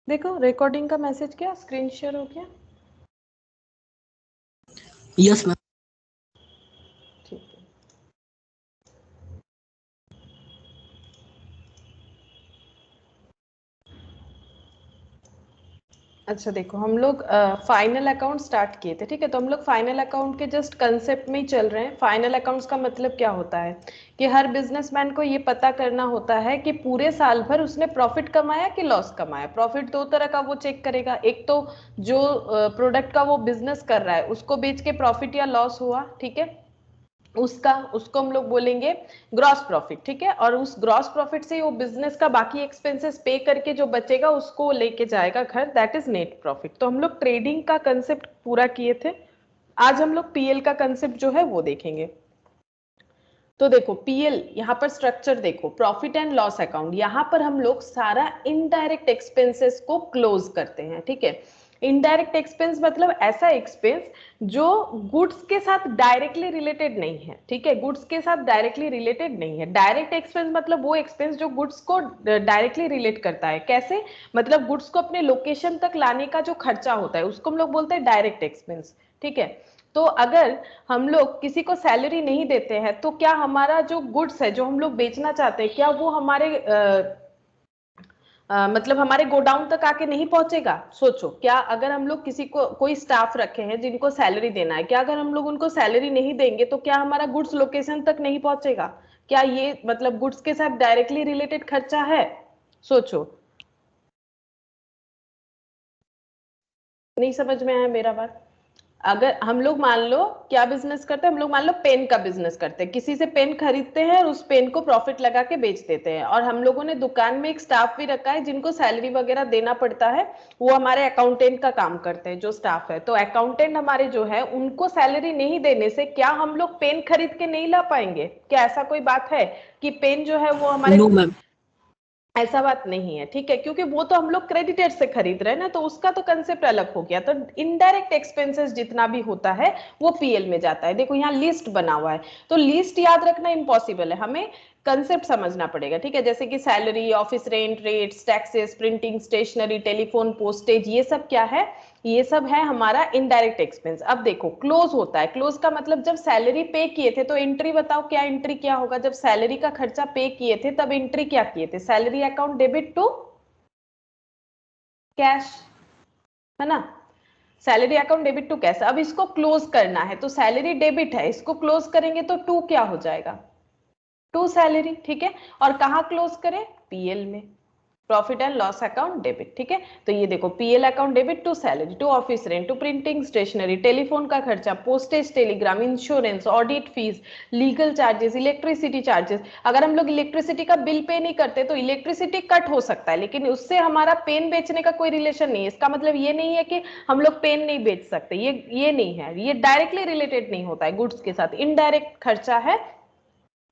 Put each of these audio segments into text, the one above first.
देखो रिकॉर्डिंग का मैसेज क्या स्क्रीन शेयर हो गया? Yes ma'am. ठीक है। अच्छा देखो हम लोग फाइनल अकाउंट स्टार्ट किए थे, ठीक है। तो हम लोग फाइनल अकाउंट के जस्ट कंसेप्ट में ही चल रहे हैं। फाइनल अकाउंट्स का मतलब क्या होता है कि हर बिजनेसमैन को ये पता करना होता है कि पूरे साल भर उसने प्रॉफिट कमाया कि लॉस कमाया। प्रॉफिट दो तरह का वो चेक करेगा, एक तो जो प्रोडक्ट का वो बिजनेस कर रहा है उसको बेच के प्रॉफिट या लॉस हुआ, ठीक है, उसको हम लोग बोलेंगे ग्रॉस प्रॉफिट, ठीक है। और उस ग्रॉस प्रॉफिट से वो बिजनेस का बाकी एक्सपेंसेस पे करके जो बचेगा उसको लेके जाएगा घर, दैट इज नेट प्रॉफिट। तो हम लोग ट्रेडिंग का कंसेप्ट पूरा किए थे। आज हम लोग पीएल का कंसेप्ट जो है वो देखेंगे। तो देखो पीएल यहाँ पर स्ट्रक्चर देखो, प्रॉफिट एंड लॉस अकाउंट, यहाँ पर हम लोग सारा इनडायरेक्ट एक्सपेंसेस को क्लोज करते हैं, ठीक है। इनडायरेक्ट एक्सपेंस मतलब ऐसा एक्सपेंस जो गुड्स के साथ डायरेक्टली रिलेटेड नहीं है, ठीक है, गुड्स के साथ डायरेक्टली रिलेटेड नहीं है। डायरेक्ट एक्सपेंस मतलब वो एक्सपेंस जो गुड्स को डायरेक्टली रिलेट करता है। कैसे? मतलब गुड्स को अपने लोकेशन तक लाने का जो खर्चा होता है उसको हम लोग बोलते हैं डायरेक्ट एक्सपेंस, ठीक है। तो अगर हम लोग किसी को सैलरी नहीं देते हैं तो क्या हमारा जो गुड्स है जो हम लोग बेचना चाहते हैं क्या वो हमारे मतलब हमारे गोडाउन तक आके नहीं पहुंचेगा? सोचो, क्या अगर हम लोग किसी को कोई स्टाफ रखे हैं जिनको सैलरी देना है, क्या अगर हम लोग उनको सैलरी नहीं देंगे तो क्या हमारा गुड्स लोकेशन तक नहीं पहुंचेगा? क्या ये मतलब गुड्स के साथ डायरेक्टली रिलेटेड खर्चा है? सोचो, नहीं समझ में आया मेरा बात? अगर हम लोग मान लो क्या बिजनेस करते हैं, हम लोग मान लो पेन का बिजनेस करते हैं, किसी से पेन खरीदते हैं और उस पेन को प्रॉफिट लगा के बेच देते हैं, और हम लोगों ने दुकान में एक स्टाफ भी रखा है जिनको सैलरी वगैरह देना पड़ता है, वो हमारे अकाउंटेंट का काम करते हैं जो स्टाफ है। तो अकाउंटेंट हमारे जो है उनको सैलरी नहीं देने से क्या हम लोग पेन खरीद के नहीं ला पाएंगे? क्या ऐसा कोई बात है कि पेन जो है वो हमारे? No ma'am. ऐसा बात नहीं है, ठीक है, क्योंकि वो तो हम लोग क्रेडिटर से खरीद रहे हैं ना, तो उसका तो कंसेप्ट अलग हो गया। तो इनडायरेक्ट एक्सपेंसेस जितना भी होता है वो पीएल में जाता है। देखो यहाँ लिस्ट बना हुआ है, तो लिस्ट याद रखना इम्पॉसिबल है, हमें कंसेप्ट समझना पड़ेगा, ठीक है। जैसे कि salary, office rent, rates, taxes, printing, stationery, telephone, postage, ये सब क्या है? ये सब है हमारा इनडायरेक्ट एक्सपेंस। अब देखो क्लोज होता है, क्लोज का मतलब जब सैलरी पे किए थे तो एंट्री बताओ, क्या एंट्री क्या होगा? जब सैलरी का खर्चा पे किए थे तब एंट्री क्या किए थे? Salary account debit to cash, है ना? Salary account debit to cash. अब इसको क्लोज करना है तो सैलरी डेबिट है, इसको क्लोज करेंगे तो टू क्या हो जाएगा? टू सैलरी, ठीक है। और कहाँ क्लोज करें? पीएल में, profit and loss account debit, ठीक है। तो ये देखो PL account debit to salary, to office rent, to printing stationery, telephone का खर्चा, postage, telegram, insurance, audit fees, legal charges, electricity charges. अगर हम लोग इलेक्ट्रिसिटी का बिल पे नहीं करते तो इलेक्ट्रिसिटी कट हो सकता है, लेकिन उससे हमारा पेन बेचने का कोई रिलेशन नहीं है। इसका मतलब ये नहीं है कि हम लोग पेन नहीं बेच सकते, ये नहीं है, ये डायरेक्टली रिलेटेड नहीं होता है गुड्स के साथ, इनडायरेक्ट खर्चा है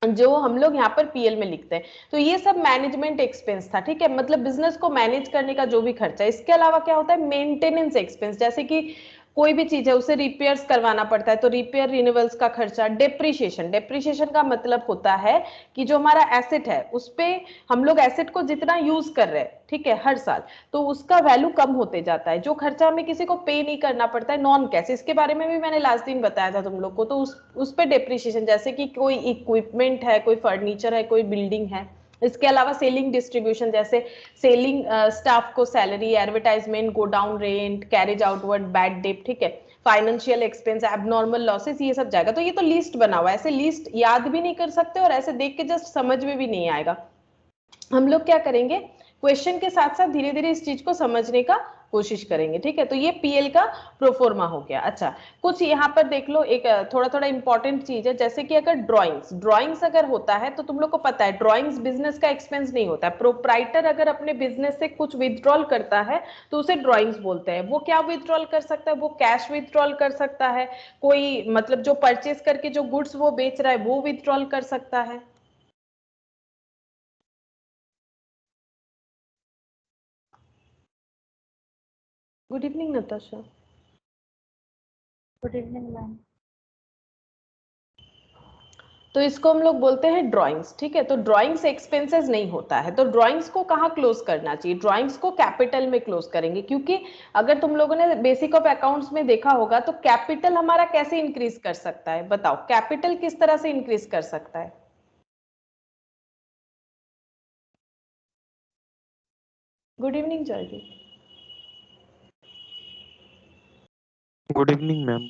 जो हम लोग यहाँ पर पीएल में लिखते हैं। तो ये सब मैनेजमेंट एक्सपेंस था, ठीक है, मतलब बिजनेस को मैनेज करने का जो भी खर्चा। इसके अलावा क्या होता है? मेंटेनेंस एक्सपेंस, जैसे कि कोई भी चीज है उसे रिपेयर्स करवाना पड़ता है तो रिपेयर रिन्यूअल्स का खर्चा। डेप्रिशिएशन, डेप्रिशिएशन का मतलब होता है कि जो हमारा एसेट है उस पे हम लोग एसेट को जितना यूज कर रहे हैं, ठीक है, हर साल, तो उसका वैल्यू कम होते जाता है, जो खर्चा हमें किसी को पे नहीं करना पड़ता है, नॉन कैश। इसके बारे में भी मैंने लास्ट दिन बताया था तुम लोग को। तो उस पे डेप्रिशिएशन, जैसे कि कोई इक्विपमेंट है, कोई फर्नीचर है, कोई बिल्डिंग है। इसके अलावा सेलिंग डिस्ट्रीब्यूशन, जैसे सेलिंग स्टाफ को salary, advertisement, godown rent, carriage outward, bad debt, ठीक है, फाइनेंशियल एक्सपेंस, एबनॉर्मल लॉसेस, ये सब जाएगा। तो ये तो लिस्ट बना हुआ है, ऐसे लिस्ट याद भी नहीं कर सकते और ऐसे देख के जस्ट समझ में भी नहीं आएगा। हम लोग क्या करेंगे, क्वेश्चन के साथ साथ धीरे धीरे इस चीज को समझने का कोशिश करेंगे, ठीक है। तो ये पीएल का प्रोफोर्मा हो गया। अच्छा, कुछ यहाँ पर देख लो, एक थोड़ा थोड़ा इंपॉर्टेंट चीज है, जैसे कि अगर ड्राइंग्स अगर होता है तो तुम लोग को पता है ड्राइंग्स बिजनेस का एक्सपेंस नहीं होता है। प्रोप्राइटर अगर अपने बिजनेस से कुछ विथड्रॉल करता है तो उसे ड्राइंग्स बोलते हैं। वो क्या विथड्रॉल कर सकता है? वो कैश विथड्रॉल कर सकता है, कोई मतलब जो परचेज करके जो गुड्स वो बेच रहा है वो विथड्रॉल कर सकता है। Good evening Natasha. Good evening ma'am. तो इसको हम लोग बोलते हैं ड्राइंग्स, ठीक है। तो ड्राइंग्स एक्सपेंसेस नहीं होता है, तो ड्राइंग्स को कहाँ क्लोज करना चाहिए, ड्राइंग्स को कैपिटल में क्लोज करेंगे, क्योंकि अगर तुम लोगों ने बेसिक ऑफ अकाउंट्स में देखा होगा तो कैपिटल हमारा कैसे इंक्रीज कर सकता है, बताओ कैपिटल किस तरह से इंक्रीज कर सकता है। Good evening Joy ji. Good evening ma'am.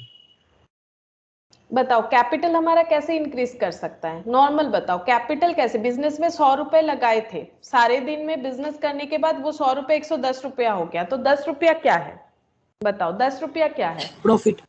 बताओ कैपिटल हमारा कैसे इंक्रीज कर सकता है, नॉर्मल बताओ कैपिटल कैसे, बिजनेस में 100 रुपए लगाए थे, सारे दिन में बिजनेस करने के बाद वो 100 रुपए 110 रुपया हो गया, तो 10 रुपया क्या है, बताओ 10 रुपया क्या है, प्रॉफिट।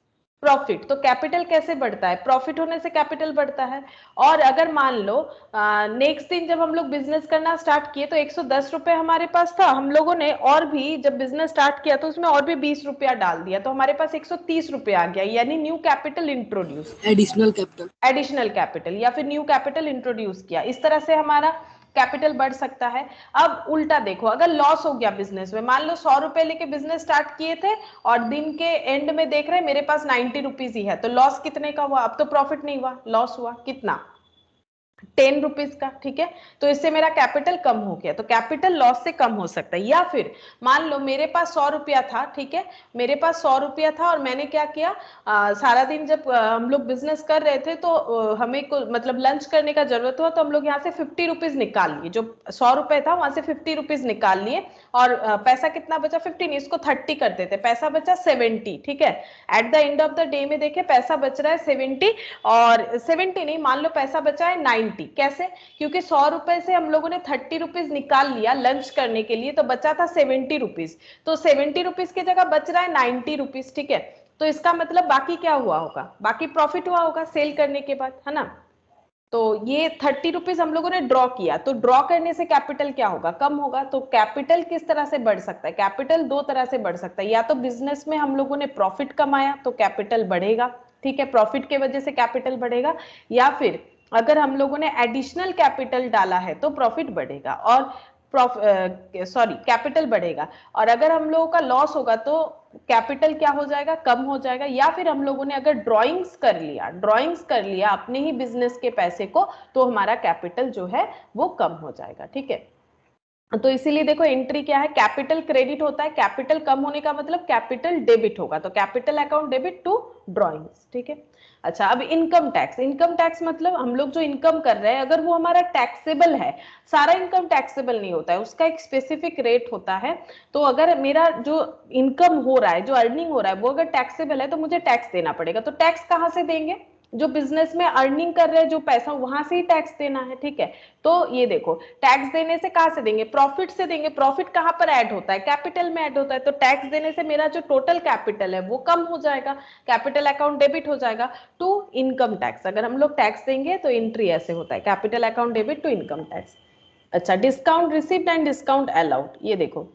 प्रॉफिट। तो कैपिटल कैसे बढ़ता है, प्रॉफिट होने से कैपिटल बढ़ता है। और अगर मान लो नेक्स्ट दिन जब हम लोग बिजनेस करना स्टार्ट किए तो 110 रुपए हमारे पास था, हम लोगों ने और भी जब बिजनेस स्टार्ट किया तो उसमें और भी 20 रुपया डाल दिया, तो हमारे पास 130 रुपया आ गया, यानी new capital introduce, additional capital, additional capital या फिर न्यू कैपिटल इंट्रोड्यूस किया, इस तरह से हमारा कैपिटल बढ़ सकता है। अब उल्टा देखो, अगर लॉस हो गया बिजनेस में, मान लो 100 रुपए लेके बिजनेस स्टार्ट किए थे और दिन के एंड में देख रहे हैं मेरे पास 90 रुपीज ही है, तो लॉस कितने का हुआ, अब तो प्रॉफिट नहीं हुआ, लॉस हुआ कितना, 10 रुपीज का, ठीक है। तो इससे मेरा कैपिटल कम हो गया, तो कैपिटल लॉस से कम हो सकता है। या फिर मान लो मेरे पास 100 रुपया था, ठीक है, मेरे पास 100 रुपया था और मैंने क्या किया, सारा दिन जब हम लोग बिजनेस कर रहे थे तो हमें को मतलब लंच करने का जरूरत हुआ, तो हम लोग यहाँ से 50 रुपीज निकाल लिए, जो 100 रुपए था वहां से 50 रुपीज निकाल लिए, और पैसा कितना बचा 15, इसको 30 कर देते, पैसा बचा 70, ठीक है। At the end of the day में देखे पैसा बच रहा है 70, और 70 नहीं, मान लो पैसा बचा है 90, कैसे, क्योंकि 100 रुपए से हम लोगों ने 30 रुपीज निकाल लिया लंच करने के लिए, तो बचा था 70 रुपीज, तो 70 रुपीज की जगह बच रहा है 90 रुपीज, ठीक है। तो इसका मतलब बाकी क्या हुआ होगा, बाकी प्रॉफिट हुआ होगा सेल करने के बाद, है ना। तो ये 30 रुपीज हम लोगों ने ड्रॉ किया, तो ड्रॉ करने से कैपिटल क्या होगा, कम होगा। तो कैपिटल किस तरह से बढ़ सकता है, कैपिटल दो तरह से बढ़ सकता है, या तो बिजनेस में हम लोगों ने प्रॉफिट कमाया तो कैपिटल बढ़ेगा, ठीक है, प्रॉफिट के वजह से कैपिटल बढ़ेगा, या फिर अगर हम लोगों ने एडिशनल कैपिटल डाला है तो प्रॉफिट बढ़ेगा और कैपिटल बढ़ेगा, और अगर हम लोगों का लॉस होगा तो कैपिटल क्या हो जाएगा, कम हो जाएगा। या फिर हम लोगों ने अगर ड्राइंग्स कर लिया अपने ही बिजनेस के पैसे को, तो हमारा कैपिटल जो है वो कम हो जाएगा, ठीक है। तो इसीलिए देखो एंट्री क्या है, कैपिटल क्रेडिट होता है, कैपिटल कम होने का मतलब कैपिटल डेबिट होगा, तो capital account debit to drawings, ठीक है। अच्छा, अब इनकम टैक्स, इनकम टैक्स मतलब हम लोग जो इनकम कर रहे हैं अगर वो हमारा टैक्सेबल है, सारा इनकम टैक्सेबल नहीं होता है, उसका एक स्पेसिफिक रेट होता है। तो अगर मेरा जो इनकम हो रहा है, जो अर्निंग हो रहा है वो अगर टैक्सेबल है तो मुझे टैक्स देना पड़ेगा, तो टैक्स कहाँ से देंगे, जो बिजनेस में अर्निंग कर रहे हैं जो पैसा वहां से ही टैक्स देना है, ठीक है। तो ये देखो टैक्स देने से कहां से देंगे, प्रॉफिट से देंगे, प्रॉफिट कहां पर ऐड होता है, कैपिटल में ऐड होता है, तो टैक्स देने से मेरा जो टोटल कैपिटल है वो कम हो जाएगा, कैपिटल अकाउंट डेबिट हो जाएगा टू इनकम टैक्स। अगर हम लोग टैक्स देंगे तो एंट्री ऐसे होता है, capital account debit to income tax. अच्छा, discount received and discount allowed, ये देखो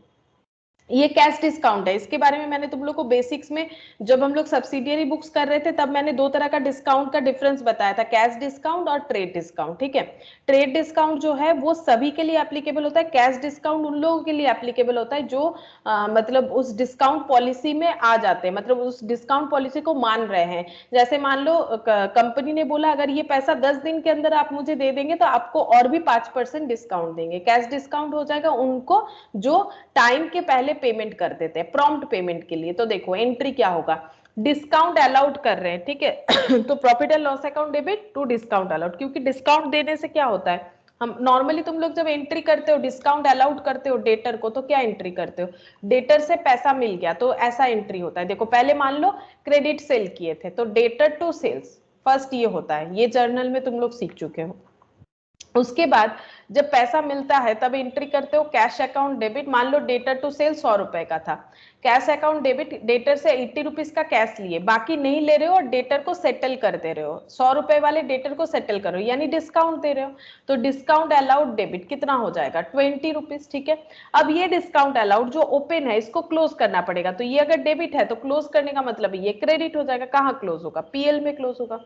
ये कैश डिस्काउंट है, इसके बारे में मैंने तुम लोग को बेसिक्स में जब हम लोग सब्सिडियरी बुक्स कर रहे थे तब मैंने दो तरह का डिस्काउंट का डिफरेंस बताया था, कैश डिस्काउंट और ट्रेड डिस्काउंट, ठीक है। ट्रेड डिस्काउंट जो है वो सभी के लिए एप्लीकेबल होता है, कैश डिस्काउंट उन लोगों के लिए एप्लीकेबल होता है जो मतलब उस डिस्काउंट पॉलिसी में आ जाते हैं, मतलब उस डिस्काउंट पॉलिसी को मान रहे हैं। जैसे मान लो कंपनी ने बोला अगर ये पैसा 10 दिन के अंदर आप मुझे दे देंगे तो आपको और भी 5% डिस्काउंट देंगे, कैश डिस्काउंट हो जाएगा उनको जो टाइम के पहले पेमेंट कर देते हैं, प्रॉम्प्ट पेमेंट के लिए। तो देखो एंट्री क्या होगा, डिस्काउंट अलाउड कर रहे हैं, ठीक है तो profit and loss account debit to discount allowed, क्योंकि डिस्काउंट देने से क्या होता है, हम नॉर्मली तुम लोग जब एंट्री करते हो डिस्काउंट अलाउड करते हो डेटर को, तो क्या एंट्री करते हो, डेटर से पैसा मिल गया तो ऐसा एंट्री होता है। देखो पहले मान लो क्रेडिट सेल किए थे तो डेटर टू सेल्स फर्स्ट ये होता है, ये जर्नल में तुम लोग सीख चुके हो। उसके बाद जब पैसा मिलता है तब एंट्री करते हो कैश अकाउंट डेबिट, मान लो डेटर टू सेल 100 रुपए का था, कैश अकाउंट डेबिट, डेटर से 80 रुपीज का कैश लिए, बाकी नहीं ले रहे हो और डेटर को सेटल कर दे रहे हो, 100 रुपए वाले डेटर को सेटल करो यानी डिस्काउंट दे रहे हो, तो डिस्काउंट अलाउड डेबिट कितना हो जाएगा 20 रुपीज, ठीक है। अब ये डिस्काउंट अलाउड जो ओपन है इसको क्लोज करना पड़ेगा, तो ये अगर डेबिट है तो क्लोज करने का मतलब ये क्रेडिट हो जाएगा, कहाँ क्लोज होगा, पीएल में क्लोज होगा।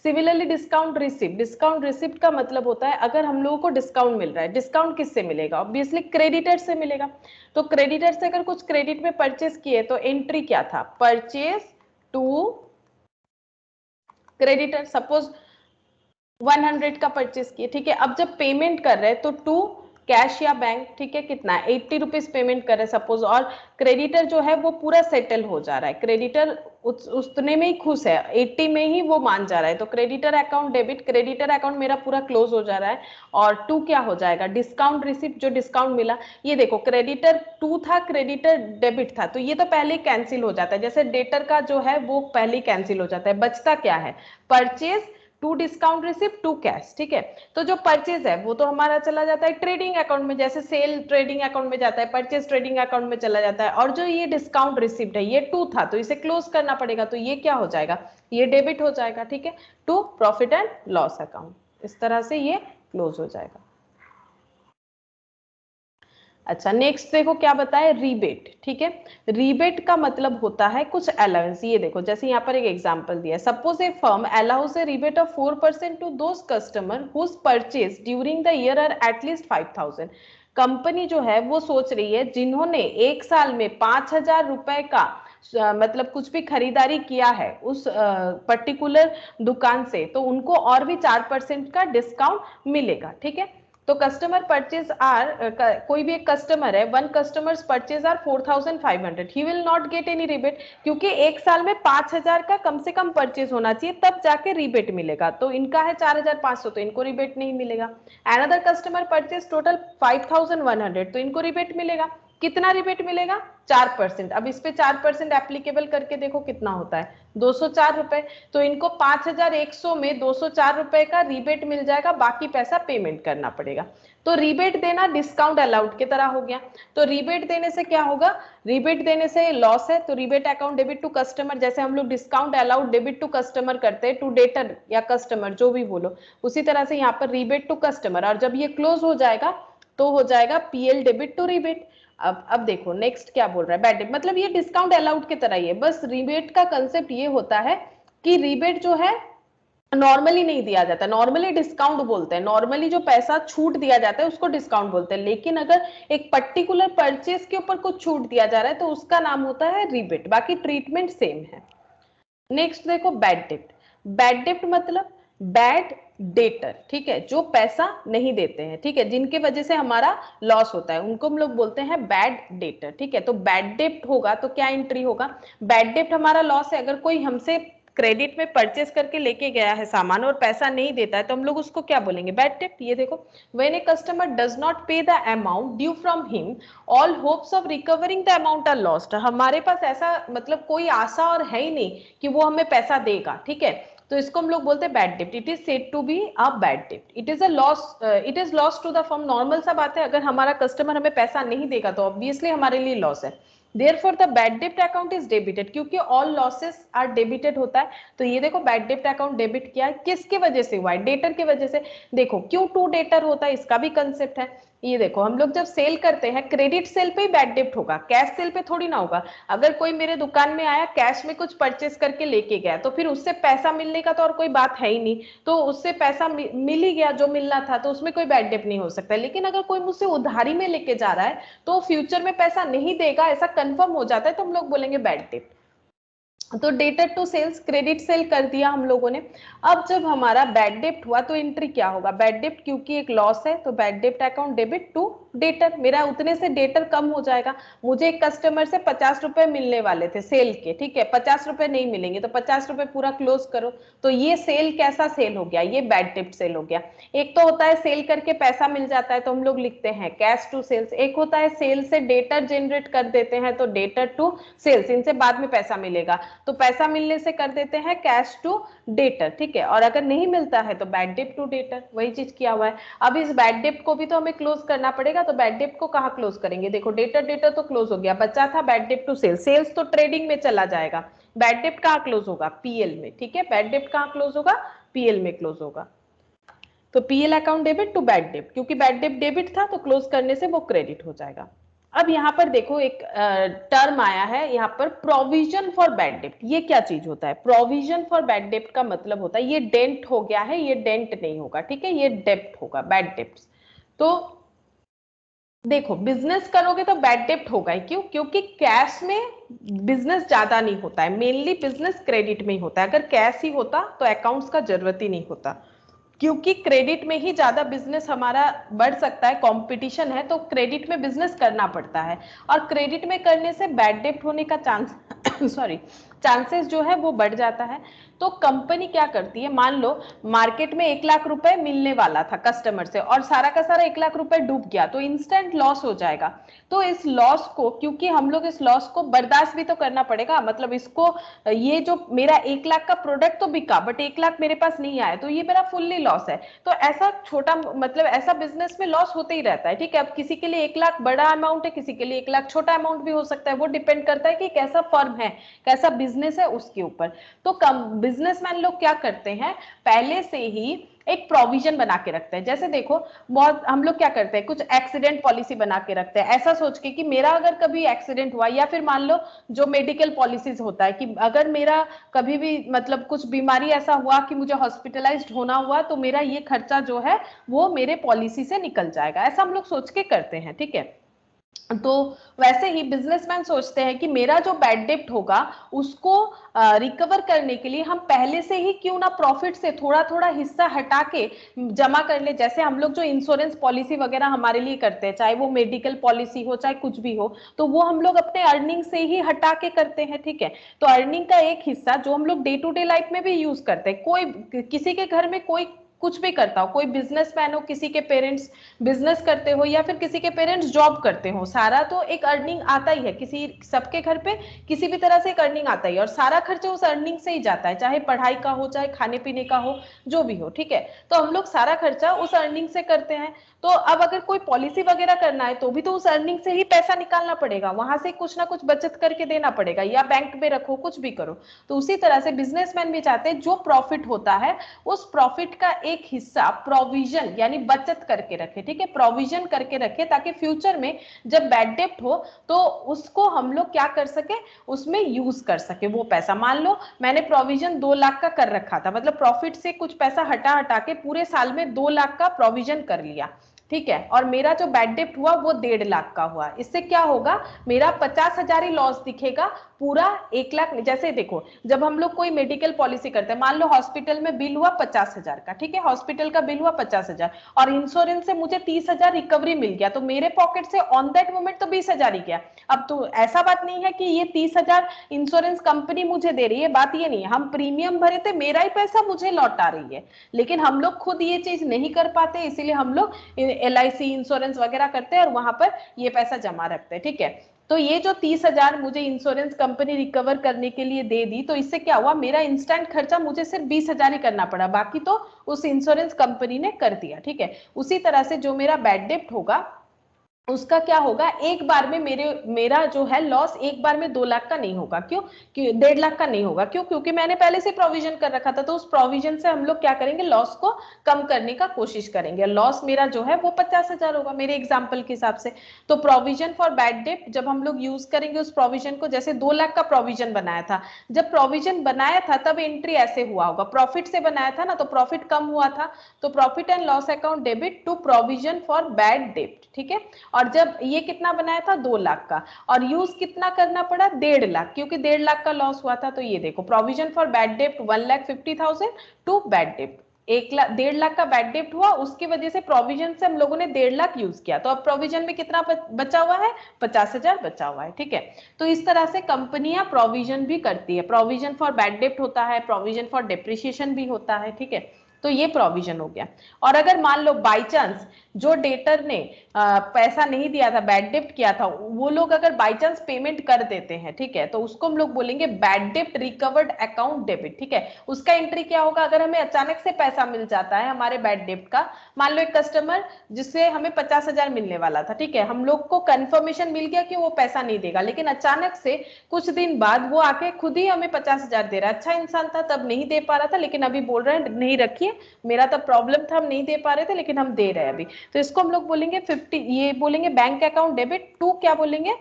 Similarly discount receipt, discount receipt का मतलब होता है अगर हम लोगों को डिस्काउंट मिल रहा है, डिस्काउंट किससे मिलेगा, ऑब्वियसली क्रेडिटर से मिलेगा, तो क्रेडिटर से अगर कुछ क्रेडिट में परचेस किए तो एंट्री क्या था, परचेस टू क्रेडिटर। सपोज 100 का परचेस किए, ठीक है। अब जब पेमेंट कर रहे हैं तो टू कैश या बैंक, ठीक है, कितना है 80 रुपीज पेमेंट कर रहे हैं सपोज, और क्रेडिटर जो है वो पूरा सेटल हो जा रहा है, क्रेडिटर उतने में ही खुश है, 80 में ही वो मान जा रहा है, तो creditor account debit, creditor account मेरा पूरा क्लोज हो जा रहा है। और टू क्या हो जाएगा, डिस्काउंट रिसिप्ट, जो डिस्काउंट मिला, ये देखो क्रेडिटर टू था, क्रेडिटर डेबिट था, तो ये तो पहले ही कैंसिल हो जाता है, जैसे डेटर का जो है वो पहले ही कैंसिल हो जाता है, बचता क्या है, purchase to discount receipt to cash, ठीक है। तो जो परचेज है वो तो हमारा चला जाता है ट्रेडिंग अकाउंट में, जैसे सेल ट्रेडिंग अकाउंट में जाता है, परचेज ट्रेडिंग अकाउंट में चला जाता है, और जो ये डिस्काउंट रिसिप्ट है ये टू था तो इसे क्लोज करना पड़ेगा, तो ये क्या हो जाएगा, ये डेबिट हो जाएगा, ठीक है, to profit and loss account, इस तरह से ये क्लोज हो जाएगा। अच्छा नेक्स्ट देखो क्या बताए, रीबेट, ठीक है। रीबेट का मतलब होता है कुछ अलाउंस, ये देखो जैसे यहाँ पर एक एग्जांपल दिया है, suppose a firm allows a rebate of 4% to those customer whose purchase during the year are at least 5000। Company जो है वो सोच रही है जिन्होंने एक साल में 5000 रुपए का मतलब कुछ भी खरीदारी किया है उस पर्टिकुलर दुकान से, तो उनको और भी 4% का डिस्काउंट मिलेगा, ठीक है। तो कस्टमर परचेज आर, कोई भी एक कस्टमर है, one customers purchase are 4500, he will not get any rebate, क्योंकि एक साल में 5000 का कम से कम परचेज होना चाहिए तब जाके रिबेट मिलेगा, तो इनका है 4500 तो इनको रिबेट नहीं मिलेगा। अनदर कस्टमर परचेज टोटल 5100 तो इनको रिबेट मिलेगा, कितना रिबेट मिलेगा, 4%। अब इस पे 4% एप्लीकेबल करके देखो कितना होता है, 204 रुपए, तो इनको 5100 में 204 रुपए का रिबेट मिल जाएगा, बाकी पैसा पेमेंट करना पड़ेगा। तो रिबेट देना डिस्काउंट अलाउड की तरह हो गया, तो रिबेट देने से क्या होगा, रिबेट देने से लॉस है, तो rebate account debit to customer, जैसे हम लोग discount allowed debit to customer करते हैं, टू डेटर या कस्टमर जो भी बोलो, उसी तरह से यहाँ पर रिबेट टू कस्टमर, और जब ये क्लोज हो जाएगा तो हो जाएगा पीएल डेबिट टू रिबेट। अब देखो नेक्स्ट क्या बोल रहा है, बैड डेट, मतलब ये डिस्काउंट अलाउड की तरह ही है, बस रिबेट का कंसेप्ट ये होता है कि रिबेट जो है नॉर्मली नहीं दिया जाता, नॉर्मली डिस्काउंट बोलते हैं, नॉर्मली जो पैसा छूट दिया जाता है उसको डिस्काउंट बोलते हैं, लेकिन अगर एक पर्टिकुलर परचेज के ऊपर कुछ छूट दिया जा रहा है तो उसका नाम होता है रिबेट, बाकी ट्रीटमेंट सेम है। नेक्स्ट देखो बैड डेट, बैड डेट मतलब बैड डेटर, ठीक है, जो पैसा नहीं देते हैं, ठीक है, जिनके वजह से हमारा लॉस होता है उनको हम लोग बोलते हैं बैड डेटर, ठीक है। तो बैड डेट होगा तो क्या एंट्री होगा, बैड डेट हमारा लॉस है, अगर कोई हमसे क्रेडिट में परचेस करके लेके गया है सामान और पैसा नहीं देता है तो हम लोग उसको क्या बोलेंगे, बैड डेट। ये देखो, when a customer does not pay the amount due from him all hopes of recovering the amount are lost, हमारे पास ऐसा मतलब कोई आशा और है ही नहीं कि वो हमें पैसा देगा, ठीक है, तो इसको हम लोग बोलते हैं bad debt, it is said to be a bad debt, it is a loss, it is loss to the firm, normal सा बात है, अगर हमारा कस्टमर हमें पैसा नहीं देगा तो ऑब्वियसली हमारे लिए लॉस है, therefore the bad debt account is debited, क्योंकि all losses are debited होता है, तो ये देखो बैड डेट अकाउंट डेबिट किया है, किसकी वजह से हुआ है, डेटर की वजह से। देखो क्यों टू डेटर होता है इसका भी कंसेप्ट है, ये देखो हम लोग जब सेल करते हैं क्रेडिट सेल पे ही बैड डेट होगा, कैश सेल पे थोड़ी ना होगा, अगर कोई मेरे दुकान में आया कैश में कुछ परचेस करके लेके गया तो फिर उससे पैसा मिलने का तो और कोई बात है ही नहीं, तो उससे पैसा मिल ही गया जो मिलना था, तो उसमें कोई बैड डेट नहीं हो सकता, लेकिन अगर कोई मुझसे उधारी में लेके जा रहा है तो फ्यूचर में पैसा नहीं देगा ऐसा कंफर्म हो जाता है तो हम लोग बोलेंगे बैड डेट। तो debtor to sales, credit sale कर दिया हम लोगों ने। अब जब हमारा बैड डेट हुआ तो एंट्री क्या होगा, बैड डेट क्योंकि एक लॉस है तो bad debt account debit to debtor, मेरा उतने से डेटर कम हो जाएगा, मुझे एक कस्टमर से 50 रुपए मिलने वाले थे सेल के, ठीक है, 50 रुपए नहीं मिलेंगे तो 50 रुपए पूरा क्लोज करो, तो ये सेल कैसा सेल हो गया, ये बैड डेट सेल हो गया। एक तो होता है सेल करके पैसा मिल जाता है तो हम लोग लिखते हैं कैश टू सेल्स, एक होता है सेल से डेटर जनरेट कर देते हैं तो डेटर टू सेल्स, इनसे बाद में पैसा मिलेगा तो पैसा मिलने से कर देते हैं कैश टू डेटर, ठीक है, और अगर नहीं मिलता है तो बैड डेट टू डेटर, वही चीज किया हुआ है। अब इस बैड डेट को भी तो हमें क्लोज करना पड़ेगा, तो बैड डेट को कहाँ क्लोज करेंगे, देखो डेटर डेटर तो क्लोज हो गया, बचा था bad debt to sales, sales तो ट्रेडिंग में चला जाएगा, बैड डेट कहाँ क्लोज होगा, पीएल में, ठीक है, बैड डेट कहाँ क्लोज होगा, पीएल में क्लोज होगा, तो PL account debit to bad debt, क्योंकि बैड डेट डेबिट था तो क्लोज करने से वो क्रेडिट हो जाएगा। अब यहाँ पर देखो एक टर्म आया है यहाँ पर, प्रोविजन फॉर बैड डेट, ये क्या चीज होता है, प्रोविजन फॉर बैड डेट का मतलब होता है ये डेंट हो गया है, ये डेंट नहीं होगा, ठीक है, ये डेप्ट होगा, बैड डेप्ट। तो देखो बिजनेस करोगे तो बैड डेप्ट होगा ही, क्यों, क्योंकि कैश में बिजनेस ज्यादा नहीं होता है, मेनली बिजनेस क्रेडिट में ही होता है, अगर कैश ही होता तो अकाउंट्स का जरूरत ही नहीं होता। क्योंकि क्रेडिट में ही ज्यादा बिजनेस हमारा बढ़ सकता है, कंपटीशन है, तो क्रेडिट में बिजनेस करना पड़ता है, और क्रेडिट में करने से बैड डेब्ट होने का चांस चांसेस जो है वो बढ़ जाता है। तो कंपनी क्या करती है, मान लो मार्केट में 1 लाख रुपए मिलने वाला था कस्टमर से और सारा का सारा 1 लाख रुपए डूब गया, तो इंस्टेंट लॉस हो जाएगा। तो इस लॉस को, क्योंकि हम लोग इस लॉस को बर्दाश्त भी तो करना पड़ेगा, मतलब इसको, ये जो मेरा 1 लाख का प्रोडक्ट तो बिका बट 1 लाख मेरे पास नहीं आया, तो ये मेरा फुल्ली लॉस है। तो ऐसा छोटा, मतलब ऐसा बिजनेस में लॉस होते ही रहता है, ठीक है। अब किसी के लिए 1 लाख बड़ा अमाउंट है, किसी के लिए 1 लाख छोटा अमाउंट भी हो सकता है, वो डिपेंड करता है कि कैसा फर्म है, कैसा बिजनेस है उसके ऊपर। तो कम बिजनेसमैन लोग क्या करते हैं, पहले से ही एक प्रोविजन बना के रखते हैं। जैसे देखो, बहुत हम लोग क्या करते हैं, कुछ एक्सीडेंट पॉलिसी बना के रखते हैं, ऐसा सोच के कि मेरा अगर कभी एक्सीडेंट हुआ, या फिर मान लो जो मेडिकल पॉलिसीज होता है कि अगर मेरा कभी भी मतलब कुछ बीमारी ऐसा हुआ कि मुझे हॉस्पिटलाइज्ड होना हुआ, तो मेरा ये खर्चा जो है वो मेरे पॉलिसी से निकल जाएगा, ऐसा हम लोग सोच के करते हैं, ठीक है। तो वैसे ही बिजनेसमैन सोचते हैं कि मेरा जो बैड डेब्ट होगा उसको रिकवर करने के लिए हम पहले से ही क्यों ना प्रॉफिट से थोड़ा थोड़ा हिस्सा हटा के जमा कर ले। जैसे हम लोग जो इंश्योरेंस पॉलिसी वगैरह हमारे लिए करते हैं, चाहे वो मेडिकल पॉलिसी हो चाहे कुछ भी हो, तो वो हम लोग अपने अर्निंग से ही हटा के करते हैं, ठीक है। तो अर्निंग का एक हिस्सा जो हम लोग डे टू डे लाइफ में भी यूज करते हैं, कोई किसी के घर में कोई कुछ भी करता हो, कोई बिजनेसमैन हो, किसी के पेरेंट्स बिजनेस करते हो, या फिर किसी के पेरेंट्स जॉब करते हो, सारा तो एक अर्निंग आता ही है, किसी सबके घर पे किसी भी तरह से एक अर्निंग आता ही है, और सारा खर्चा उस अर्निंग से ही जाता है, चाहे पढ़ाई का हो चाहे खाने पीने का हो, जो भी हो, ठीक है। तो हम लोग सारा खर्चा उस अर्निंग से करते हैं। तो अब अगर कोई पॉलिसी वगैरह करना है तो भी तो उस अर्निंग से ही पैसा निकालना पड़ेगा, वहां से कुछ ना कुछ बचत करके देना पड़ेगा, या बैंक में रखो, कुछ भी करो। तो उसी तरह से बिजनेसमैन भी चाहते हैं जो प्रॉफिट होता है उस प्रॉफिट का एक हिस्सा प्रोविजन यानी बचत करके रखे, ठीक है, प्रोविजन करके रखे, ताकि फ्यूचर में जब बैड डेब्ट हो तो उसको हम लोग क्या कर सके, उसमें यूज कर सके वो पैसा। मान लो मैंने प्रोविजन 2 लाख का कर रखा था, मतलब प्रॉफिट से कुछ पैसा हटा हटा के पूरे साल में 2 लाख का प्रोविजन कर लिया, ठीक है, और मेरा जो बैड डेब्ट हुआ वो 1.5 लाख का हुआ। इससे क्या होगा, मेरा 50,000 ही लॉस दिखेगा, पूरा 1 लाख। जैसे देखो, जब हम लोग कोई मेडिकल पॉलिसी करते हैं, मान लो हॉस्पिटल में बिल हुआ 50,000 का, ठीक है, हॉस्पिटल का बिल हुआ 50,000 और इंश्योरेंस से मुझे 30,000 रिकवरी मिल गया, तो मेरे पॉकेट से ऑन दैट मोमेंट तो 20,000 ही गया। अब तो ऐसा बात नहीं है कि ये 30,000 इंश्योरेंस कंपनी मुझे दे रही है, बात ये नहीं है, हम प्रीमियम भरे थे, मेरा ही पैसा मुझे लौटा रही है, लेकिन हम लोग खुद ये चीज नहीं कर पाते, इसीलिए हम लोग LIC इंश्योरेंस वगैरह करते हैं और वहां पर ये पैसा जमा रखते हैं, ठीक है। तो ये जो 30,000 मुझे इंश्योरेंस कंपनी रिकवर करने के लिए दे दी, तो इससे क्या हुआ, मेरा इंस्टेंट खर्चा मुझे सिर्फ 20,000 ही करना पड़ा, बाकी तो उस इंश्योरेंस कंपनी ने कर दिया, ठीक है। उसी तरह से जो मेरा बैड डेब्ट होगा उसका क्या होगा, एक बार में मेरा जो है लॉस एक बार में 2 लाख का नहीं होगा, क्यों, 1.5 लाख का नहीं होगा, क्यों, क्योंकि मैंने पहले से प्रोविजन कर रखा था। तो उस प्रोविजन से हम लोग क्या करेंगे, लॉस को कम करने का कोशिश करेंगे। लॉस मेरा जो है वो 50,000 होगा मेरे एग्जाम्पल के हिसाब से। तो प्रोविजन फॉर बैड डेब्ट जब हम लोग यूज करेंगे उस प्रोविजन को, जैसे 2 लाख का प्रोविजन बनाया था, जब प्रोविजन बनाया था तब एंट्री ऐसे हुआ होगा, प्रॉफिट से बनाया था ना, तो प्रॉफिट कम हुआ था, तो profit and loss account debit to provision for bad डेब्ट, ठीक है। और जब ये कितना बनाया था 2 लाख का, और यूज कितना करना पड़ा 1.5 लाख, क्योंकि 1.5 लाख का लॉस हुआ था। तो ये देखो, प्रोविजन फॉर बैड डेब्ट 1,50,000 टू बैड डेब्ट, 1,50,000 का बैड डेब्ट हुआ, उसकी वजह से प्रोविजन से हम लोगों ने 1.5 लाख यूज किया, तो अब प्रोविजन में कितना बचा हुआ है, 50,000 बचा हुआ है, ठीक है। तो इस तरह से कंपनियां प्रोविजन भी करती है, प्रोविजन फॉर बैड डेब्ट होता है, प्रोविजन फॉर डेप्रिसिएशन भी होता है, ठीक है। तो ये प्रोविजन हो गया। और अगर मान लो बाई चांस जो डेटर ने पैसा नहीं दिया था, बैड डेब्ट किया था, वो लोग अगर बाई चांस पेमेंट कर देते हैं, ठीक है, तो उसको हम लोग बोलेंगे बैड डेब्ट रिकवर्ड अकाउंट डेबिट, ठीक है। उसका एंट्री क्या होगा, अगर हमें अचानक से पैसा मिल जाता है हमारे बैड डेब्ट का, मान लो एक कस्टमर जिससे हमें 50,000 मिलने वाला था, ठीक है, हम लोग को कंफर्मेशन मिल गया कि वो पैसा नहीं देगा, लेकिन अचानक से कुछ दिन बाद वो आके खुद ही हमें 50,000 दे रहा है। अच्छा इंसान था, तब नहीं दे पा रहा था, लेकिन अभी बोल रहे हैं नहीं रखिए, मेरा तब प्रॉब्लम था, हम नहीं दे पा रहे थे, लेकिन हम दे रहे हैं अभी। तो इसको हम लोग बोलेंगे 50, ये बोलेंगे बैंक अकाउंट डेबिट टू, क्या बोलेंगे,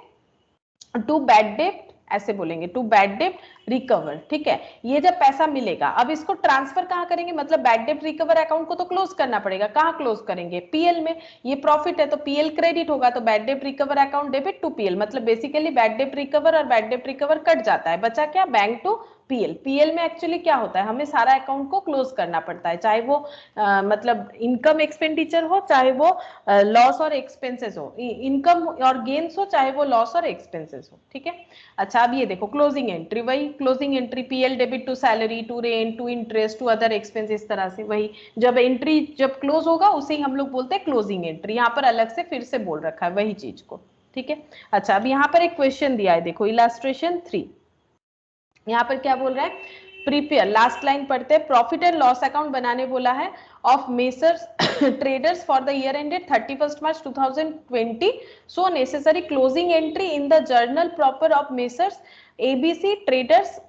टू बैड डेब्ट, ऐसे बोलेंगे टू बैड डेब्ट रिकवर, ठीक है। ये जब पैसा मिलेगा, अब इसको ट्रांसफर कहां करेंगे, मतलब बैड डेब्ट रिकवर अकाउंट को तो क्लोज करना पड़ेगा, कहां क्लोज करेंगे, PL में। ये प्रॉफिट है तो PL क्रेडिट होगा, तो बैड डेब्ट recover account debit to PL, मतलब बेसिकली बैड डेब्ट रिकवर और बैड डेब्ट रिकवर कट जाता है, बचा क्या, बैंक टू पीएल में एक्चुअली क्या होता है, हमें सारा अकाउंट को क्लोज करना पड़ता है, चाहे वो मतलब इनकम एक्सपेंडिचर हो, चाहे वो लॉस और एक्सपेंसेस हो, इनकम और गेन्स हो, चाहे वो लॉस और एक्सपेंसेस हो, ठीक है। अच्छा अब ये देखो क्लोजिंग एंट्री, वही closing entry PL debit to salary, to rent, to interest, to other expense, इस तरह से वही जब एंट्री जब क्लोज होगा उसे ही हम लोग बोलते हैं क्लोजिंग एंट्री। यहाँ पर अलग से फिर से बोल रखा है वही चीज को, ठीक है। अच्छा अब यहाँ पर एक क्वेश्चन दिया है, देखो इलस्ट्रेशन 3, यहाँ पर क्या बोल रहा है, प्रिपेयर, लास्ट लाइन पढ़ते हैं, प्रॉफिट एंड लॉस अकाउंट बनाने बोला है of messrs traders for the year ended 31 March 2020, so necessary closing entry in the journal proper off messrs ABC traders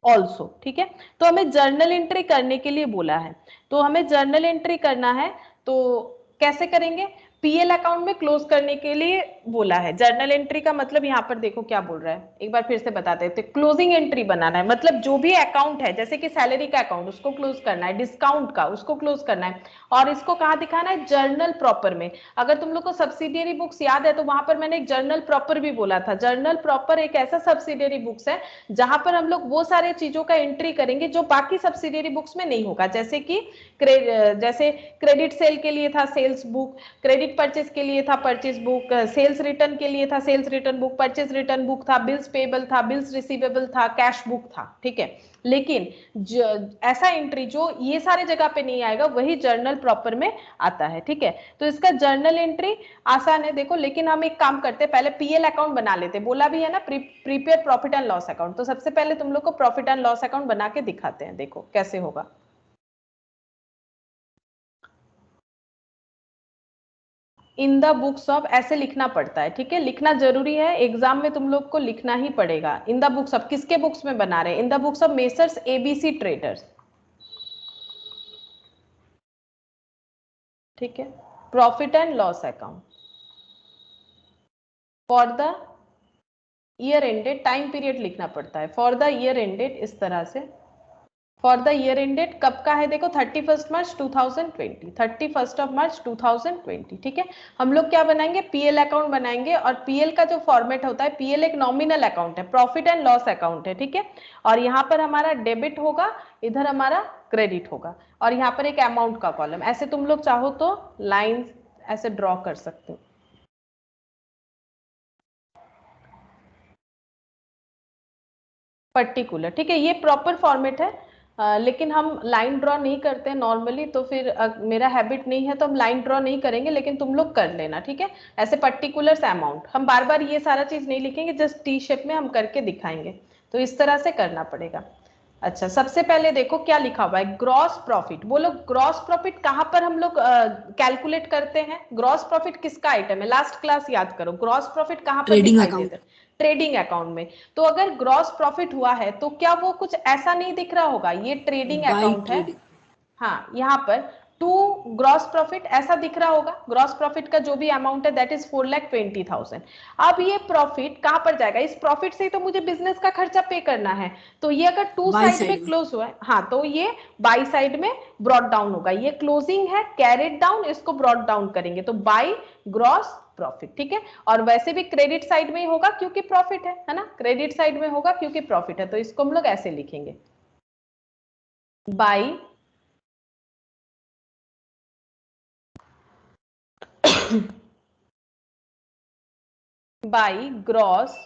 also, ठीक है। तो हमें जर्नल एंट्री करने के लिए बोला है, तो हमें जर्नल एंट्री करना है, तो कैसे करेंगे, पीएल अकाउंट में क्लोज करने के लिए बोला है। जर्नल एंट्री का मतलब यहाँ पर देखो क्या बोल रहा है, एक बार फिर से बताते हैं, क्लोजिंग एंट्री बनाना है, मतलब जो भी अकाउंट है, जैसे कि सैलरी का अकाउंट उसको क्लोज करना है, डिस्काउंट का उसको क्लोज करना है, और इसको कहाँ दिखाना है, जर्नल प्रॉपर में। अगर तुम लोग को सब्सिडियरी बुक्स याद है तो वहां पर मैंने एक जर्नल प्रॉपर भी बोला था। जर्नल प्रॉपर एक ऐसा सब्सिडियरी बुक्स है जहां पर हम लोग वो सारे चीजों का एंट्री करेंगे जो बाकी सब्सिडियरी बुक्स में नहीं होगा, जैसे कि जैसे क्रेडिट सेल के लिए था सेल्स बुक, क्रेडिट परचेज के लिए था परचेज बुक, सेल्स रिटर्न के लिए था sales return book, purchase return book था, बिल्स पेबल था, बिल्स रिसीवेबल था, कैश बुक था, ठीक है। लेकिन ऐसा एंट्री जो ये सारे जगह पे नहीं आएगा वही जर्नल प्रॉपर में आता है, ठीक है। तो इसका जर्नल एंट्री आसान है देखो, लेकिन हम एक काम करते हैं, पहले पीएल अकाउंट बना लेते, बोला भी है ना prepare profit and loss account, तो सबसे पहले तुम लोग को प्रॉफिट एंड लॉस अकाउंट बना के दिखाते हैं, देखो कैसे होगा। इन द बुक्स ऑफ, ऐसे लिखना पड़ता है, ठीक है, लिखना जरूरी है, एग्जाम में तुम लोग को लिखना ही पड़ेगा। इन द बुक्स ऑफ, किसके बुक्स में बना रहे हैं, in the books of messrs ABC traders, ठीक है। Profit and loss account for the year ended, time period लिखना पड़ता है, फॉर द ईयर एंडेड, इस तरह से फॉर द ईयर एंडेड कब का है, देखो 31 मार्च 2020, 31 ऑफ मार्च 2020, ठीक है। हम लोग क्या बनाएंगे, पीएल अकाउंट बनाएंगे, और पीएल का जो फॉर्मेट होता है, पीएल एक नॉमिनल अकाउंट है, प्रॉफिट एंड लॉस अकाउंट है, ठीक है। और यहाँ पर हमारा डेबिट होगा, इधर हमारा क्रेडिट होगा, और यहाँ पर एक अमाउंट का कॉलम, ऐसे तुम लोग चाहो तो लाइन ऐसे ड्रॉ कर सकते हो, पर्टिकुलर, ठीक है। ये प्रॉपर फॉर्मेट है, लेकिन हम लाइन ड्रॉ नहीं करते नॉर्मली, तो फिर मेरा हैबिट नहीं है तो हम लाइन ड्रॉ नहीं करेंगे, लेकिन तुम लोग कर लेना, ठीक है। ऐसे पर्टिकुलर अमाउंट, हम बार बार ये सारा चीज नहीं लिखेंगे, जस्ट टी शेप में हम करके दिखाएंगे, तो इस तरह से करना पड़ेगा। अच्छा सबसे पहले देखो क्या लिखा हुआ है, ग्रॉस प्रॉफिट, बोलो ग्रॉस प्रॉफिट कहां पर हम लोग कैलकुलेट करते हैं, ग्रॉस प्रॉफिट किसका आइटम है, लास्ट क्लास याद करो, ग्रॉस प्रॉफिट कहां पर दिखाई देता है, ट्रेडिंग अकाउंट में। तो अगर ग्रॉस प्रॉफिट हुआ है तो क्या वो कुछ ऐसा नहीं दिख रहा होगा, ये ट्रेडिंग अकाउंट है, हाँ, यहाँ पर टू ग्रॉस प्रॉफिट ऐसा दिख रहा होगा, ग्रॉस प्रॉफिट का जो भी अमाउंट है दैट इज 4,20,000। अब ये प्रॉफिट कहां पर जाएगा, इस प्रॉफिट से ही तो मुझे बिजनेस का खर्चा पे करना है, तो ये अगर टू साइड में क्लोज हुआ है, हाँ, तो ये बाई साइड में ब्रॉट डाउन होगा, ये क्लोजिंग है कैरेट डाउन, इसको ब्रॉट डाउन करेंगे तो बाई ग्रॉस प्रॉफिट, ठीक है। और वैसे भी क्रेडिट साइड में ही होगा क्योंकि प्रॉफिट है ना, क्रेडिट साइड में होगा क्योंकि प्रॉफिट है, तो इसको हम लोग ऐसे लिखेंगे, बाई बाई ग्रॉस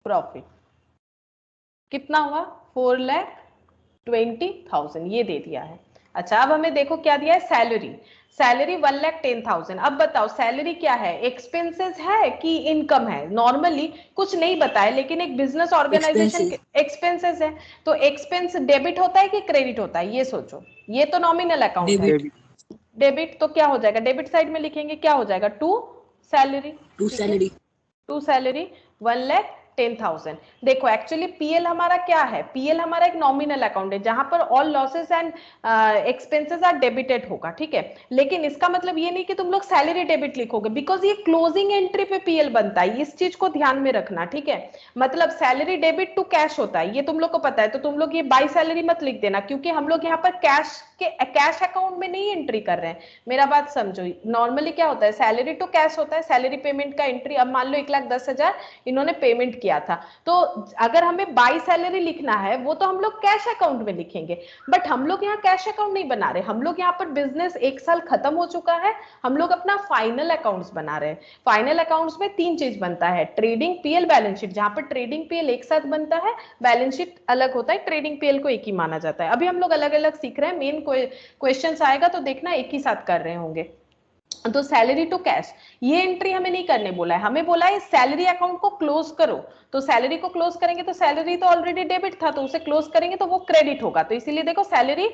प्रॉफिट, कितना हुआ 4,20,000, ये दे दिया है। अच्छा अब हमें देखो क्या दिया है, सैलरी, सैलरी 1,10,000। अब बताओ सैलरी क्या है, एक्सपेंसेस है कि इनकम है, नॉर्मली कुछ नहीं बताए, लेकिन एक बिजनेस ऑर्गेनाइजेशन के एक्सपेंसेस है, तो एक्सपेंस डेबिट होता है कि क्रेडिट होता है, ये सोचो, ये तो नॉमिनल अकाउंट है, डेबिट, तो क्या हो जाएगा, डेबिट साइड में लिखेंगे, क्या हो जाएगा, टू सैलरी, टू सैलरी 1,10,000। देखो एक्चुअली पीएल हमारा क्या है, पीएल हमारा एक नॉमिनल अकाउंट है जहां पर all losses and expenses are debited होगा, ठीक है। लेकिन इसका मतलब ये नहीं कि तुम लोग सैलरी डेबिट लिखोगे, बिकॉज ये क्लोजिंग एंट्री पे पीएल बनता है, इस चीज को ध्यान में रखना, ठीक है। मतलब सैलरी डेबिट टू कैश होता है, ये तुम लोग को पता है, तो तुम लोग ये बाई सैलरी मत लिख देना, क्योंकि हम लोग यहाँ पर कैश अकाउंट में नहीं एंट्री कर रहे हैं, मेरा बात समझो। नॉर्मली क्या होता है, सैलरी टू कैश होता है, सैलरी पेमेंट का एंट्री, अब मान लो 1,10,000 इन्होंने पेमेंट किया था। तो अगर हमें बाई सैलरी लिखना है वो तो हम लोग कैश अकाउंट में लिखेंगे, बट हम लोग यहाँ कैश अकाउंट नहीं बना रहे, हम लोग यहाँ पर बिजनेस 1 साल खत्म हो चुका है, हम लोग अपना फाइनल अकाउंट्स बना रहे हैं। फाइनल अकाउंट्स में 3 चीज बनता है, ट्रेडिंग पीएल बैलेंस शीट, जहां पर ट्रेडिंग पीएल एक साथ बनता है, बैलेंस शीट अलग होता है, ट्रेडिंग पीएल को एक ही माना जाता है। अभी हम लोग अलग अलग सीख रहे हैं, मेन क्वेश्चन आएगा तो देखना एक ही साथ कर रहे होंगे। तो सैलरी टू कैश ये एंट्री हमें नहीं करने बोला है, हमें बोला है सैलरी अकाउंट को क्लोज करो। तो सैलरी को क्लोज करेंगे तो सैलरी तो ऑलरेडी डेबिट था, तो उसे क्लोज करेंगे तो वो क्रेडिट होगा, तो इसीलिए देखो सैलरी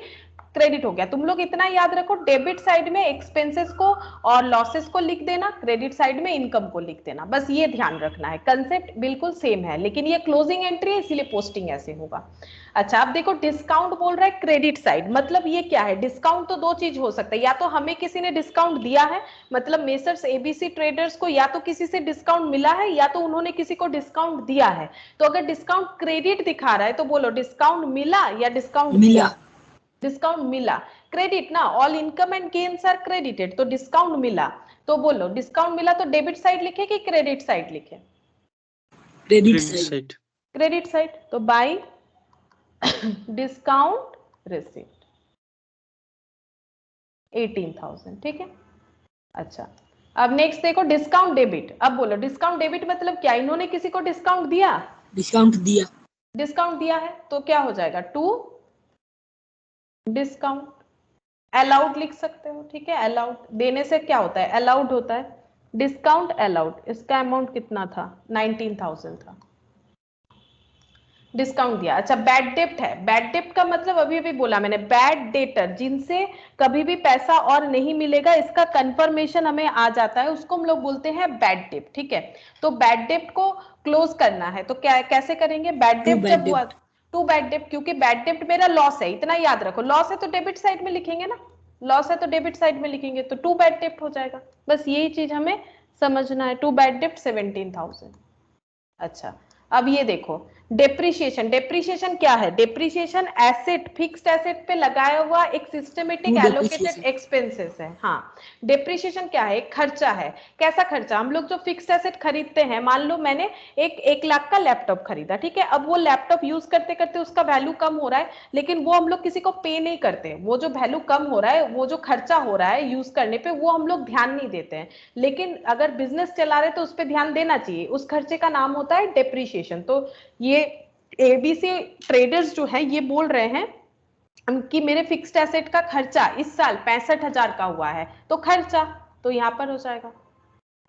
क्रेडिट हो गया। तुम लोग इतना याद रखो, डेबिट साइड में एक्सपेंसेस को और लॉसेस को लिख देना, क्रेडिट साइड में इनकम को लिख देना, बस ये ध्यान रखना है। कंसेप्ट बिल्कुल सेम है, लेकिन ये क्लोजिंग एंट्री है इसीलिए पोस्टिंग ऐसे होगा। अच्छा, अब देखो डिस्काउंट बोल रहा है क्रेडिट साइड, मतलब ये क्या है, डिस्काउंट तो 2 चीज हो सकता है, या तो हमें किसी ने डिस्काउंट दिया है, मतलब मेसर्स एबीसी ट्रेडर्स को या तो किसी से डिस्काउंट मिला है या तो उन्होंने किसी को डिस्काउंट दिया है। तो अगर डिस्काउंट क्रेडिट दिखा रहा है तो बोलो डिस्काउंट मिला या डिस्काउंट दिया? डिस्काउंट मिला। क्रेडिट ना, all income and gains are credited, तो डिस्काउंट मिला, तो बोलो डिस्काउंट मिला तो डेबिट साइड लिखे कि क्रेडिट साइड लिखे? Credit side. क्रेडिट साइड, तो बाय डिस्काउंट रिसीव्ड 18,000, ठीक है। अच्छा, अब नेक्स्ट देखो डिस्काउंट डेबिट। अब बोलो डिस्काउंट डेबिट मतलब क्या, इन्होंने किसी को डिस्काउंट दिया? डिस्काउंट दिया है तो क्या हो जाएगा, टू डिस्काउंट। अलाउड लिख सकते हो, ठीक है, अलाउड देने से क्या होता है, अलाउड होता है। डिस्काउंट अलाउड, इसका अमाउंट कितना था, 19,000 था, डिस्काउंट दिया। अच्छा, बैड डेप्ट है, बैड डेप्ट का मतलब अभी अभी बोला मैंने, बैड डेटर, जिनसे कभी भी पैसा और नहीं मिलेगा, इसका कंफर्मेशन हमें आ जाता है, उसको हम लोग बोलते हैं बैड डेप्ट, ठीक है। तो बैड डेप्ट को क्लोज करना है तो क्या कैसे करेंगे, बैड डेप्ट जब हुआ टू बैड डेप्ट, क्योंकि बैड डेप्ट मेरा लॉस है, इतना याद रखो, लॉस है तो डेबिट साइड में लिखेंगे ना, लॉस है तो डेबिट साइड में लिखेंगे, तो टू बैड डेप्ट हो जाएगा, बस यही चीज हमें समझना है। टू बैड डेप्ट 17,000। अच्छा, अब ये देखो डेप्रिसिएशन, डेप्रिसिएशन क्या है, डेप्रिसिएशन एसेट, फिक्स्ड एसेट पे लगाया हुआ एक सिस्टमेटिक एलोकेटेड एक्सपेंसेस है। हाँ, डेप्रिसिएशन क्या है, एक खर्चा है। कैसा खर्चा, हम लोग जो फिक्स्ड एसेट खरीदते हैं, मान लो मैंने एक 1 लाख का लैपटॉप खरीदा, ठीक है, अब वो लैपटॉप यूज करते करते उसका वैल्यू कम हो रहा है, लेकिन वो हम लोग किसी को पे नहीं करते, वो जो वैल्यू कम हो रहा है, वो जो खर्चा हो रहा है यूज करने पे, वो हम लोग ध्यान नहीं देते हैं, लेकिन अगर बिजनेस चला रहे तो उस पर ध्यान देना चाहिए, उस खर्चे का नाम होता है डेप्रिसिएशन। तो ये एबीसी ट्रेडर्स जो है ये बोल रहे हैं कि मेरे फिक्स्ड एसेट का खर्चा इस साल 65,000 का हुआ है, तो खर्चा तो यहां पर हो जाएगा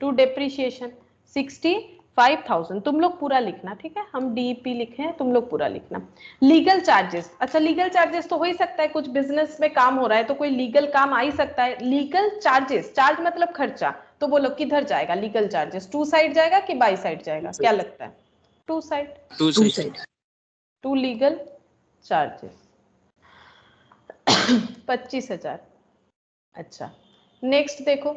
टू डेप्रिसिएशन 65,000। तुम लोग पूरा लिखना, ठीक है, हम डीपी लिखे हैं, तुम लोग पूरा लिखना। लीगल चार्जेस, अच्छा लीगल चार्जेस तो हो ही सकता है, कुछ बिजनेस में काम हो रहा है तो कोई लीगल काम आ ही सकता है। लीगल चार्जेस, चार्ज मतलब खर्चा, तो बोलो किधर जाएगा लीगल चार्जेस, टू साइड जाएगा कि बाई साइड जाएगा, क्या लगता है? To side, to legal charges 25,000। अच्छा, नेक्स्ट देखो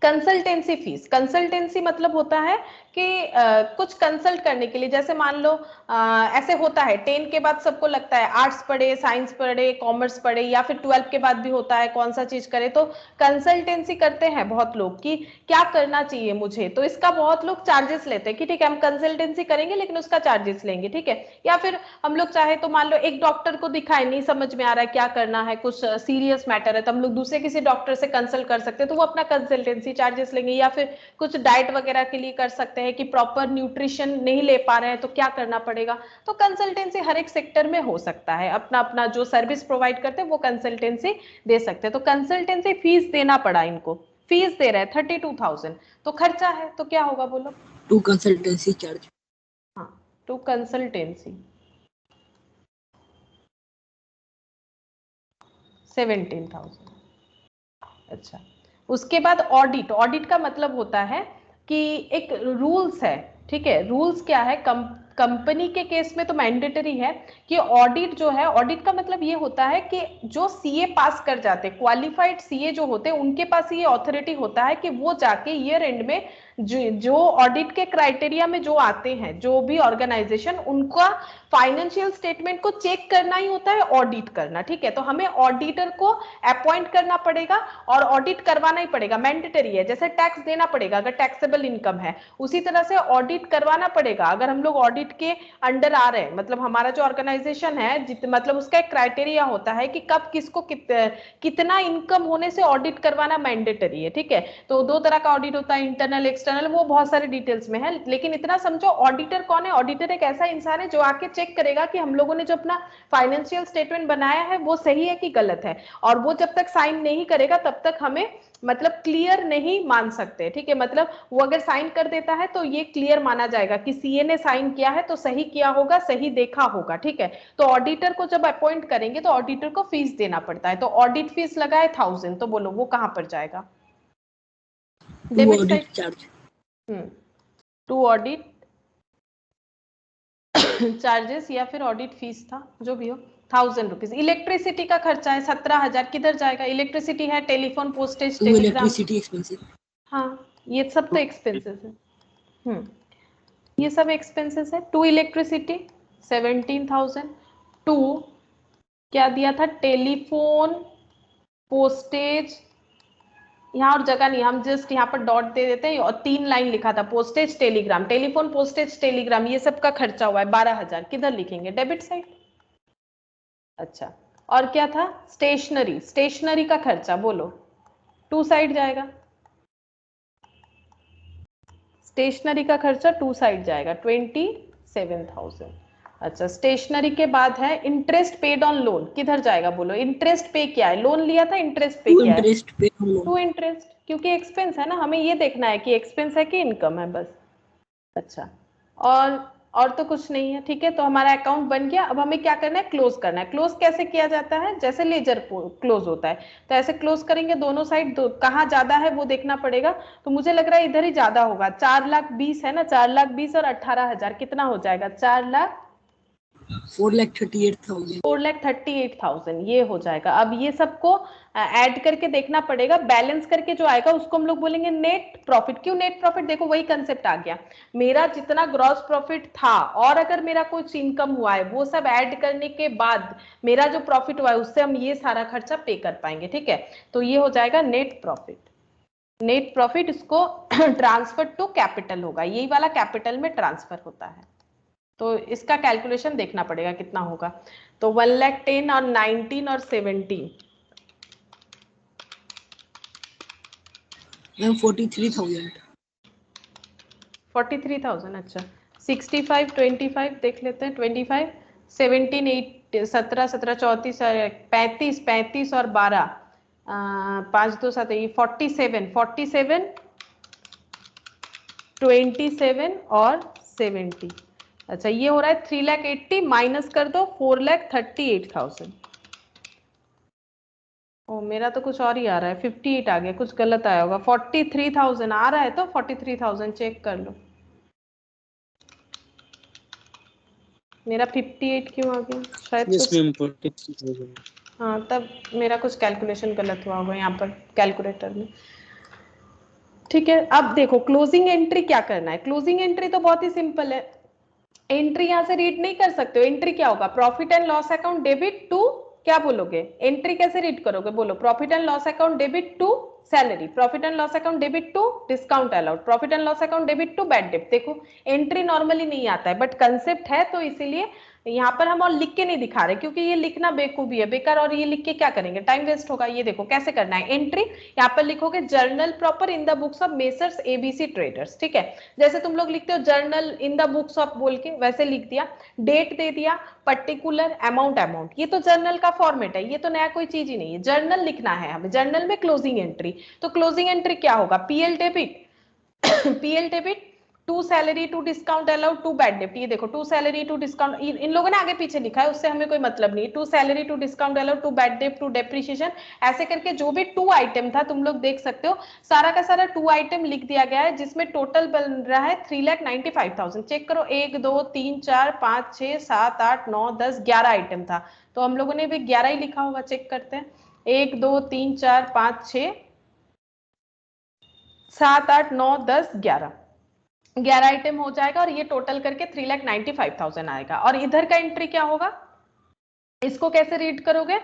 कंसल्टेंसी फीस। कंसल्टेंसी मतलब होता है कि कुछ कंसल्ट करने के लिए, जैसे मान लो ऐसे होता है 10 के बाद सबको लगता है आर्ट्स पढ़े, साइंस पढ़े, कॉमर्स पढ़े, या फिर 12 के बाद भी होता है कौन सा चीज करे, तो कंसल्टेंसी करते हैं बहुत लोग कि क्या करना चाहिए मुझे, तो इसका बहुत लोग चार्जेस लेते हैं कि ठीक है हम कंसल्टेंसी करेंगे लेकिन उसका चार्जेस लेंगे, ठीक है। या फिर हम लोग चाहे तो मान लो एक डॉक्टर को दिखाए, नहीं समझ में आ रहा है क्या करना है, कुछ सीरियस मैटर है, तो हम लोग दूसरे किसी डॉक्टर से कंसल्ट कर सकते हैं, तो वो अपना कंसल्टेंसी चार्जेस लेंगे। या फिर कुछ डाइट वगैरह के लिए कर सकते हैं कि प्रॉपर न्यूट्रिशन नहीं ले पा रहे हैं तो क्या करना पड़ेगा, तो कंसल्टेंसी हर एक सेक्टर में हो सकता है, अपना अपना जो सर्विस प्रोवाइड करते हैं वो कंसल्टेंसी दे सकते हैं। तो कंसल्टेंसी फीस देना पड़ा इनको, फीस दे रहे हैं 32,000, तो खर्चा है तो क्या होगा बोलो, टू कंसल्टेंसी चार्ज। हाँ, टू कंसल्टेंसी 17,000। अच्छा, उसके बाद ऑडिट, ऑडिट का मतलब होता है कि एक रूल्स है, ठीक है, रूल्स क्या है, कंपनी के केस में तो मैंडेटरी है कि ऑडिट जो है, ऑडिट का मतलब ये होता है कि जो सीए पास कर जाते, क्वालिफाइड सीए जो होते हैं उनके पास ये अथॉरिटी होता है कि वो जाके ईयर एंड में जो ऑडिट के क्राइटेरिया में जो आते हैं, जो भी ऑर्गेनाइजेशन, उनका फाइनेंशियल स्टेटमेंट को चेक करना ही होता है ऑडिट करना, ठीक है। तो हमें ऑडिटर को अपॉइंट करना पड़ेगा और ऑडिट करवाना ही पड़ेगा, मैंडेटरी है। जैसे टैक्स देना पड़ेगा अगर टैक्सेबल इनकम है, उसी तरह से ऑडिट करवाना पड़ेगा अगर हम लोग ऑडिट के अंडर आ रहे हैं। मतलब हमारा जो ऑर्गेनाइजेशन है मतलब उसका एक क्राइटेरिया होता है कि कब किसको कितना इनकम होने से ऑडिट करवाना मैंडेटरी है, ठीक है। तो दो तरह का ऑडिट होता है, इंटरनल एक्सटर्नल, वो बहुत सारे डिटेल्स में है, लेकिन इतना समझो ऑडिटर कौन है। ऑडिटर एक ऐसा इंसान है जो आके चेक करेगा कि हम लोगों ने जो अपना फाइनेंशियल स्टेटमेंट बनाया है वो सही है कि गलत है, और वो जब तक साइन नहीं करेगा तब तक हमें मतलब क्लियर नहीं मान सकते, ठीक है। मतलब वो अगर साइन कर देता है तो ये क्लियर माना जाएगा कि सीए ने साइन किया है तो सही किया होगा, सही देखा होगा, ठीक है। तो ऑडिटर को जब अपॉइंट करेंगे तो ऑडिटर को फीस देना पड़ता है, तो ऑडिट फीस लगा है 1000, तो बोलो वो कहां पर जाएगा? Debit side charge. To audit charges या फिर ऑडिट फीस था, जो भी हो, 1000 रुपीज। इलेक्ट्रिसिटी का खर्चा है 17,000, किधर जाएगा? इलेक्ट्रिसिटी है, telephone, postage, Telegram. Electricity expensive. हाँ, ये सब तो एक्सपेंसेस है। ये सब एक्सपेंसेस है। To electricity 17,000। टू क्या दिया था? टेलीफोन, पोस्टेज, यहाँ और जगह नहीं, हम जस्ट यहाँ पर डॉट दे देते हैं और 3 लाइन लिखा था, postage, Telegram, telephone, postage, Telegram, ये सब का खर्चा हुआ है 12,000। किधर लिखेंगे? Debit side. अच्छा, और क्या था? स्टेशनरी, स्टेशनरी का खर्चा बोलो, टू साइड जाएगा। स्टेशनरी का खर्चा टू साइड जाएगा, 27,000। अच्छा, स्टेशनरी के बाद है इंटरेस्ट पेड ऑन लोन, किधर जाएगा बोलो? इंटरेस्ट पे क्या है? लोन लिया था, इंटरेस्ट पे क्या है? इंटरेस्ट पे हम लोग। टू इंटरेस्ट, क्योंकि एक्सपेंस है ना, हमें ये देखना है कि एक्सपेंस है कि इनकम है, बस। अच्छा, और तो कुछ नहीं है, ठीक है। तो हमारा अकाउंट बन गया। अब हमें क्या करना है? क्लोज करना है। क्लोज कैसे किया जाता है? जैसे लेजर क्लोज होता है, तो ऐसे क्लोज करेंगे दोनों साइड। कहाँ ज्यादा है वो देखना पड़ेगा। तो मुझे लग रहा है इधर ही ज्यादा होगा, 4,20,000 है ना, 4,20,000 और 18,000 कितना हो जाएगा? 4,38,000। 4,38,000 ये हो जाएगा। अब ये सबको ऐड करके देखना पड़ेगा, बैलेंस करके जो आएगा उसको हम लोग बोलेंगे नेट प्रॉफिट। क्यों नेट प्रॉफिट? देखो वही कंसेप्ट आ गया, मेरा जितना ग्रॉस प्रॉफिट था और अगर मेरा कुछ इनकम हुआ है वो सब ऐड करने के बाद मेरा जो प्रॉफिट हुआ है उससे हम ये सारा खर्चा पे कर पाएंगे, ठीक है। तो ये हो जाएगा नेट प्रॉफिट। नेट प्रॉफिट इसको ट्रांसफर टू कैपिटल होगा, यही वाला कैपिटल में ट्रांसफर होता है। तो इसका कैलकुलेशन देखना पड़ेगा कितना होगा। तो 1,10,000 और 19 और 17, मैम 43,000। 43,000। अच्छा, 65, 25 देख लेते हैं। 25, 17, 8, 17, 17, 34, 35, 35 और 12, 5, 2, 7, 47, 47, 27 और 70। अच्छा, ये हो रहा है 3,80,000, माइनस कर दो 4,38,000। ओ, मेरा तो कुछ और ही आ रहा है, 58 आ गया, कुछ गलत आया होगा। 43,000 आ रहा है तो 43,000 चेक कर लो। मेरा 58 क्यों आ गया? शायद yes, कुछ, ma'am, 43,000। हाँ, तब मेरा कुछ कैलकुलेशन गलत हुआ होगा यहाँ पर कैलकुलेटर में, ठीक है। अब देखो क्लोजिंग एंट्री क्या करना है। क्लोजिंग एंट्री तो बहुत ही सिंपल है, एंट्री यहां से रीड नहीं कर सकते हो। एंट्री क्या होगा? Profit and loss account debit to, क्या बोलोगे? एंट्री कैसे रीड करोगे? बोलो, profit and loss account debit to salary, profit and loss account debit to discount allowed, profit and loss account debit to bad डेब्ट। देखो entry normally नहीं आता है, बट कंसेप्ट है तो इसीलिए यहाँ पर हम और लिख के नहीं दिखा रहे, क्योंकि ये लिखना बेवकूफी है, बेकार, और ये लिख के क्या करेंगे? टाइम वेस्ट होगा। ये देखो कैसे करना है एंट्री। यहाँ पर लिखोगे journal proper in the books of messrs ABC traders, ठीक है। जैसे तुम लोग लिखते हो journal in the books of बोल के, वैसे लिख दिया, डेट दे दिया, पर्टिकुलर अमाउंट, अमाउंट, ये तो जर्नल का फॉर्मेट है, ये तो नया कोई चीज ही नहीं है। जर्नल लिखना है हमें, जर्नल में क्लोजिंग एंट्री। तो क्लोजिंग एंट्री क्या होगा? PL debit PL debit to salary to discount allowed to bad डेब्ट। ये देखो टू सैलरी टू डिस्काउंट, इन लोगों ने आगे पीछे लिखा है, उससे हमें कोई मतलब नहीं। To salary to discount allowed to bad डेब्ट टू डेप्रिसिएशन, ऐसे करके जो भी टू आइटम था तुम लोग देख सकते हो, सारा का सारा टू आइटम लिख दिया गया है, जिसमें टोटल बन रहा है 3,95,000। चेक करो, 1, 2, 3, 4, 5, 6, 7, 8, 9, 10, 11 आइटम था, तो हम लोगों ने भी 11 ही लिखा होगा। चेक करते हैं, 1, 2, 3, 4, 5, 6, 7, 8, 9, 10, 11 आइटम हो जाएगा और ये टोटल करके 3,95,000 आएगा। और इधर का एंट्री क्या होगा, इसको कैसे रीड करोगे,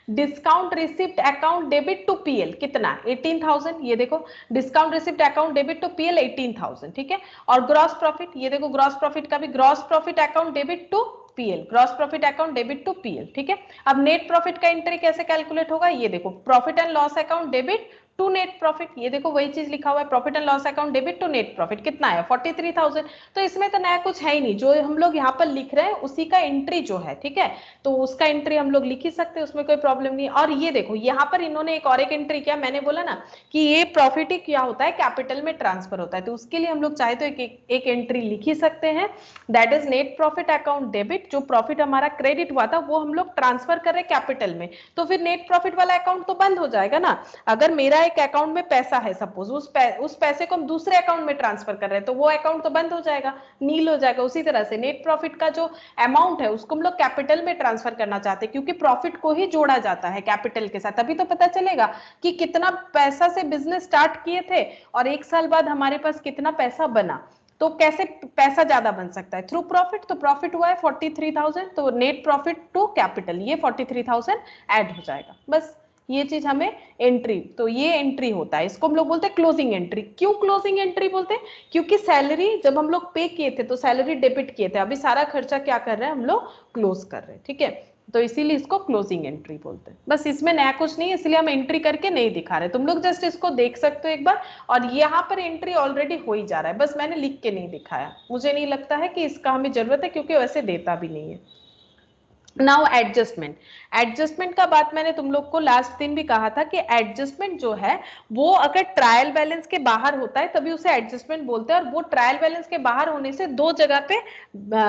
discount receipt account debit to PL कितना 18,000, ये देखो discount receipt account debit to PL 18,000, ठीक है। और ग्रॉस प्रॉफिट, ये देखो ग्रॉस प्रॉफिट का भी gross profit account debit to PL, gross profit account debit to PL, ठीक है। अब नेट प्रॉफिट का एंट्री कैसे कैलकुलेट होगा, ये देखो profit and loss account debit to net profit, ये देखो वही चीज लिखा हुआ है, profit and loss account debit to net profit कितना है 43,000। तो इसमें तो नया कुछ है ही नहीं, जो हम लोग यहाँ पर लिख रहे हैं उसी का एंट्री जो है, ठीक है, तो उसका एंट्री हम लोग लिख ही सकते हैं, उसमें कोई प्रॉब्लम नहीं। और ये देखो यहाँ पर इन्होंने एक और एक एंट्री किया, मैंने बोला ना कि ये प्रॉफिट ही क्या होता है, कैपिटल में ट्रांसफर होता है, तो उसके लिए हम लोग चाहे तो एक एंट्री लिख ही सकते हैं, that is net profit account debit, जो प्रॉफिट हमारा क्रेडिट हुआ था वो हम लोग ट्रांसफर कर रहे कैपिटल में, तो फिर नेट प्रॉफिट वाला अकाउंट तो बंद हो जाएगा ना। अगर मेरा एक अकाउंट में पैसा है सपोज, उस पैसे को हम दूसरे अकाउंट में ट्रांसफर कर रहे हैं, तो वो अकाउंट तो बंद हो जाएगा, नील हो जाएगा। उसी तरह से नेट प्रॉफिट का जो अमाउंट है उसको हम लोग कैपिटल में ट्रांसफर करना चाहते हैं, क्योंकि प्रॉफिट को ही जोड़ा जाता है कैपिटल के साथ, तभी तो पता चलेगा कि कितना पैसा से बिजनेस स्टार्ट किए थे और 1 साल बाद हमारे पास कितना पैसा बना। तो कैसे पैसा ज्यादा बन सकता है, थ्रू प्रॉफिट। तो प्रॉफिट हुआ है 43,000, तो नेट प्रॉफिट टू कैपिटल ये 43,000 ऐड हो जाएगा, बस ये चीज हमें एंट्री, तो ये एंट्री होता है, इसको हम लोग बोलते हैं क्लोजिंग एंट्री। क्यों क्लोजिंग एंट्री बोलते हैं, क्योंकि सैलरी जब हम लोग पे किए थे तो सैलरी डेबिट किए थे, अभी सारा खर्चा क्या कर रहे हैं हम लोग क्लोज कर रहे हैं, ठीक है, तो इसीलिए इसको क्लोजिंग एंट्री बोलते हैं। बस इसमें नया कुछ नहीं है, इसलिए हम एंट्री करके नहीं दिखा रहे, तुम लोग जस्ट इसको देख सकते हो एक बार। और यहाँ पर एंट्री ऑलरेडी हो ही जा रहा है, बस मैंने लिख के नहीं दिखाया, मुझे नहीं लगता है कि इसका हमें जरूरत है, क्योंकि वैसे देता भी नहीं है। नाउ एडजस्टमेंट, एडजस्टमेंट का बात मैंने तुम लोग को लास्ट दिन भी कहा था कि एडजस्टमेंट जो है वो अगर ट्रायल बैलेंस के बाहर होता है तभी उसे एडजस्टमेंट बोलते हैं, और वो ट्रायल बैलेंस के बाहर होने से दो जगह पे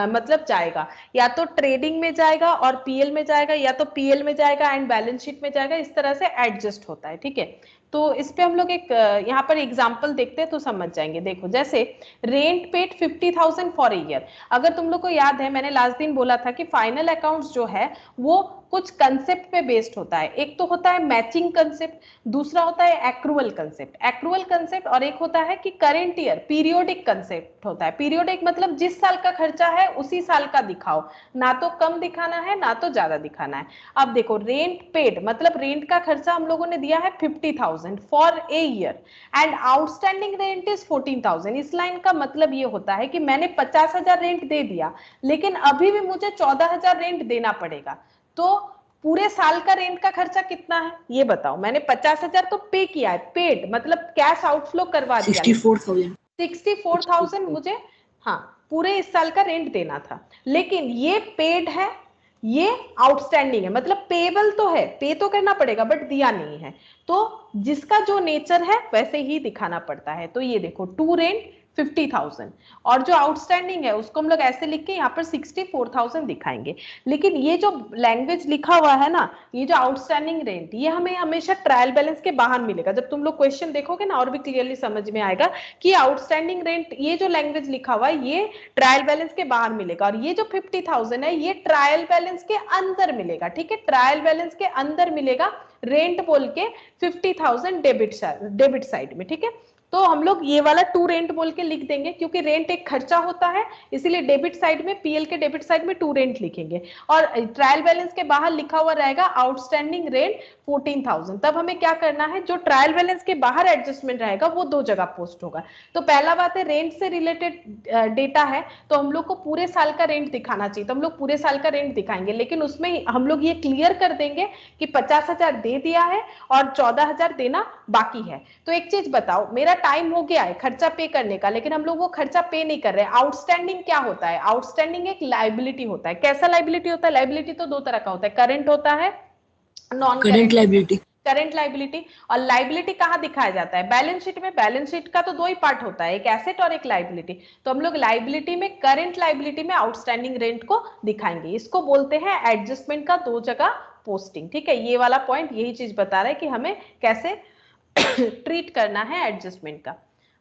मतलब जाएगा, या तो ट्रेडिंग में जाएगा और पीएल में जाएगा, या तो पीएल में जाएगा एंड बैलेंस शीट में जाएगा, इस तरह से एडजस्ट होता है, ठीक है। तो इस पे हम लोग एक यहाँ पर एग्जांपल देखते हैं तो समझ जाएंगे। देखो जैसे rent paid 50,000 for a year, अगर तुम लोग को याद है मैंने लास्ट दिन बोला था कि फाइनल अकाउंट्स जो है वो कुछ कंसेप्ट पे बेस्ड होता है, एक तो होता है मैचिंग कंसेप्ट, दूसरा होता है एक्रूअल कंसेप्ट, और एक होता है कि करेंट ईयर पीरियोडिक कंसेप्ट होता है। पीरियोडिक मतलब जिस साल का खर्चा है उसी साल का दिखाओ, ना तो कम दिखाना है ना तो ज्यादा दिखाना है। अब देखो रेंट पेड मतलब रेंट का खर्चा हम लोगों ने दिया है 50,000 for a year and outstanding rent is 14,000। इस लाइन का मतलब ये होता है कि मैंने 50,000 रेंट दे दिया लेकिन अभी भी मुझे 14,000 रेंट देना पड़ेगा, तो पूरे साल का रेंट का खर्चा कितना है ये बताओ। मैंने 50,000 तो पे किया है, पेड मतलब कैश आउटफ्लो करवा दिया, 64,000 मुझे हाँ पूरे इस साल का रेंट देना था, लेकिन ये पेड है ये आउटस्टैंडिंग है, मतलब पेबल तो है, पे तो करना पड़ेगा बट दिया नहीं है, तो जिसका जो नेचर है वैसे ही दिखाना पड़ता है। तो ये देखो टू रेंट 50,000 और जो आउटस्टैंडिंग है उसको हम लोग ऐसे लिख के यहाँ पर 64,000 दिखाएंगे। लेकिन ये जो लैंग्वेज लिखा हुआ है ना, ये जो आउटस्टैंडिंग रेंट ये हमें हमेशा ट्रायल बैलेंस के बाहर मिलेगा। जब तुम लोग क्वेश्चन देखोगे ना और भी क्लियरली समझ में आएगा कि आउटस्टैंडिंग रेंट ये जो लैंग्वेज लिखा हुआ है ये ट्रायल बैलेंस के बाहर मिलेगा, और ये जो 50,000 है ये ट्रायल बैलेंस के अंदर मिलेगा, ठीक है, ट्रायल बैलेंस के अंदर मिलेगा रेंट बोल के 50,000 डेबिट साइड में, ठीक है। तो हम लोग ये वाला टू रेंट बोल के लिख देंगे क्योंकि रेंट एक खर्चा होता है, इसीलिए डेबिट साइड में पीएल के डेबिट साइड में टू रेंट लिखेंगे, और ट्रायल बैलेंस के बाहर लिखा हुआ रहेगा आउटस्टैंडिंग रेंट 14,000। तब हमें क्या करना है, जो ट्रायल बैलेंस के बाहर एडजस्टमेंट रहेगा वो दो जगह पोस्ट होगा। तो पहला बात है रेंट से रिलेटेड डेटा है तो हम लोग को पूरे साल का रेंट दिखाना चाहिए, तो हम लोग पूरे साल का रेंट दिखाएंगे, लेकिन उसमें हम लोग ये क्लियर कर देंगे कि 50,000 दे दिया है और 14,000 देना बाकी है। तो एक चीज बताओ, मेरा टाइम हो गया है खर्चा पे करने का लेकिन हम लोग वो खर्चा पे नहीं कर रहे। आउटस्टैंडिंग क्या होता है, आउटस्टैंडिंग एक लायबिलिटी होता है। कैसा लायबिलिटी होता है, लायबिलिटी तो दो तरह का होता है, करंट होता है non current liability. Current liability और लायबिलिटी कहां दिखाया जाता है, बैलेंस शीट में। बैलेंस शीट का तो दो ही पार्ट होता है, एक एसेट और एक लायबिलिटी। तो हम लोग लायबिलिटी में करंट लायबिलिटी में आउटस्टैंडिंग रेंट को दिखाएंगे, इसको बोलते हैं एडजस्टमेंट का दो जगह पोस्टिंग, ठीक है। ये वाला पॉइंट यही चीज बता रहा है कि हमें कैसे ट्रीट करना है एडजस्टमेंट का।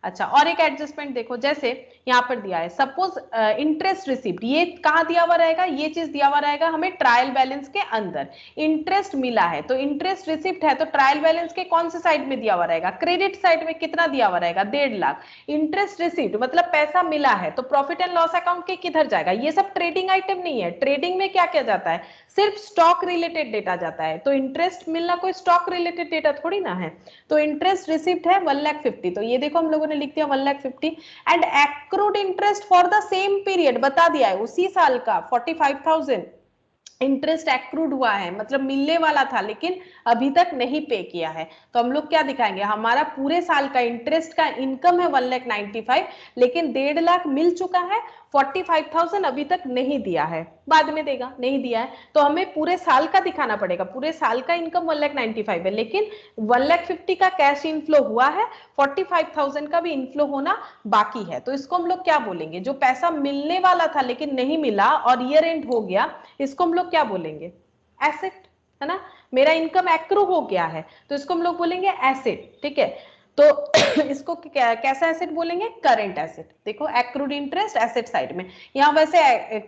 अच्छा, और एक एडजस्टमेंट देखो, जैसे यहाँ पर दिया है सपोज इंटरेस्ट रिसीव्ड, ये कहाँ दिया हुआ रहेगा, ये चीज दिया हुआ रहेगा हमें ट्रायल बैलेंस के अंदर। इंटरेस्ट मिला है तो इंटरेस्ट रिसीव्ड है तो ट्रायल बैलेंस के कौन से साइड में दिया हुआ रहेगा, क्रेडिट साइड में। कितना दिया हुआ रहेगा, 1.5 लाख। इंटरेस्ट रिसीव्ड मतलब पैसा मिला है तो प्रॉफिट एंड लॉस अकाउंट के किधर जाएगा, ये सब ट्रेडिंग आइटम नहीं है। ट्रेडिंग में क्या किया जाता है, सिर्फ स्टॉक रिलेटेड डेटा जाता है। तो इंटरेस्ट मिलना कोई स्टॉक रिलेटेड डेटा थोड़ी ना है। तो इंटरेस्ट रिसीव्ड है 1,50,000, तो ये देखो हम लोगों ने लिख दिया 1,50,000। And accrued interest for the same period बता दिया है, उसी साल का 45,000 इंटरेस्ट एक्रूड हुआ है, मतलब मिलने वाला था लेकिन अभी तक नहीं पे किया है। तो हम लोग क्या दिखाएंगे, हमारा पूरे साल का इंटरेस्ट का इनकम है 1,95,000, लेकिन 1.5 लाख मिल चुका है, 45,000 अभी तक नहीं दिया है, बाद में देगा, नहीं दिया है। तो हमें पूरे साल का दिखाना पड़ेगा। पूरे साल का इनकम 1,95,000 है, लेकिन 1,50,000 का कैश इनफ्लो हुआ है, 45,000 का भी इनफ्लो होना बाकी है। तो इसको हम लोग क्या बोलेंगे, जो पैसा मिलने वाला था लेकिन नहीं मिला और ईयर एंड हो गया, इसको हम लोग क्या बोलेंगे, एसेट, है ना। मेरा इनकम एक्रू हो गया है तो इसको हम लोग बोलेंगे एसेट, ठीक है। तो इसको कैसा एसेट बोलेंगे, करंट एसेट। देखो एक्रूड इंटरेस्ट एसेट साइड में, यहाँ वैसे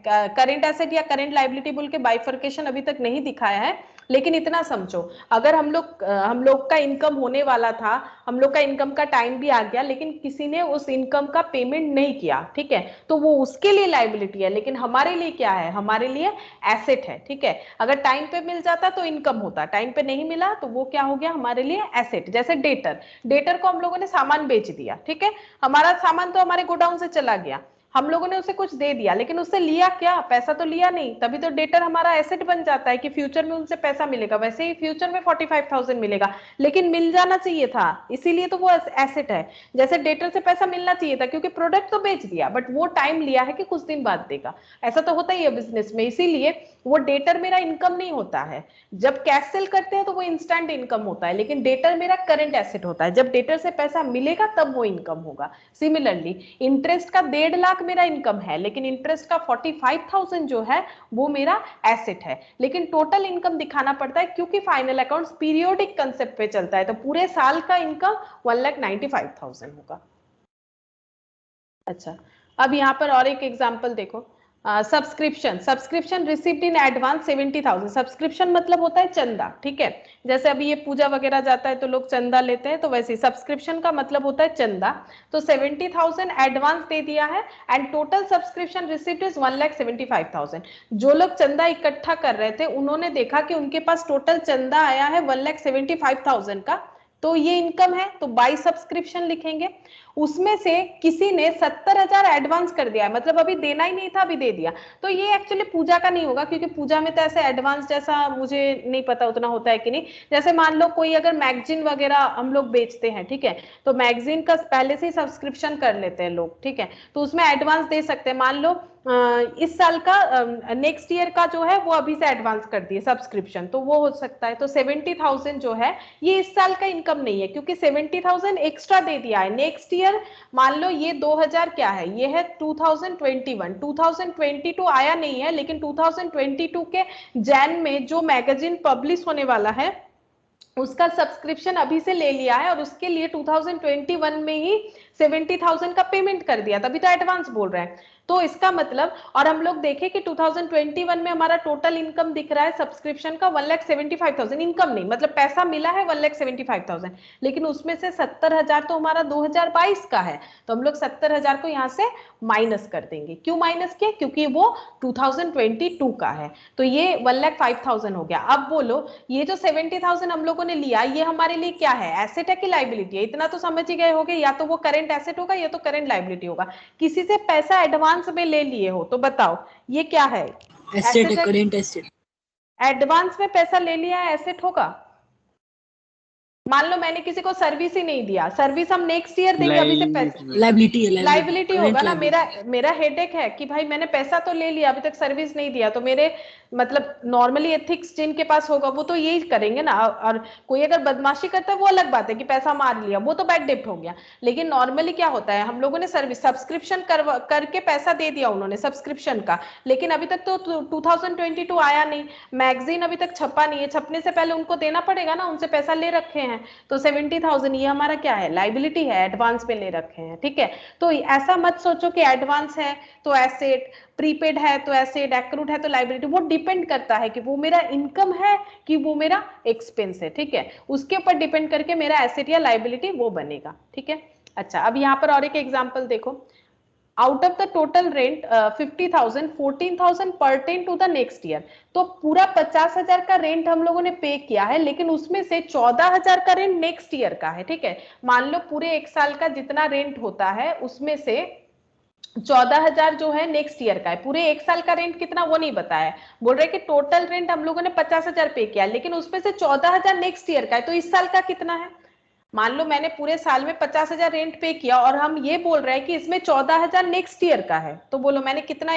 करंट एसेट या करंट लायबिलिटी बोल के बाइफर्केशन अभी तक नहीं दिखाया है, लेकिन इतना समझो, अगर हम लोग का इनकम होने वाला था, हम लोग का इनकम का टाइम भी आ गया, लेकिन किसी ने उस इनकम का पेमेंट नहीं किया, ठीक है, तो वो उसके लिए लायबिलिटी है, लेकिन हमारे लिए क्या है, हमारे लिए एसेट है, ठीक है। अगर टाइम पे मिल जाता तो इनकम होता, टाइम पे नहीं मिला तो वो क्या हो गया, हमारे लिए एसेट। जैसे डेटर को हम लोगों ने सामान बेच दिया, ठीक है, हमारा सामान तो हमारे गोडाउन से चला गया, हम लोगों ने उसे कुछ दे दिया, लेकिन उससे लिया क्या, पैसा तो लिया नहीं, तभी तो डेटर हमारा एसेट बन जाता है कि फ्यूचर में उनसे पैसा मिलेगा। वैसे ही फ्यूचर में 45,000 मिलेगा, लेकिन मिल जाना चाहिए था, इसीलिए तो वो एसेट है। जैसे डेटर से पैसा मिलना चाहिए था क्योंकि प्रोडक्ट तो बेच दिया, बट वो टाइम लिया है कि कुछ दिन बाद देगा, ऐसा तो होता ही है बिजनेस में, इसीलिए वो डेटर मेरा इनकम नहीं होता है। जब कैश सेल करते हैं तो वो इंस्टेंट इनकम होता है, लेकिन डेटर मेरा करंट एसेट होता है, जब डेटर से पैसा मिलेगा तब वो इनकम होगा। सिमिलरली इंटरेस्ट का 1.5 लाख मेरा इनकम है, लेकिन इंटरेस्ट का 45,000 जो है वो मेरा एसेट है, लेकिन टोटल इनकम दिखाना पड़ता है क्योंकि फाइनल अकाउंट्स पीरियोडिक कंसेप्ट पे चलता है, तो पूरे साल का इनकम 1,95,000 होगा। अच्छा, अब यहाँ पर और एक एग्जांपल देखो, subscription received in advance 70,000। Subscription मतलब होता है चंदा, ठीक है, जैसे अभी ये पूजा वगैरह जाता है तो लोग चंदा लेते हैं, तो वैसे सब्सक्रिप्शन का मतलब होता है चंदा। तो 70,000 एडवांस दे दिया है and total subscription received is 1,75,000। जो लोग चंदा इकट्ठा कर रहे थे उन्होंने देखा कि उनके पास टोटल चंदा आया है 1,75,000 का, तो ये इनकम है, तो बाई सब्सक्रिप्शन लिखेंगे। उसमें से किसी ने 70,000 एडवांस कर दिया है, मतलब अभी देना ही नहीं था अभी दे दिया, तो ये एक्चुअली पूजा का नहीं होगा, क्योंकि पूजा में तो ऐसे एडवांस जैसा मुझे नहीं पता उतना होता है कि नहीं। जैसे मान लो कोई अगर मैगजीन वगैरह हम लोग बेचते हैं, ठीक है, तो मैगजीन का पहले से ही सब्सक्रिप्शन कर लेते हैं लोग, ठीक है, तो उसमें एडवांस दे सकते हैं। मान लो इस साल का नेक्स्ट ईयर का जो है वो अभी से एडवांस कर दिए सब्सक्रिप्शन, तो वो हो सकता है। तो 70,000 जो है ये इस साल का इनकम नहीं है, क्योंकि 70,000 एक्स्ट्रा दे दिया है नेक्स्ट ईयर। मान लो ये 2000 क्या है, ये है 2021, 2022 आया नहीं है, लेकिन 2022 के जैन में जो मैगजीन पब्लिश होने वाला है उसका सब्सक्रिप्शन अभी से ले लिया है, और उसके लिए 2021 में ही 70,000 का पेमेंट कर दिया, तभी तो एडवांस बोल रहे हैं। तो इसका मतलब, और हम लोग देखें कि 2021 में हमारा टोटल इनकम दिख रहा है सब्सक्रिप्शन का 1,75,000, इनकम नहीं मतलब पैसा मिला है 1,75,000, लेकिन उसमें से 70,000 तो हमारा 2022 का है, तो हम लोग 70,000 को यहाँ से माइनस कर देंगे। क्यों माइनस किया, क्योंकि वो 2022 का है, तो ये 1,05,000 हो गया। अब बोलो ये जो 70,000 हम लोगों ने लिया, ये हमारे लिए क्या है, एसेट है कि लायबिलिटी है, इतना तो समझ ही गए होगे, या तो वो करंट एसेट होगा या तो करंट लायबिलिटी होगा। किसी से पैसा एडवांस में ले लिए हो तो बताओ ये क्या है, एसेट है, करंट एसेट। एडवांस में पैसा ले लिया है, एसेट होगा। मान लो मैंने किसी को सर्विस ही नहीं दिया, सर्विस हम नेक्स्ट ईयर देंगे, अभी से पैसे लायबिलिटी है, लायबिलिटी होगा ना। मेरा हेडेक है कि भाई मैंने पैसा तो ले लिया, अभी तक सर्विस नहीं दिया, तो मेरे मतलब नॉर्मली एथिक्स जिनके पास होगा वो तो यही करेंगे ना। और कोई अगर बदमाशी करता है वो अलग बात है कि पैसा मार लिया, वो तो बैड डेप्ट हो गया, लेकिन नॉर्मली क्या होता है, हम लोगों ने सर्विस सब्सक्रिप्शन करके पैसा दे दिया उन्होंने सब्सक्रिप्शन का, लेकिन अभी तक तो 2022 आया नहीं, मैगजीन अभी तक छपा नहीं है, छपने से पहले उनको देना पड़ेगा ना, उनसे पैसा ले रखे हैं, हैं, तो 70,000 ये हमारा क्या है, लाइबिलिटी है, एडवांस पे ले रखे हैं, ठीक है। तो ऐसा मत सोचो कि एडवांस है तो एसेट, प्रीपेड है तो एसेट, एक्रूड है तो लाइबिलिटी, वो डिपेंड करता है कि वो मेरा इनकम है कि वो मेरा एक्सपेंस है, ठीक है। उसके ऊपर डिपेंड करके मेरा एसेट या लाइबिलिटी वो बनेगा, ठीक है। अच्छा, अब यहाँ पर और एक एग्जांपल देखो, out of the total rent 50,000, 14,000 pertain to the next year. तो पूरा 50,000 का रेंट हम लोगों ने पे किया है, लेकिन उसमें से 14,000 का रेंट नेक्स्ट ईयर का है, ठीक है। मान लो पूरे एक साल का जितना रेंट होता है उसमें से 14,000 जो है नेक्स्ट ईयर का है। पूरे एक साल का रेंट कितना वो नहीं बताया, बोल रहे कि टोटल रेंट हम लोगों ने 50,000 पे किया, लेकिन उसमें से 14,000 नेक्स्ट ईयर का है, तो इस साल का कितना है। मान लो मैंने पूरे साल में 50,000 रेंट पे किया और हम ये बोल रहे हैं कि इसमें 14,000 नेक्स्ट ईयर का है, तो बोलो मैंने कितना,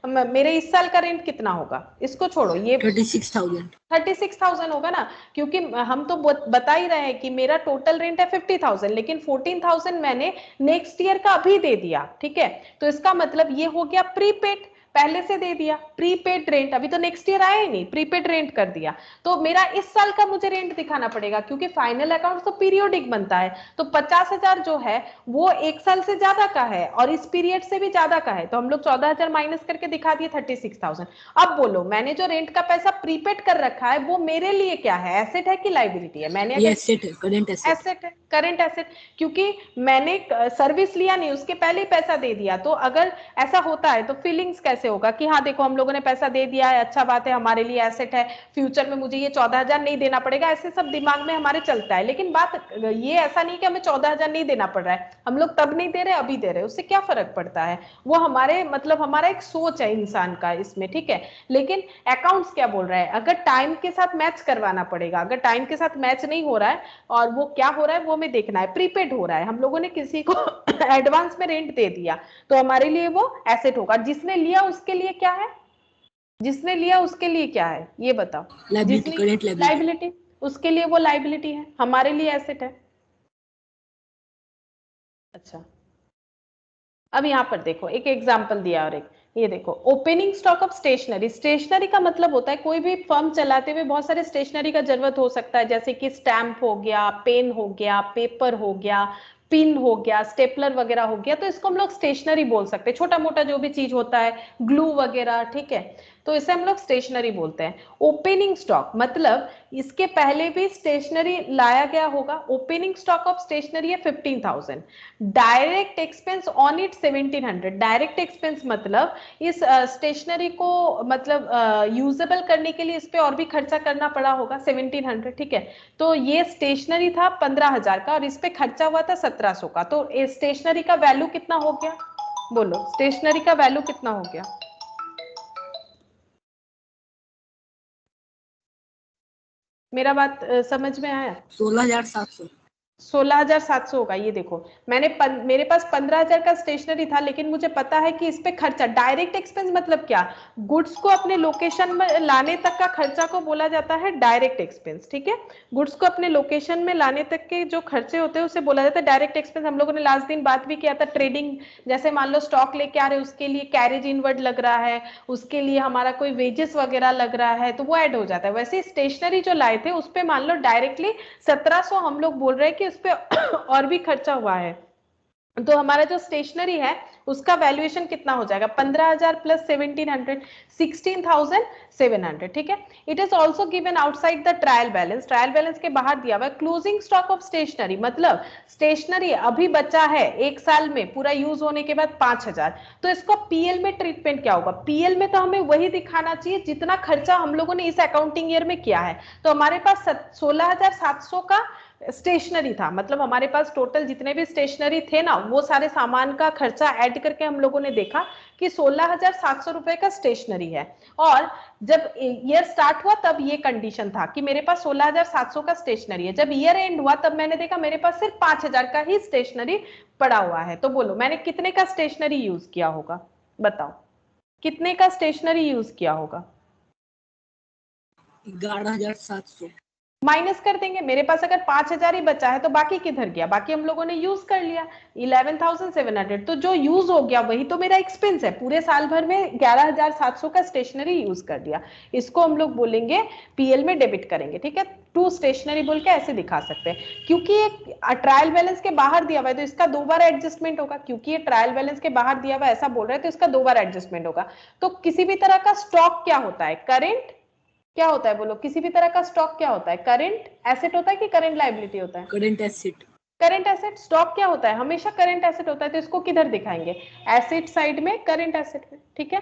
मेरे इस साल का रेंट कितना होगा, इसको छोड़ो, ये 36,000 36,000 होगा ना, क्योंकि हम तो बता ही रहे हैं कि मेरा टोटल रेंट है 50,000, लेकिन 14,000 मैंने नेक्स्ट ईयर का अभी दे दिया, ठीक है। तो इसका मतलब ये हो गया प्रीपेड, पहले से दे दिया, प्रीपेड रेंट, अभी तो नेक्स्ट ईयर आया ही नहीं, प्रीपेड रेंट कर दिया। तो मेरा इस साल का मुझे रेंट दिखाना पड़ेगा, क्योंकि फाइनल अकाउंट तो पीरियोडिक बनता है। तो 50,000 जो है वो एक साल से ज्यादा का है और इस पीरियड से भी ज्यादा का है, तो हम लोग 14,000 माइनस करके दिखा दिए 36,000। अब बोलो, मैंने जो रेंट का पैसा प्रीपेड कर रखा है वो मेरे लिए क्या है, एसेट है कि लाइबिलिटी है। मैंने ये एसेट है, करंट एसेट। एसेट है, करंट एसेट, क्योंकि मैंने सर्विस लिया नहीं, उसके पहले ही पैसा दे दिया। तो अगर ऐसा होता है तो फीलिंग्स कैसे होगा कि हाँ देखो हम लोगों ने पैसा दे दिया है, अच्छा बात है, हमारे लिए एसेट है, फ्यूचर में मुझे ये 14,000 नहीं देना पड़ेगा, ऐसे सब दिमाग में हमारे चलता है। लेकिन बात ये ऐसा नहीं कि हमें 14,000 नहीं देना पड़ रहा है, हम लोग तब नहीं दे रहे अभी दे रहे, उससे क्या फर्क पड़ता है, वो हमारे मतलब हमारा एक सोच है इंसान का इसमें, ठीक है। लेकिन अकाउंट्स क्या बोल रहा है, अगर टाइम के साथ मैच करवाना पड़ेगा, अगर टाइम के साथ मैच नहीं हो रहा है और वो क्या हो रहा है वो हमें देखना है, प्रीपेड हो रहा है, हम लोगों ने किसी को एडवांस में रेंट दे दिया, तो हमारे लिए वो एसेट होगा। जिसने लिया उसके लिए क्या है, जिसने लिया उसके लिए क्या है ये बताओ, लाइबिलिटी, जिसने, करंट लाइबिलिटी। लाइबिलिटी, उसके लिए वो लाइबिलिटी है, हमारे लिए एसेट है। अच्छा, अब यहाँ पर देखो एक एग्जांपल दिया और एक, ये देखो opening stock of stationery. Stationery का मतलब होता है कोई भी फर्म चलाते हुए बहुत सारे स्टेशनरी का जरूरत हो सकता है, जैसे कि स्टैंप हो गया, पेन हो गया, पेपर हो गया, पिन हो गया, स्टेपलर वगैरह हो गया, तो इसको हम लोग स्टेशनरी बोल सकते हैं, छोटा मोटा जो भी चीज होता है, ग्लू वगैरह, ठीक है, तो इसे हम लोग स्टेशनरी बोलते हैं। ओपनिंग स्टॉक मतलब इसके पहले भी स्टेशनरी लाया गया होगा, ओपनिंग स्टॉक ऑफ स्टेशनरी है 15,000, direct expense on it 1,700। Direct expense मतलब इस स्टेशनरी को मतलब यूजेबल करने के लिए इस पे और भी खर्चा करना पड़ा होगा 1,700, ठीक है। तो ये स्टेशनरी था 15,000 का और इस पे खर्चा हुआ था 1,700 का, तो स्टेशनरी का वैल्यू कितना हो गया, बोलो स्टेशनरी का वैल्यू कितना हो गया। मेरा बात समझ में आया। 16,700। 16,700 होगा। ये देखो मैंने मेरे पास 15,000 का स्टेशनरी था, लेकिन मुझे पता है कि इस पे खर्चा, डायरेक्ट एक्सपेंस मतलब क्या, गुड्स को अपने लोकेशन में लाने तक का खर्चा को बोला जाता है डायरेक्ट एक्सपेंस, ठीक है। गुड्स को अपने लोकेशन में लाने तक के जो खर्चे होते हैं उसे बोला जाता है डायरेक्ट एक्सपेंस। हम लोगों ने लास्ट दिन बात भी किया था, ट्रेडिंग, जैसे मान लो स्टॉक लेके आ रहे, उसके लिए कैरेज इनवर्ड लग रहा है, उसके लिए हमारा कोई वेजेस वगैरह लग रहा है, तो वो ऐड हो जाता है। वैसे स्टेशनरी जो लाए थे उस पे मान लो डायरेक्टली 1,700 हम लोग बोल रहे हैं कि उस पे और भी खर्चा हुआ है, तो हमारा जो स्टेशनरी है उसका वैल्यूएशन कितना हो जाएगा, 15,000 प्लस 1,700, 16,700, ठीक है। It is also given outside the trial balance, trial balance के बाहर दिया हुआ है। क्लोजिंग स्टॉक ऑफ स्टेशनरी मतलब स्टेशनरी अभी बचा है एक साल में पूरा यूज होने के बाद 5,000, तो इसको पीएल में ट्रीटमेंट क्या होगा, पीएल में तो हमें वही दिखाना चाहिए जितना खर्चा हम लोगों ने इस अकाउंटिंग ईयर में किया है। तो हमारे पास 16,700 का स्टेशनरी था, मतलब हमारे पास टोटल जितने भी स्टेशनरी थे ना वो सारे सामान का खर्चा ऐड करके हम लोगों ने देखा कि 16,700 रुपए का स्टेशनरी है। और जब ईयर स्टार्ट हुआ तब ये कंडीशन था कि मेरे पास 16,700 का स्टेशनरी है, जब ईयर एंड हुआ तब मैंने देखा मेरे पास सिर्फ 5,000 का ही स्टेशनरी पड़ा हुआ है। तो बोलो मैंने कितने का स्टेशनरी यूज किया होगा, बताओ कितने का स्टेशनरी यूज किया होगा। 11,700। माइनस कर देंगे। मेरे पास अगर 5,000 ही बचा है तो बाकी किधर गया, बाकी हम लोगों ने यूज कर लिया 11,700, तो जो यूज हो गया वही तो मेरा एक्सपेंस है। पूरे साल भर में 11,700 का स्टेशनरी यूज कर दिया, इसको हम लोग बोलेंगे पीएल में डेबिट करेंगे। ठीक है, टू स्टेशनरी बोल के ऐसे दिखा सकते हैं। क्योंकि ये ट्रायल बैलेंस के बाहर दिया हुआ है तो इसका 2 बार एडजस्टमेंट होगा, क्योंकि ये ट्रायल बैलेंस के बाहर दिया हुआ ऐसा बोल रहे हैं तो इसका 2 बार एडजस्टमेंट होगा। तो किसी भी तरह का स्टॉक क्या होता है, करेंट क्या होता है बोलो, किसी भी तरह का स्टॉक क्या होता है, करंट एसेट होता है कि करंट लायबिलिटी होता है, current asset. Current asset. Stock क्या होता है, हमेशा करंट एसेट होता है, तो इसको किधर दिखाएंगे, एसेट साइड में, करंट एसेट में। ठीक है,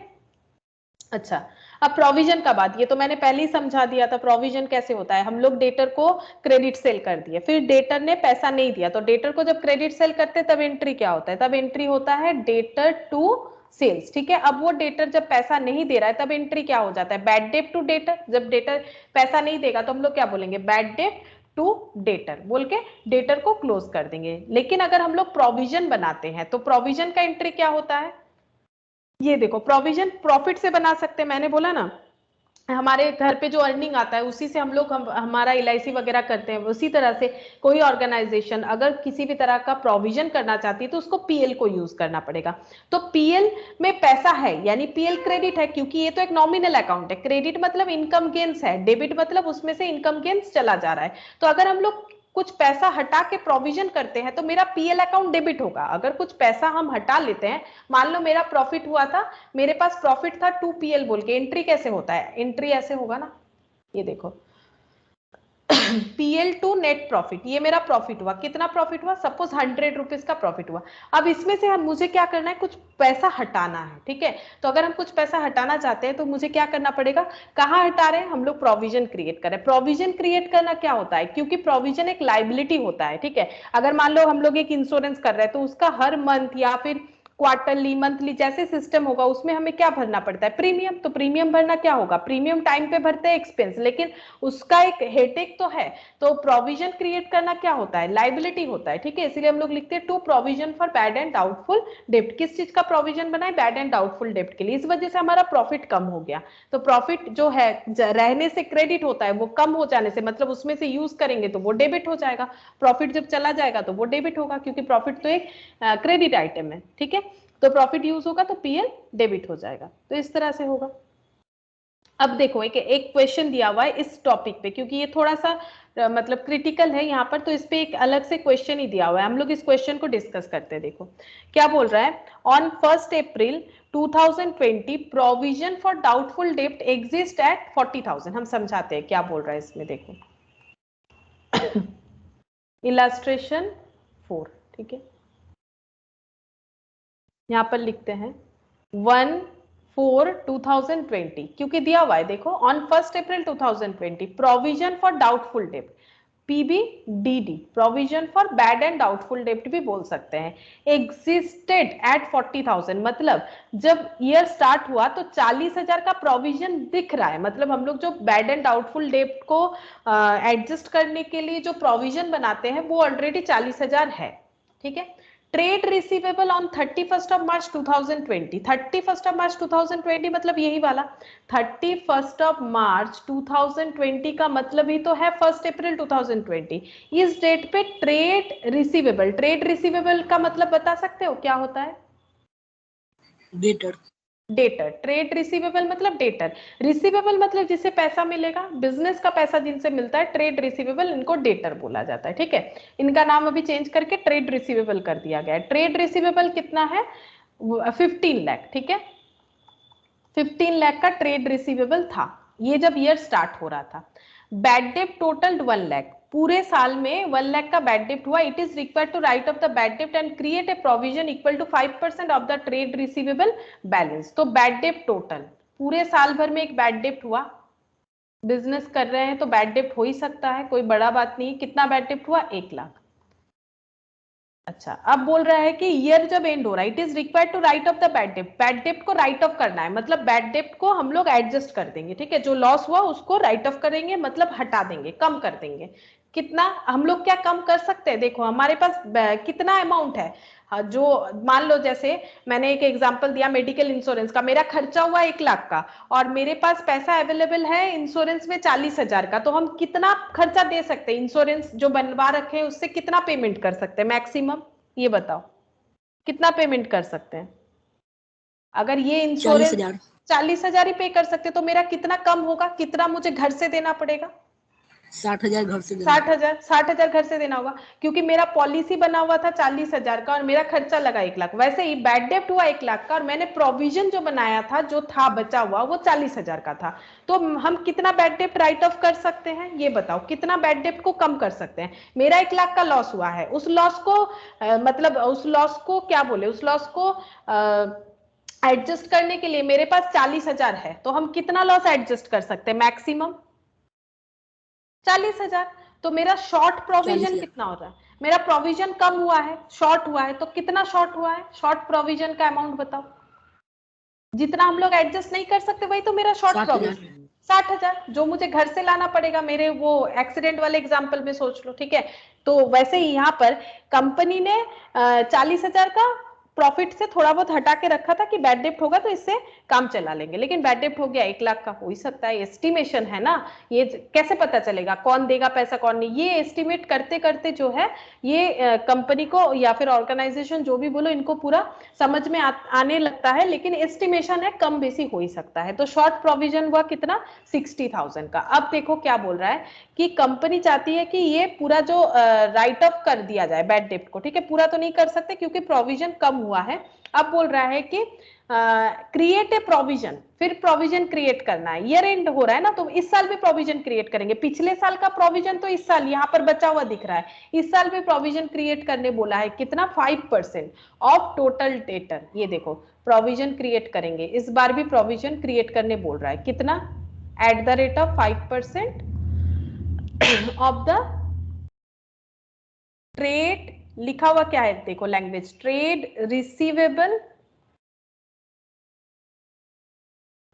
अच्छा अब प्रोविजन का बात, ये तो मैंने पहले ही समझा दिया था। प्रोविजन कैसे होता है, हम लोग डेटर को क्रेडिट सेल कर दिए, फिर डेटर ने पैसा नहीं दिया, तो डेटर को जब क्रेडिट सेल करते तब एंट्री क्या होता है, तब एंट्री होता है डेटर टू सेल्स। ठीक है, अब वो डेटर जब पैसा नहीं दे रहा है तब एंट्री क्या हो जाता है, बैड डेट टू डेटर। जब डेटर पैसा नहीं देगा तो हम लोग क्या बोलेंगे, बैड डेट टू डेटर बोल के डेटर को क्लोज कर देंगे। लेकिन अगर हम लोग प्रोविजन बनाते हैं तो प्रोविजन का एंट्री क्या होता है, ये देखो, प्रोविजन प्रॉफिट से बना सकते हैं। मैंने बोला ना, हमारे घर पे जो अर्निंग आता है उसी से हम लोग हमारा LIC वगैरह करते हैं। उसी तरह से कोई ऑर्गेनाइजेशन अगर किसी भी तरह का प्रोविजन करना चाहती है तो उसको पीएल को यूज करना पड़ेगा। तो पीएल में पैसा है यानी पीएल क्रेडिट है, क्योंकि ये तो एक नॉमिनल अकाउंट है। क्रेडिट मतलब इनकम गेन्स है, डेबिट मतलब उसमें से इनकम गेन्स चला जा रहा है। तो अगर हम लोग कुछ पैसा हटा के प्रोविजन करते हैं तो मेरा पीएल अकाउंट डेबिट होगा। अगर कुछ पैसा हम हटा लेते हैं, मान लो मेरा प्रॉफिट हुआ था, मेरे पास प्रॉफिट था 2PL बोल के, एंट्री कैसे होता है, एंट्री ऐसे होगा ना, ये देखो PL टू नेट प्रॉफिट, ये मेरा प्रॉफिट हुआ। कितना प्रॉफिट हुआ, सपोज 100 रुपीज का प्रॉफिट हुआ। अब इसमें से हम मुझे क्या करना है, कुछ पैसा हटाना है। ठीक है, तो अगर हम कुछ पैसा हटाना चाहते हैं तो मुझे क्या करना पड़ेगा, कहाँ हटा रहे हैं हम लोग, प्रोविजन क्रिएट करें। प्रोविजन क्रिएट करना क्या होता है, क्योंकि प्रोविजन एक लाइबिलिटी होता है। ठीक है, अगर मान लो हम लोग एक इंश्योरेंस कर रहे हैं तो उसका हर मंथ या फिर क्वार्टरली मंथली जैसे सिस्टम होगा उसमें हमें क्या भरना पड़ता है, प्रीमियम। तो प्रीमियम भरना क्या होगा, प्रीमियम टाइम पे भरते हैं, एक्सपेंस, लेकिन उसका एक हेडेक तो है। तो प्रोविजन क्रिएट करना क्या होता है, लाइबिलिटी होता है। ठीक है, इसलिए हम लोग लिखते हैं to provision for bad and doubtful डेब्ट। किस चीज का प्रोविजन बनाए, बैड एंड डाउटफुल डेब्ट के लिए। इस वजह से हमारा प्रॉफिट कम हो गया। तो प्रॉफिट जो है रहने से क्रेडिट होता है, वो कम हो जाने से मतलब उसमें से यूज करेंगे तो वो डेबिट हो जाएगा। प्रॉफिट जब चला जाएगा तो वो डेबिट होगा, क्योंकि प्रॉफिट तो एक क्रेडिट आइटम है। ठीक है, तो प्रॉफिट यूज होगा तो पीएल डेबिट हो जाएगा। तो इस तरह से होगा। अब देखो एक क्वेश्चन दिया हुआ है इस टॉपिक पे, क्योंकि ये थोड़ा सा मतलब क्रिटिकल है यहाँ पर, तो इस पे एक अलग से क्वेश्चन ही दिया हुआ है। हम लोग इस क्वेश्चन को डिस्कस करते हैं। देखो क्या बोल रहा है, on 1 April 2020 provision for doubtful डेब्ट एग्जिस्ट एट 40,000। हम समझाते हैं क्या बोल रहा है इसमें, देखो इलस्ट्रेशन 4। ठीक है, यहां पर लिखते हैं 1/4/2020, क्योंकि दिया हुआ है। देखो on 1 April 2020 provision for doubtful डेब्ट, PBDD, provision for bad and doubtful डेब्ट भी बोल सकते हैं, एग्जिस्टेड एट 40,000। मतलब जब ईयर स्टार्ट हुआ तो 40,000 का प्रोविजन दिख रहा है। मतलब हम लोग जो बैड एंड डाउटफुल डेब्ट को एडजस्ट करने के लिए जो प्रोविजन बनाते हैं वो ऑलरेडी 40,000 है। ठीक है, ट्रेड रिसीवेबल ऑन 31 मार्च 2020। 31 मार्च 2020 मतलब यही वाला 31 मार्च 2020 का मतलब ही तो है 1 अप्रैल 2020। इस डेट पे ट्रेड रिसीवेबल, ट्रेड रिसीवेबल का मतलब बता सकते हो क्या होता है, डेटर। डेटर। ट्रेड रिसीवेबल मतलब डेटर, रिसीवेबल मतलब जिसे पैसा मिलेगा, बिजनेस का पैसा जिनसे मिलता है, ट्रेड रिसीवेबल, इनको डेटर बोला जाता है। ठीक है, इनका नाम अभी चेंज करके ट्रेड रिसीवेबल कर दिया गया है। ट्रेड रिसीवेबल कितना है, 15 लाख। ठीक है, 15 लाख का ट्रेड रिसीवेबल था ये जब ईयर स्टार्ट हो रहा था। बैड डेट टोटल 1 लाख, पूरे साल में 1 लाख का बैड डेट हुआ। It is required to write off the bad debt and create a provision equal to 5% of the trade receivable balance. तो बैड डेट टोटल पूरे साल भर में एक बैड डेट हुआ, बिजनेस कर रहे हैं तो बैड डेट हो ही सकता है, कोई बड़ा बात नहीं। कितना बैड डेट हुआ, 1 लाख। अच्छा, अब बोल रहा है कि ईयर जब एंड हो रहा है, it is required to write off the bad debt, bad debt को राइट ऑफ करना है, मतलब बैड डेट को हम लोग एडजस्ट कर देंगे। ठीक है, जो लॉस हुआ उसको राइट ऑफ करेंगे, मतलब हटा देंगे, कम कर देंगे। कितना हम लोग क्या कम कर सकते हैं, देखो हमारे पास कितना अमाउंट है, हाँ, जो मान लो जैसे मैंने एक एग्जांपल दिया मेडिकल इंश्योरेंस का, मेरा खर्चा हुआ 1 लाख का और मेरे पास पैसा अवेलेबल है इंश्योरेंस में 40,000 का, तो हम कितना खर्चा दे सकते हैं? इंश्योरेंस जो बनवा रखे हैं उससे कितना पेमेंट कर सकते हैं मैक्सिमम? ये बताओ कितना पेमेंट कर सकते हैं? अगर ये इंश्योरेंस 40,000 40,000 ही पे कर सकते तो मेरा कितना कम होगा? कितना मुझे घर से देना पड़ेगा? 60,000 घर से देना। 60,000 घर से देना होगा, क्योंकि मेरा पॉलिसी बना हुआ था 40,000 का और मेरा खर्चा लगा 1 लाख। वैसे ही बैड डेप्ट हुआ 1 लाख का और मैंने प्रोविजन जो बनाया था, जो था बचा हुआ, वो 40,000 का था। तो हम कितना बैड डेप्ट राइट ऑफ कर सकते हैं? ये बताओ कितना बैड डेप्ट को कम कर सकते हैं? मेरा 1 लाख का लॉस हुआ है, उस लॉस को मतलब उस लॉस को क्या बोले, उस लॉस को एडजस्ट करने के लिए मेरे पास 40,000 है, तो हम कितना लॉस एडजस्ट कर सकते हैं मैक्सिमम? 40,000। तो मेरा शॉर्ट प्रोविजन 40,000 कितना हो रहा है? मेरा प्रोविजन कम हुआ है, शॉर्ट हुआ है, तो कितना शॉर्ट हुआ है? शॉर्ट प्रोविजन का अमाउंट बताओ। जितना हम लोग एडजस्ट नहीं कर सकते वही तो मेरा शॉर्ट 60,000 प्रोविजन। 60,000 जो मुझे घर से लाना पड़ेगा, मेरे वो एक्सीडेंट वाले एग्जाम्पल में सोच लो, ठीक है। तो वैसे ही यहाँ पर कंपनी ने 40,000 का प्रॉफिट से थोड़ा बहुत हटा के रखा था कि बैड डेप्ट होगा तो इससे काम चला लेंगे, लेकिन बैड डेप्ट हो गया 1 लाख का। हो ही सकता है, एस्टिमेशन है ना, ये कैसे पता चलेगा कौन देगा पैसा कौन नहीं? ये एस्टिमेट करते करते जो है ये कंपनी को या फिर ऑर्गेनाइजेशन जो भी बोलो, इनको पूरा समझ में आने लगता है, लेकिन एस्टिमेशन है, कम बेसी हो ही सकता है। तो शॉर्ट प्रोविजन हुआ कितना? 60,000 का। अब देखो क्या बोल रहा है कि कंपनी चाहती है कि ये पूरा जो राइट ऑफ कर दिया जाए बैड डेप्ट को, ठीक है। पूरा तो नहीं कर सकते क्योंकि प्रोविजन कम हुआ है। अब बोल रहा है कि क्रिएट ए प्रोविजन, फिर प्रोविजन क्रिएट करना है। ईयर एंड हो रहा है ना, तो इस साल भी प्रोविजन क्रिएट करेंगे। पिछले साल का प्रोविजन तो इस साल यहाँ पर बचा हुआ दिख रहा है, इस साल भी प्रोविजन क्रिएट करने बोला है। कितना? 5% ऑफ टोटल डेटर। ये देखो प्रोविजन क्रिएट करेंगे, इस बार भी प्रोविजन क्रिएट करने बोल रहा है। कितना? At the rate of 5% of the trade, लिखा हुआ क्या है देखो लैंग्वेज, ट्रेड रिसीवेबल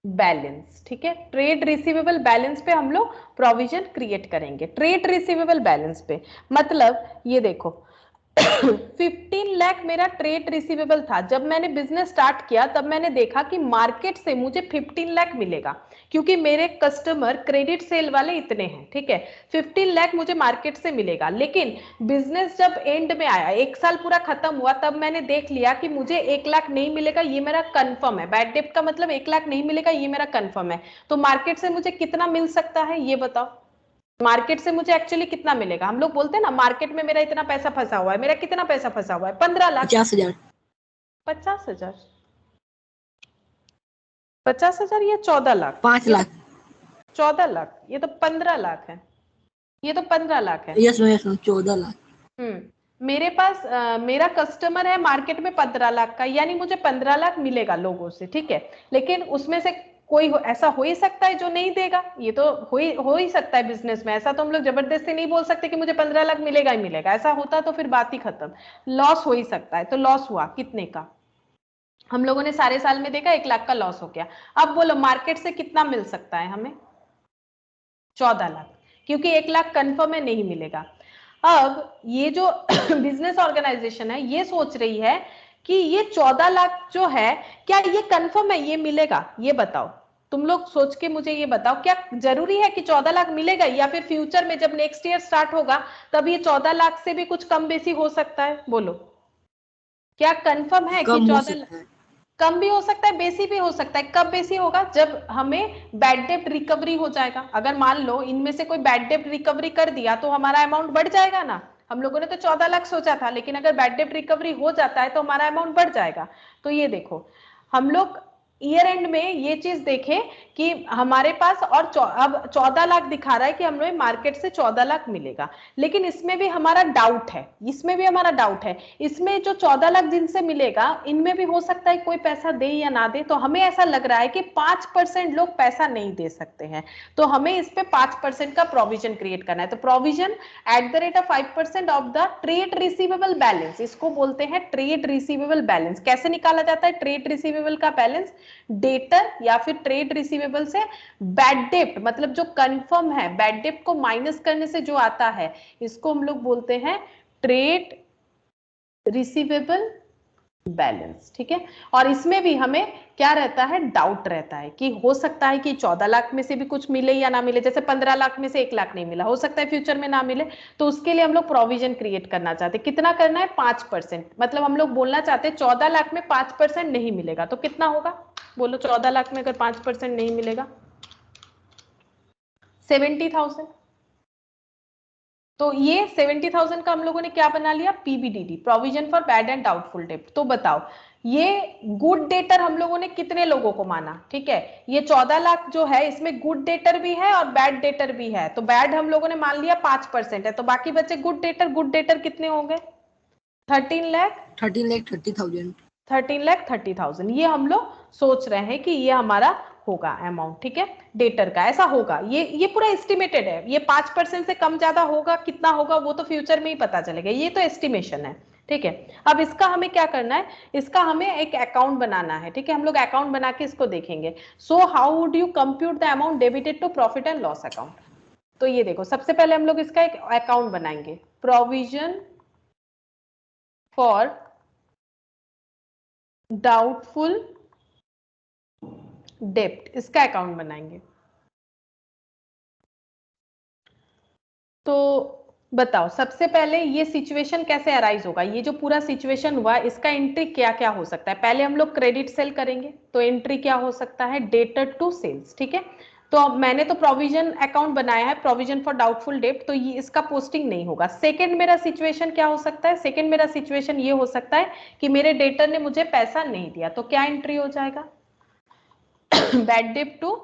बैलेंस, ठीक है। ट्रेड रिसीवेबल बैलेंस पे हम लोग प्रोविजन क्रिएट करेंगे। ट्रेड रिसीवेबल बैलेंस पे मतलब ये देखो 15 लाख मेरा ट्रेड रिसीवेबल था। जब मैंने बिजनेस स्टार्ट किया तब मैंने देखा कि मार्केट से मुझे 15 लाख मिलेगा, क्योंकि मेरे कस्टमर क्रेडिट सेल वाले इतने हैं, ठीक है। 15 लाख मुझे मार्केट से मिलेगा। लेकिन बिजनेस जब एंड में आया, 1 साल पूरा खत्म हुआ, तब मैंने देख लिया कि मुझे 1 लाख नहीं मिलेगा, ये मेरा कंफर्म है। बैड डेप्ट का मतलब 1 लाख नहीं मिलेगा, ये मेरा कंफर्म है। तो मार्केट से मुझे कितना मिल सकता है ये बताओ? मार्केट से मुझे एक्चुअली कितना मिलेगा? हम लोग बोलते हैं ना मार्केट में मेरा इतना पैसा फंसा हुआ है। मेरा कितना पैसा फंसा हुआ है? 15 लाख। 50,000 50,000 50,000 या 14 लाख? 5 लाख 14 लाख, ये तो 15 लाख है, ये तो 15 लाख है। यस 14 लाख। मेरे पास मेरा कस्टमर है मार्केट में 15 लाख का, यानी मुझे 15 लाख मिलेगा लोगों से, ठीक है। लेकिन उसमें से कोई ऐसा हो ही सकता है जो नहीं देगा, ये तो हो ही सकता है बिजनेस में। ऐसा तो हम लोग जबरदस्ती नहीं बोल सकते कि मुझे 15 लाख मिलेगा ही मिलेगा, ऐसा होता तो फिर बात ही खत्म। लॉस हो ही सकता है। तो लॉस हुआ कितने का? हम लोगों ने सारे साल में देखा 1 लाख का लॉस हो गया। अब बोलो मार्केट से कितना मिल सकता है हमें? 14 लाख, क्योंकि 1 लाख कंफर्म है नहीं मिलेगा। अब ये जो बिजनेस ऑर्गेनाइजेशन है ये सोच रही है कि ये 14 लाख जो है, क्या ये कंफर्म है ये मिलेगा? ये बताओ तुम लोग सोच के मुझे ये बताओ, क्या जरूरी है कि 14 लाख मिलेगा, या फिर फ्यूचर में जब नेक्स्ट ईयर स्टार्ट होगा तब ये 14 लाख से भी कुछ कम बेसी हो सकता है? बोलो क्या कंफर्म है कि 14 लाख? कम भी हो सकता है, बेसी भी हो सकता है। कब बेसी होगा? जब हमें बैड डेप्ट रिकवरी हो जाएगा। अगर मान लो इनमें से कोई बैड डेप्ट रिकवरी कर दिया तो हमारा अमाउंट बढ़ जाएगा ना। हम लोगों ने तो 14 लाख सोचा था, लेकिन अगर बैड डेप्ट रिकवरी हो जाता है तो हमारा अमाउंट बढ़ जाएगा। तो ये देखो हम लोग ईयर एंड में ये चीज देखें कि हमारे पास और अब 14 लाख दिखा रहा है कि हमें मार्केट से 14 लाख मिलेगा। लेकिन इसमें भी हमारा डाउट है, इसमें जो 14 लाख जिनसे मिलेगा इनमें भी हो सकता है कोई पैसा दे या ना दे। तो हमें ऐसा लग रहा है कि 5% लोग पैसा नहीं दे सकते हैं, तो हमें इस पे 5% का प्रोविजन क्रिएट करना है। तो provision at the rate of 5% of the trade receivable balance, इसको बोलते हैं ट्रेड रिसीवेबल बैलेंस। कैसे निकाला जाता है ट्रेड रिसीवेबल का बैलेंस? डेटर या फिर ट्रेड रिसीवेबल से बैड डेप्ट, मतलब जो कंफर्म है, बैड डेप्ट को माइनस करने से जो आता है, इसको हम लोग बोलते हैं ट्रेड रिसीवेबल बैलेंस, ठीक है। और इसमें भी हमें क्या रहता है, डाउट रहता है कि हो सकता है कि 14 लाख में से भी कुछ मिले या ना मिले, जैसे 15 लाख में से 1 लाख नहीं मिला, हो सकता है फ्यूचर में ना मिले, तो उसके लिए हम लोग प्रोविजन क्रिएट करना चाहते हैं। कितना करना है, 5%। मतलब हम लोग बोलना चाहते हैं 14 लाख में 5% नहीं मिलेगा तो कितना होगा, बोलो 14 लाख में अगर 5% नहीं मिलेगा 70,000। तो ये 70,000 का हम लोगों ने क्या बना लिया, PBDD, provision for bad and doubtful debt. तो बताओ ये गुड डेटर हम लोगों ने कितने लोगों को माना, ठीक है। ये 14 लाख जो है इसमें गुड डेटर भी है और बैड डेटर भी है, तो बैड हम लोगों ने मान लिया 5% है, तो बाकी बचे गुड डेटर। गुड डेटर कितने हो गए, 13 लाख 13,30,000। 13,30,000 ये हम लोग सोच रहे हैं कि ये हमारा होगा अमाउंट, ठीक है, डेटर का ऐसा होगा। ये पूरा एस्टिमेटेड है, ये 5% से कम ज्यादा होगा, कितना होगा वो तो फ्यूचर में ही पता चलेगा, ये तो एस्टिमेशन है, ठीक है। अब इसका हमें क्या करना है, इसका हमें एक अकाउंट बनाना है, ठीक है। हम लोग अकाउंट बना के इसको देखेंगे। So how would you compute the amount debited to profit and loss account. तो ये देखो, सबसे पहले हम लोग इसका एक अकाउंट बनाएंगे, प्रोविजन फॉर डाउटफुल डेप्ट, इसका अकाउंट बनाएंगे। तो बताओ सबसे पहले ये सिचुएशन कैसे अराइज होगा, ये जो पूरा सिचुएशन हुआ इसका एंट्री क्या क्या हो सकता है। पहले हम लोग क्रेडिट सेल करेंगे, तो एंट्री क्या हो सकता है, डेटर टू सेल्स, ठीक है। तो अब मैंने तो प्रोविजन अकाउंट बनाया है, प्रोविजन फॉर डाउटफुल डेट, तो ये इसका पोस्टिंग नहीं होगा। सेकंड मेरा सिचुएशन क्या हो सकता है, सेकंड मेरा सिचुएशन ये हो सकता है कि मेरे डेटर ने मुझे पैसा नहीं दिया, तो क्या एंट्री हो जाएगा, बैड डेट टू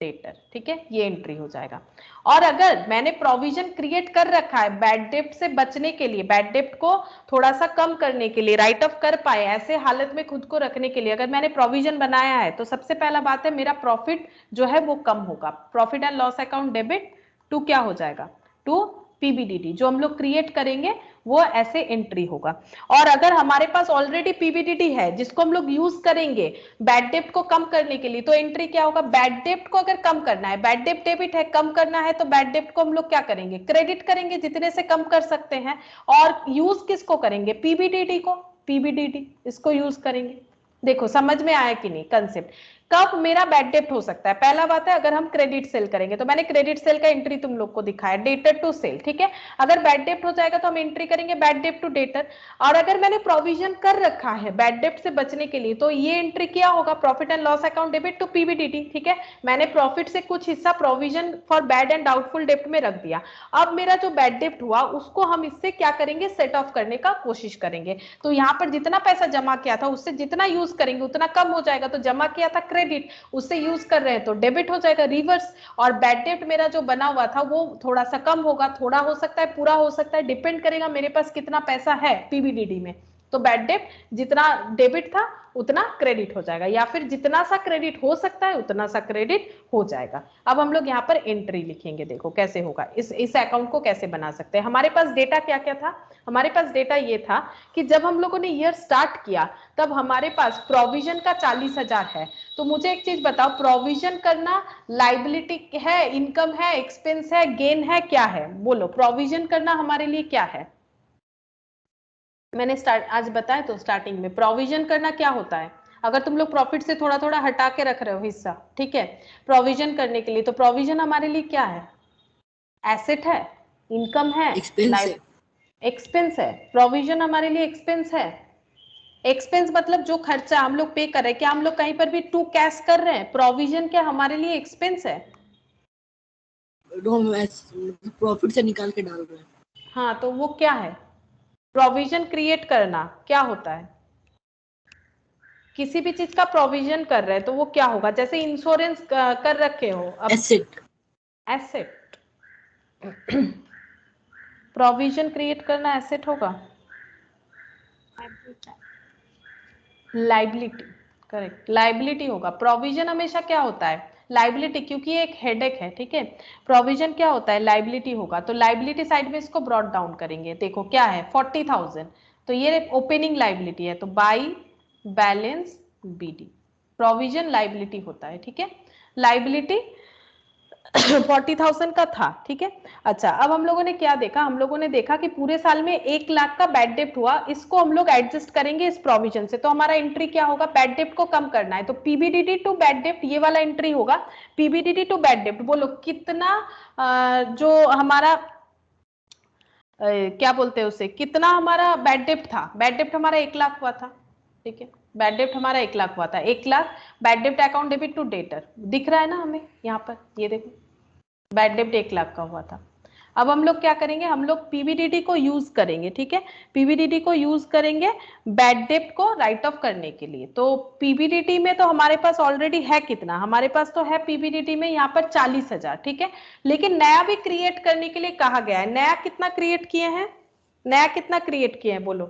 डेटर, ठीक है, ये एंट्री हो जाएगा। और अगर मैंने प्रोविजन क्रिएट कर रखा है बैड डेट से बचने के लिए, बैड डेट को थोड़ा सा कम करने के लिए, राइट ऑफ कर पाए ऐसे हालत में खुद को रखने के लिए अगर मैंने प्रोविजन बनाया है, तो सबसे पहला बात है मेरा प्रॉफिट जो है वो कम होगा। Profit and loss account debit to क्या हो जाएगा, टू पीबीडीडी, जो हम लोग क्रिएट करेंगे वो ऐसे एंट्री होगा। और अगर हमारे पास ऑलरेडी पीबीडीडी है जिसको हम लोग यूज करेंगे बैड डेट को कम करने के लिए, तो एंट्री क्या होगा, बैड डेट को अगर कम करना है, बैड डेट डेबिट है कम करना है, तो बैड डेट को हम लोग क्या करेंगे, क्रेडिट करेंगे जितने से कम कर सकते हैं। और यूज किसको करेंगे, पीबीडीडी को, पीबीडीडी इसको यूज करेंगे। देखो समझ में आया कि नहीं कंसेप्ट। कब मेरा बैड डेट हो सकता है, पहला बात है अगर हम क्रेडिट सेल करेंगे, तो मैंने क्रेडिट सेल का एंट्री तुम लोग को दिखाया, डेटर टू सेल, ठीक है। अगर बैड डेट हो जाएगा तो हम एंट्री करेंगे बैड डेट टू डेटर। और अगर मैंने प्रोविजन कर रखा है बैड डेट से बचने के लिए, तो ये एंट्री क्या होगा, profit and loss account debit to PBDT, ठीक है। मैंने प्रॉफिट से कुछ हिस्सा provision for bad and doubtful debt में रख दिया। अब मेरा जो बैड डेट हुआ उसको हम इससे क्या करेंगे, सेट ऑफ करने का कोशिश करेंगे। तो यहाँ पर जितना पैसा जमा किया था उससे जितना यूज करेंगे उतना कम हो जाएगा। तो जमा किया था क्रेडिट, उससे यूज कर रहे हैं तो डेबिट हो जाएगा, रिवर्स। और बैड डेट मेरा जो बना हुआ था वो थोड़ा सा कम होगा, थोड़ा हो सकता है पूरा हो सकता है, डिपेंड करेगा मेरे पास कितना पैसा है पीबीडीडी में। तो बैड डेट जितना डेबिट था उतना क्रेडिट हो जाएगा, या फिर जितना सा क्रेडिट हो सकता है उतना सा क्रेडिट हो जाएगा। अब हम लोग यहाँ पर एंट्री लिखेंगे, देखो कैसे होगा, इस अकाउंट को कैसे बना सकते हैं। हमारे पास डेटा क्या क्या था, हमारे पास डेटा ये था कि जब हम लोगों ने ईयर स्टार्ट किया तब हमारे पास प्रोविजन का 40,000 है। तो मुझे एक चीज बताओ, प्रोविजन करना लाइबिलिटी है, इनकम है, एक्सपेंस है, गेन है, क्या है, बोलो प्रोविजन करना हमारे लिए क्या है। मैंने आज बताया तो स्टार्टिंग में प्रोविजन करना क्या होता है, अगर तुम लोग प्रॉफिट से थोड़ा थोड़ा हटा के रख रहे हो हिस्सा, ठीक है, प्रोविजन करने के लिए, तो प्रोविजन हमारे लिए क्या है, एसेट है, इनकम है, एक्सपेंस है। प्रोविजन हमारे लिए एक्सपेंस है। एक्सपेंस मतलब जो खर्चा हम लोग पे कर रहे हैं, क्या हम लोग कहीं पर भी टू कैश कर रहे हैं, प्रोविजन क्या हमारे लिए एक्सपेंस है, प्रॉफिट से निकाल के डाल रहे हैं। हाँ तो वो क्या है, प्रोविजन क्रिएट करना क्या होता है, किसी भी चीज का प्रोविजन कर रहे हैं तो वो क्या होगा, जैसे इंश्योरेंस कर रखे हो, अब एसेट, एसेट प्रोविजन क्रिएट करना एसेट होगा, लाइबिलिटी, करेक्ट, लाइबिलिटी होगा। प्रोविजन हमेशा क्या होता है, लाइबिलिटी, क्योंकि ये एक हेडेक है, ठीक है। प्रोविजन क्या होता है, लाइबिलिटी होगा। तो लाइबिलिटी साइड में इसको ब्रॉड डाउन करेंगे, देखो क्या है 40,000, तो ये ओपनिंग लाइबिलिटी है, तो by balance BD, provision liability होता है, ठीक है। लाइबिलिटी 40,000 का था, ठीक है। अच्छा, अब हम लोगों ने क्या देखा, हम लोगों ने देखा कि पूरे साल में 1 लाख का बैड डेप्ट हुआ, इसको हम लोग एडजस्ट करेंगे इस प्रोविजन से। तो हमारा एंट्री क्या होगा, बैड डेप्ट को कम करना है, तो पीबीडीडी टू बैड डेप्ट ये वाला एंट्री होगा। पीबीडीडी टू बैड डेप्ट, बोलो कितना जो हमारा क्या बोलते हैं उसे, कितना हमारा बैड डेप्ट था। बैड डेप्ट हमारा 1 लाख हुआ था, ठीक है। बैड डेप्ट हमारा 1 लाख हुआ था। 1 लाख बैड डेप्ट अकाउंट डेबिट टू डेटर दिख रहा है ना हमें यहाँ पर, ये देखो बैड डेप्ट 1 लाख का हुआ था। अब हम लोग क्या करेंगे, हम लोग पीबीडीडी को यूज करेंगे, ठीक है। पीबीडीडी को यूज करेंगे बैड डेप्ट को राइट ऑफ करने के लिए। तो पीबीडीडी में तो हमारे पास ऑलरेडी है कितना, हमारे पास तो है पीबीडीडी में यहाँ पर 40,000, ठीक है। लेकिन नया भी क्रिएट करने के लिए कहा गया है। नया कितना क्रिएट किए हैं, नया कितना क्रिएट किए हैं बोलो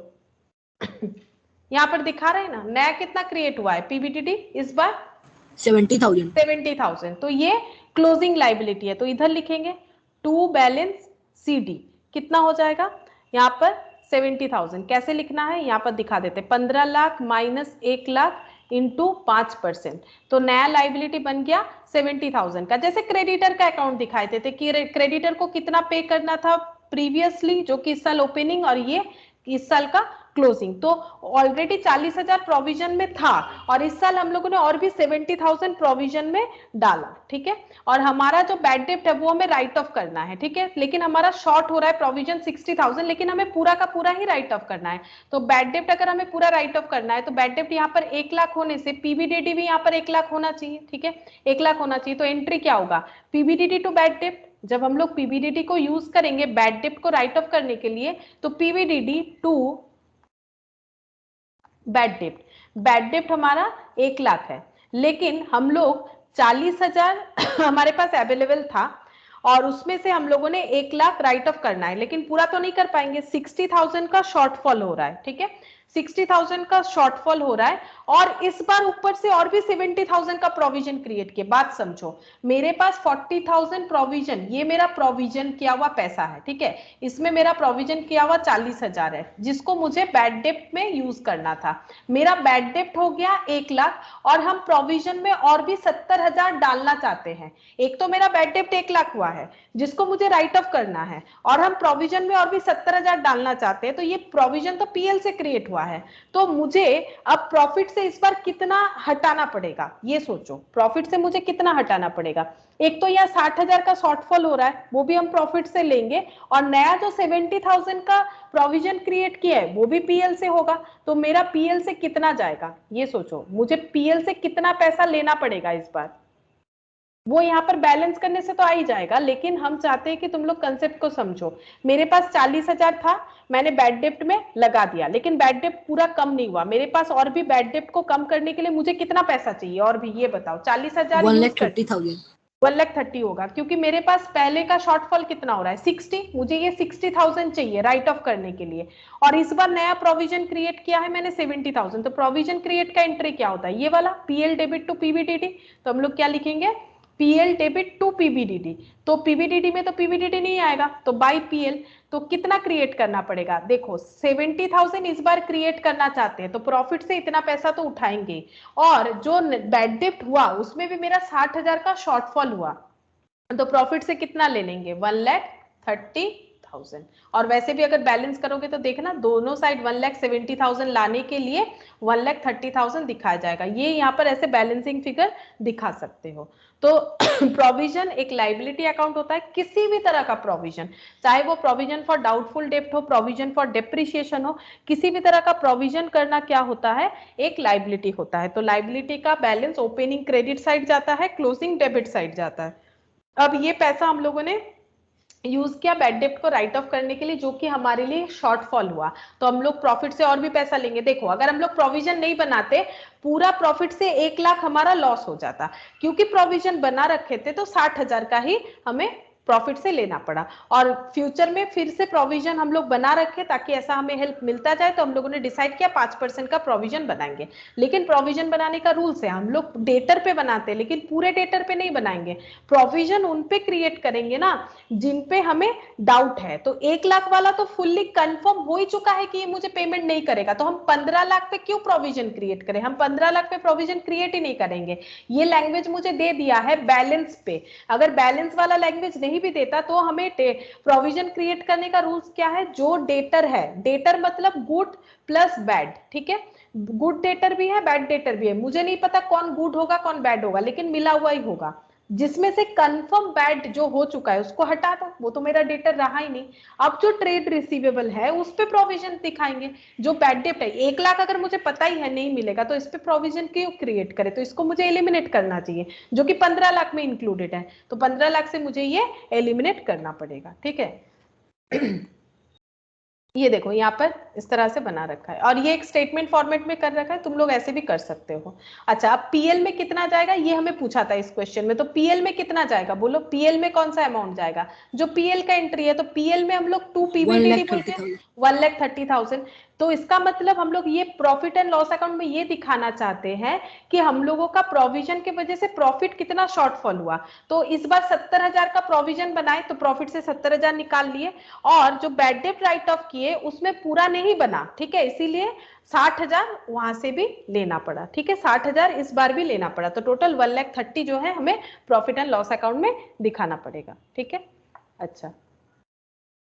यहाँ पर दिखा रहे हैं ना, नया कितना क्रिएट हुआ है पीबीडीडी इस बार 70,000। तो ये क्लोजिंग लाइबिलिटी है, तो इधर लिखेंगे टू बैलेंस सीडी कितना हो जाएगा यहाँ पर 70,000। कैसे लिखना है यहाँ पर दिखा देते, 15 लाख माइनस 1 लाख इंटू 5%, तो नया लाइबिलिटी बन गया 70,000 का। जैसे क्रेडिटर का अकाउंट दिखाए थे कि क्रेडिटर को कितना पे करना था प्रीवियसली, जो कि इस साल ओपनिंग और ये इस साल का क्लोजिंग। तो ऑलरेडी 40,000 प्रोविजन में था और इस साल हम लोगों ने और भी 70,000 प्रोविजन में डाला, ठीक है। और हमारा जो बैड डेप्ट है वो हमें राइट ऑफ करना है, ठीक है। लेकिन हमारा शॉर्ट हो रहा है प्रोविजन 60,000, लेकिन हमें पूरा का पूरा ही राइट ऑफ करना है। तो बैड डेप्ट अगर हमें पूरा राइट ऑफ करना है तो बैड डेप्ट यहाँ पर 1 लाख होने से पीबीडीडी भी यहाँ पर 1 लाख होना चाहिए, ठीक है। 1 लाख होना चाहिए, तो एंट्री क्या होगा, पीबीडीडी टू बैड डेप्ट। जब हम लोग पीबीडीडी को यूज करेंगे बैड डेप्ट को राइट ऑफ करने के लिए, तो पीबीडीडी टू बैड डेप्ट, बैड डेप्ट हमारा 1 लाख है, लेकिन हम लोग 40,000 हमारे पास अवेलेबल था और उसमें से हम लोगों ने 1 लाख राइट ऑफ करना है, लेकिन पूरा तो नहीं कर पाएंगे, 60,000 का शॉर्टफॉल हो रहा है, ठीक है। 60,000 का शॉर्टफॉल हो रहा है और इस बार ऊपर से और भी 70,000 का प्रोविजन क्रिएट किया। बात समझो, मेरे पास 40,000 प्रोविजन, ये मेरा प्रोविजन किया हुआ पैसा है, ठीक है। इसमें मेरा प्रोविजन किया हुआ 40,000 है, जिसको मुझे बैड डेप्ट में यूज करना था। मेरा बैड डेप्ट हो गया 1 लाख और हम प्रोविजन में और भी 70,000 डालना चाहते हैं। एक तो मेरा बैड डेप्ट 1 लाख हुआ है जिसको मुझे राइट ऑफ करना है और हम प्रोविजन में और भी 70,000 डालना चाहते हैं, तो ये प्रोविजन तो पीएल से क्रिएट हुआ है। तो मुझे अब प्रॉफिट से इस बार कितना हटाना पड़ेगा, ये सोचो, प्रॉफिट से मुझे कितना हटाना पड़ेगा। एक तो यहाँ 60,000 का शॉर्टफॉल हो रहा है, वो भी हम प्रॉफिट से लेंगे और नया जो 70,000 का प्रोविजन क्रिएट किया है वो भी पीएल से होगा। तो मेरा पीएल से कितना जाएगा, ये सोचो, मुझे पीएल से कितना पैसा लेना पड़ेगा इस बार। वो यहाँ पर बैलेंस करने से तो आ ही जाएगा, लेकिन हम चाहते हैं कि तुम लोग कंसेप्ट को समझो। मेरे पास 40,000 था, मैंने बैड डेप्ट में लगा दिया, लेकिन बैड डेप्ट पूरा कम नहीं हुआ। मेरे पास और भी बैड डेप्ट को कम करने के लिए मुझे कितना पैसा चाहिए और भी, ये बताओ। 40,000 1,30,000 होगा, क्योंकि मेरे पास पहले का शॉर्टफॉल कितना हो रहा है 60, मुझे ये 60,000 चाहिए राइट ऑफ करने के लिए। और इस बार नया प्रोविजन क्रिएट किया है मैंने 70,000, तो प्रोविजन क्रिएट का एंट्री क्या होता है, ये वाला पीएल डेबिट टू पीबीडीडी। तो हम लोग क्या लिखेंगे, पीएल डेबिट टू पीबीडीडी। तो पीबीडीडी में तो पीबीडीडी नहीं आएगा, तो बाय पीएल। तो कितना क्रिएट करना पड़ेगा, देखो 70,000 इस बार क्रिएट करना चाहते हैं, तो प्रॉफिट से इतना पैसा तो उठाएंगे। और जो बैड डेप्ट हुआ उसमें भी मेरा 60,000 का शॉर्टफॉल हुआ, तो प्रॉफिट से कितना ले लेंगे 1,30,000। और वैसे भी अगर बैलेंस करोगे तो देखना दोनों साइड 1,70,000 लाने के लिए 1,30,000 दिखाया जाएगा। ये यहाँ पर ऐसे बैलेंसिंग फिगर दिखा सकते हो। तो प्रोविजन एक लाइबिलिटी अकाउंट होता है, किसी भी तरह का प्रोविजन, चाहे वो प्रोविजन फॉर डाउटफुल डेप्ट हो, प्रोविजन फॉर डेप्रिसिएशन हो, किसी भी तरह का प्रोविजन करना क्या होता है, एक लाइबिलिटी होता है। तो लाइबिलिटी का बैलेंस ओपनिंग क्रेडिट साइड जाता है, क्लोजिंग डेबिट साइड जाता है। अब ये पैसा हम लोगों ने यूज किया बैड डेप्ट को राइट ऑफ करने के लिए, जो कि हमारे लिए शॉर्टफॉल हुआ, तो हम लोग प्रॉफिट से और भी पैसा लेंगे। देखो अगर हम लोग प्रोविजन नहीं बनाते, पूरा प्रॉफिट से 1 लाख हमारा लॉस हो जाता, क्योंकि प्रोविजन बना रखे थे तो 60,000 का ही हमें प्रॉफिट से लेना पड़ा। और फ्यूचर में फिर से प्रोविजन हम लोग बना रखे ताकि ऐसा हमें हेल्प मिलता जाए, तो हम लोगों ने डिसाइड किया 5% का प्रोविजन बनाएंगे। लेकिन प्रोविजन बनाने का रूल्स है, हम लोग डेटर पे बनाते हैं लेकिन पूरे डेटर पे नहीं बनाएंगे, प्रोविजन उन पे क्रिएट करेंगे ना जिन पे हमें डाउट है। तो 1 लाख वाला तो फुल्ली कंफर्म हो ही चुका है कि ये मुझे पेमेंट नहीं करेगा, तो हम 15 लाख पे क्यों प्रोविजन क्रिएट करें, हम 15 लाख पे प्रोविजन क्रिएट ही नहीं करेंगे। ये लैंग्वेज मुझे दे दिया है बैलेंस पे, अगर बैलेंस वाला लैंग्वेज नहीं भी देता तो हमें प्रोविजन क्रिएट करने का रूल्स क्या है, जो डेटर है, डेटर मतलब गुड प्लस बैड, ठीक है, गुड डेटर भी है बैड डेटर भी है, मुझे नहीं पता कौन गुड होगा कौन बैड होगा, लेकिन मिला हुआ ही होगा, जिसमें से कंफर्म बैड जो हो चुका है उसको हटा दो, वो तो मेरा डेटर रहा ही नहीं। अब जो ट्रेड रिसीवेबल है उस पे प्रोविजन दिखाएंगे, जो बैड डेट है 1 लाख अगर मुझे पता ही है नहीं मिलेगा तो इस पे प्रोविजन क्यों क्रिएट करे, तो इसको मुझे एलिमिनेट करना चाहिए, जो कि 15 लाख में इंक्लूडेड है, तो 15 लाख से मुझे ये एलिमिनेट करना पड़ेगा, ठीक है। ये देखो यहाँ पर इस तरह से बना रखा है और ये एक स्टेटमेंट फॉर्मेट में कर रखा है, तुम लोग ऐसे भी कर सकते हो। अच्छा, अब पीएल में कितना जाएगा ये हमें पूछा था इस क्वेश्चन में, तो पीएल में कितना जाएगा बोलो, पीएल में कौन सा अमाउंट जाएगा, जो पीएल का एंट्री है, तो पीएल में हम लोग 2 पीवीडीडी बोलते हैं 1,30,000। तो इसका मतलब हम लोग ये प्रॉफिट एंड लॉस अकाउंट में ये दिखाना चाहते हैं कि हम लोगों का प्रोविजन के वजह से प्रॉफिट कितना शॉर्टफॉल हुआ। तो इस बार 70,000 का प्रोविजन बनाए तो प्रॉफिट से 70,000 निकाल लिए, और जो बैड डेट राइट ऑफ किए उसमें पूरा नहीं बना, ठीक है, इसीलिए 60,000 वहां से भी लेना पड़ा, ठीक है, 60,000 इस बार भी लेना पड़ा, तो टोटल 1,30,000 जो है हमें प्रॉफिट एंड लॉस अकाउंट में दिखाना पड़ेगा, ठीक है। अच्छा,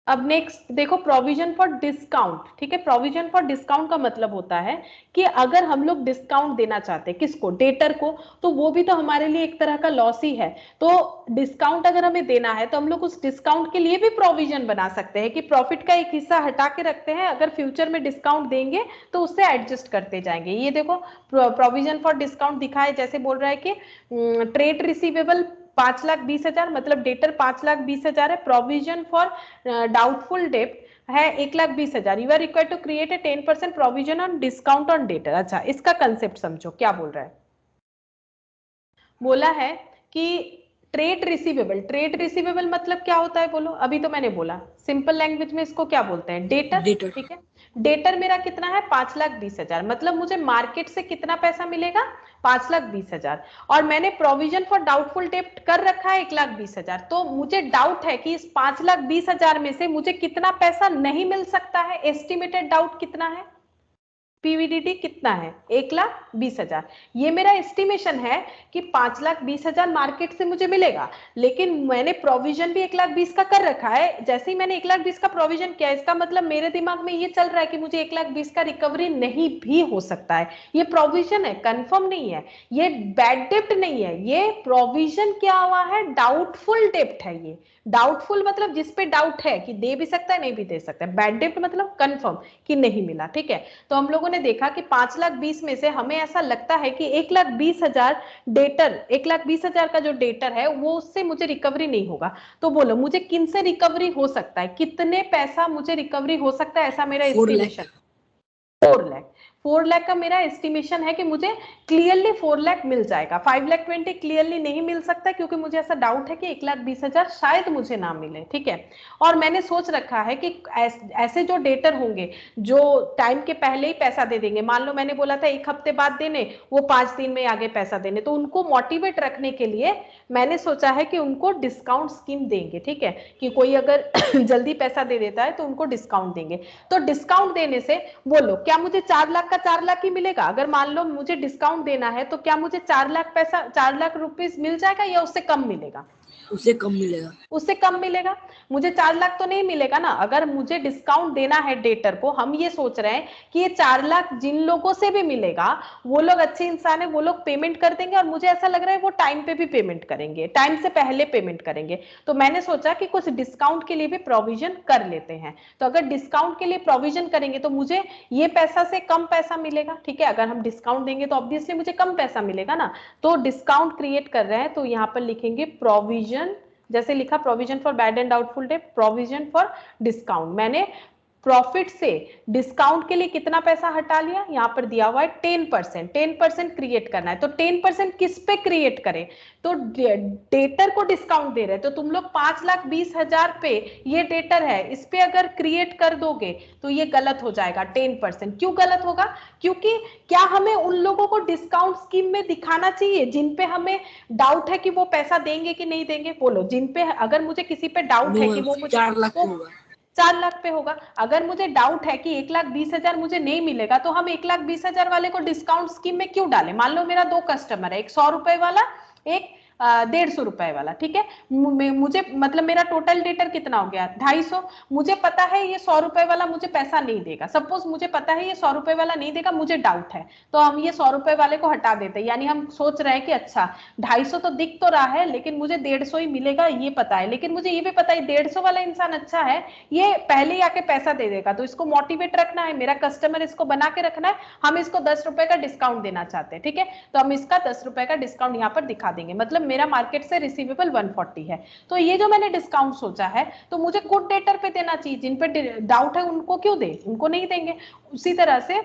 अब नेक्स्ट देखो प्रोविजन फॉर डिस्काउंट, ठीक है, प्रोविजन फॉर डिस्काउंट का मतलब होता है कि अगर हम लोग डिस्काउंट देना चाहते हैं किसको, डेटर को, तो वो भी तो हमारे लिए एक तरह का लॉस ही है। तो डिस्काउंट अगर हमें देना है तो हम लोग उस डिस्काउंट के लिए भी प्रोविजन बना सकते हैं कि प्रॉफिट का एक हिस्सा हटा के रखते हैं, अगर फ्यूचर में डिस्काउंट देंगे तो उससे एडजस्ट करते जाएंगे। ये देखो प्रोविजन फॉर डिस्काउंट दिखाए, जैसे बोल रहा है कि ट्रेड रिसीवेबल 5,20,000 मतलब डेटर 5,20,000 है, प्रोविजन फॉर डाउटफुल डेट है 1,20,000, you are required to create a 10% provision on discount on debtor. अच्छा, इसका कंसेप्ट समझो क्या बोल रहा है, बोला है कि ट्रेड रिसीवेबल मतलब क्या होता है बोलो, अभी तो मैंने बोला सिंपल लैंग्वेज में इसको क्या बोलते हैं, डेटर, ठीक है। डेटर मेरा कितना है 5,20,000, मतलब मुझे मार्केट से कितना पैसा मिलेगा 5,20,000, और मैंने प्रोविजन फॉर डाउटफुल डेट कर रखा है 1,20,000, तो मुझे डाउट है कि इस 5,20,000 में से मुझे कितना पैसा नहीं मिल सकता है, एस्टिमेटेड डाउट कितना है, पीवीडीटी कितना है 1,20,000, ये मेरा एस्टिमेशन है कि 5,20,000 मार्केट से मुझे मिलेगा, लेकिन मैंने प्रोविजन भी 1,20,000 का कर रखा है। जैसे ही मैंने 1,20,000 का प्रोविजन किया, इसका मतलब मेरे दिमाग में ये चल रहा है कि मुझे 1,20,000 का रिकवरी नहीं भी हो सकता है, ये प्रोविजन है, कंफर्म नहीं है, ये बैड डेप्ट नहीं है, ये प्रोविजन क्या हुआ है, डाउटफुल डेप्ट है। ये डाउटफुल मतलब जिसपे डाउट है कि दे भी सकता है नहीं भी दे सकता है, बैड डेप्ट मतलब कंफर्म कि नहीं मिला, ठीक है। तो हम लोगों ने देखा कि 5,20,000 में से हमें ऐसा लगता है कि 1,20,000 डेटर, 1,20,000 का जो डेटर है वो उससे मुझे रिकवरी नहीं होगा। तो बोलो मुझे किन से रिकवरी हो सकता है, कितने पैसा मुझे रिकवरी हो सकता है, ऐसा मेरा एस्टिमेशन 4 लाख। 4 लाख का मेरा एस्टिमेशन है कि मुझे क्लियरली 4 लाख मिल जाएगा, 5,20,000 क्लियरली नहीं मिल सकता क्योंकि मुझे ऐसा डाउट है कि 1,20,000 शायद मुझे ना मिले, ठीक है। और मैंने सोच रखा है कि ऐसे जो डेटर होंगे जो टाइम के पहले ही पैसा दे देंगे, मान लो मैंने बोला था 1 हफ्ते बाद देने, वो 5 दिन में आगे पैसा देने, तो उनको मोटिवेट रखने के लिए मैंने सोचा है कि उनको डिस्काउंट स्कीम देंगे, ठीक है, कि कोई अगर जल्दी पैसा दे देता है तो उनको डिस्काउंट देंगे। तो डिस्काउंट देने से बोलो क्या मुझे 4 लाख का 4 लाख ही मिलेगा, अगर मान लो मुझे डिस्काउंट देना है तो क्या मुझे 4 लाख पैसा, 4 लाख रुपीस मिल जाएगा या उससे कम मिलेगा, उससे कम मिलेगा, उससे कम मिलेगा, मुझे 4 लाख तो नहीं मिलेगा ना। अगर मुझे डिस्काउंट देना है डेटर को, हम ये सोच रहे हैं कि ये 4 लाख जिन लोगों से भी मिलेगा वो लोग अच्छे इंसान है, वो लोग पेमेंट कर देंगे, और मुझे ऐसा लग रहा है वो टाइम पे भी पेमेंट करेंगे, टाइम से पहले पेमेंट करेंगे। तो मैंने सोचा कि कुछ डिस्काउंट के लिए भी प्रोविजन कर लेते हैं, तो अगर डिस्काउंट के लिए प्रोविजन करेंगे तो मुझे ये पैसा से कम पैसा मिलेगा, ठीक है, अगर हम डिस्काउंट देंगे तो ऑब्वियसली मुझे कम पैसा मिलेगा ना। तो डिस्काउंट क्रिएट कर रहे हैं तो यहाँ पर लिखेंगे प्रोविजन, जैसे लिखा provision for bad and doubtful date, provision for discount, मैंने प्रॉफिट से डिस्काउंट के लिए कितना पैसा हटा लिया, यहाँ पर दिया हुआ है 10%, 10% क्रिएट करना है। तो 10% किस पे क्रिएट करें, तो डेटर को डिस्काउंट दे रहे हैं, तो तुम लोग 5,20,000 पे ये डेटर है, इस पे अगर क्रिएट कर दोगे तो ये गलत हो जाएगा 10%। क्यों गलत होगा, क्योंकि क्या हमें उन लोगों को डिस्काउंट स्कीम में दिखाना चाहिए जिन पे हमें डाउट है कि वो पैसा देंगे कि नहीं देंगे, बोलो। जिन पे अगर मुझे किसी पे डाउट है कि वो मुझे 4 लाख होगा, 4 लाख पे होगा, अगर मुझे डाउट है कि 1,20,000 मुझे नहीं मिलेगा, तो हम 1,20,000 वाले को डिस्काउंट स्कीम में क्यों डालें। मान लो मेरा 2 कस्टमर है, एक 100 रुपए वाला, एक 150 रुपए वाला, ठीक है। मुझे मतलब मेरा टोटल डेटर कितना हो गया 250। मुझे पता है ये 100 रुपए वाला मुझे पैसा नहीं देगा, सपोज मुझे पता है ये 100 रुपए वाला नहीं देगा, मुझे डाउट है, तो हम ये 100 रुपए वाले को हटा देते हैं। यानी हम सोच रहे हैं कि अच्छा 250 तो दिख तो रहा है लेकिन मुझे 150 ही मिलेगा, ये पता है। लेकिन मुझे ये भी पता है 150 वाला इंसान अच्छा है, ये पहले ही आके पैसा दे देगा, तो इसको मोटिवेट रखना है, मेरा कस्टमर इसको बना के रखना है, हम इसको 10 रुपए का डिस्काउंट देना चाहते हैं, ठीक है। तो हम इसका 10 रुपए का डिस्काउंट यहाँ पर दिखा देंगे, मतलब मेरा मार्केट से रिसीवेबल 140 है। तो ये जो मैंने डिस्काउंट सोचा है तो मुझे गुड डेटर पे देना चाहिए, जिन पे डाउट है उनको क्यों दे, उनको नहीं देंगे। उसी तरह से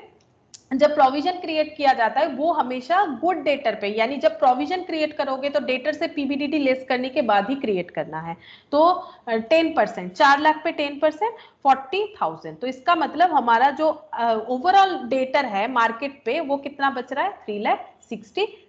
जब प्रोविजन क्रिएट किया जाता है वो हमेशा गुड डेटर पे, यानी जब प्रोविजन क्रिएट करोगे तो डेटर से पीबीडीटी लेस करने के बाद ही क्रिएट करना है। तो 10%, 4 लाख पे 10% 40,000, तो इसका मतलब हमारा जो ओवरऑल डेटर है मार्केट पे वो कितना बच रहा है 3,60,000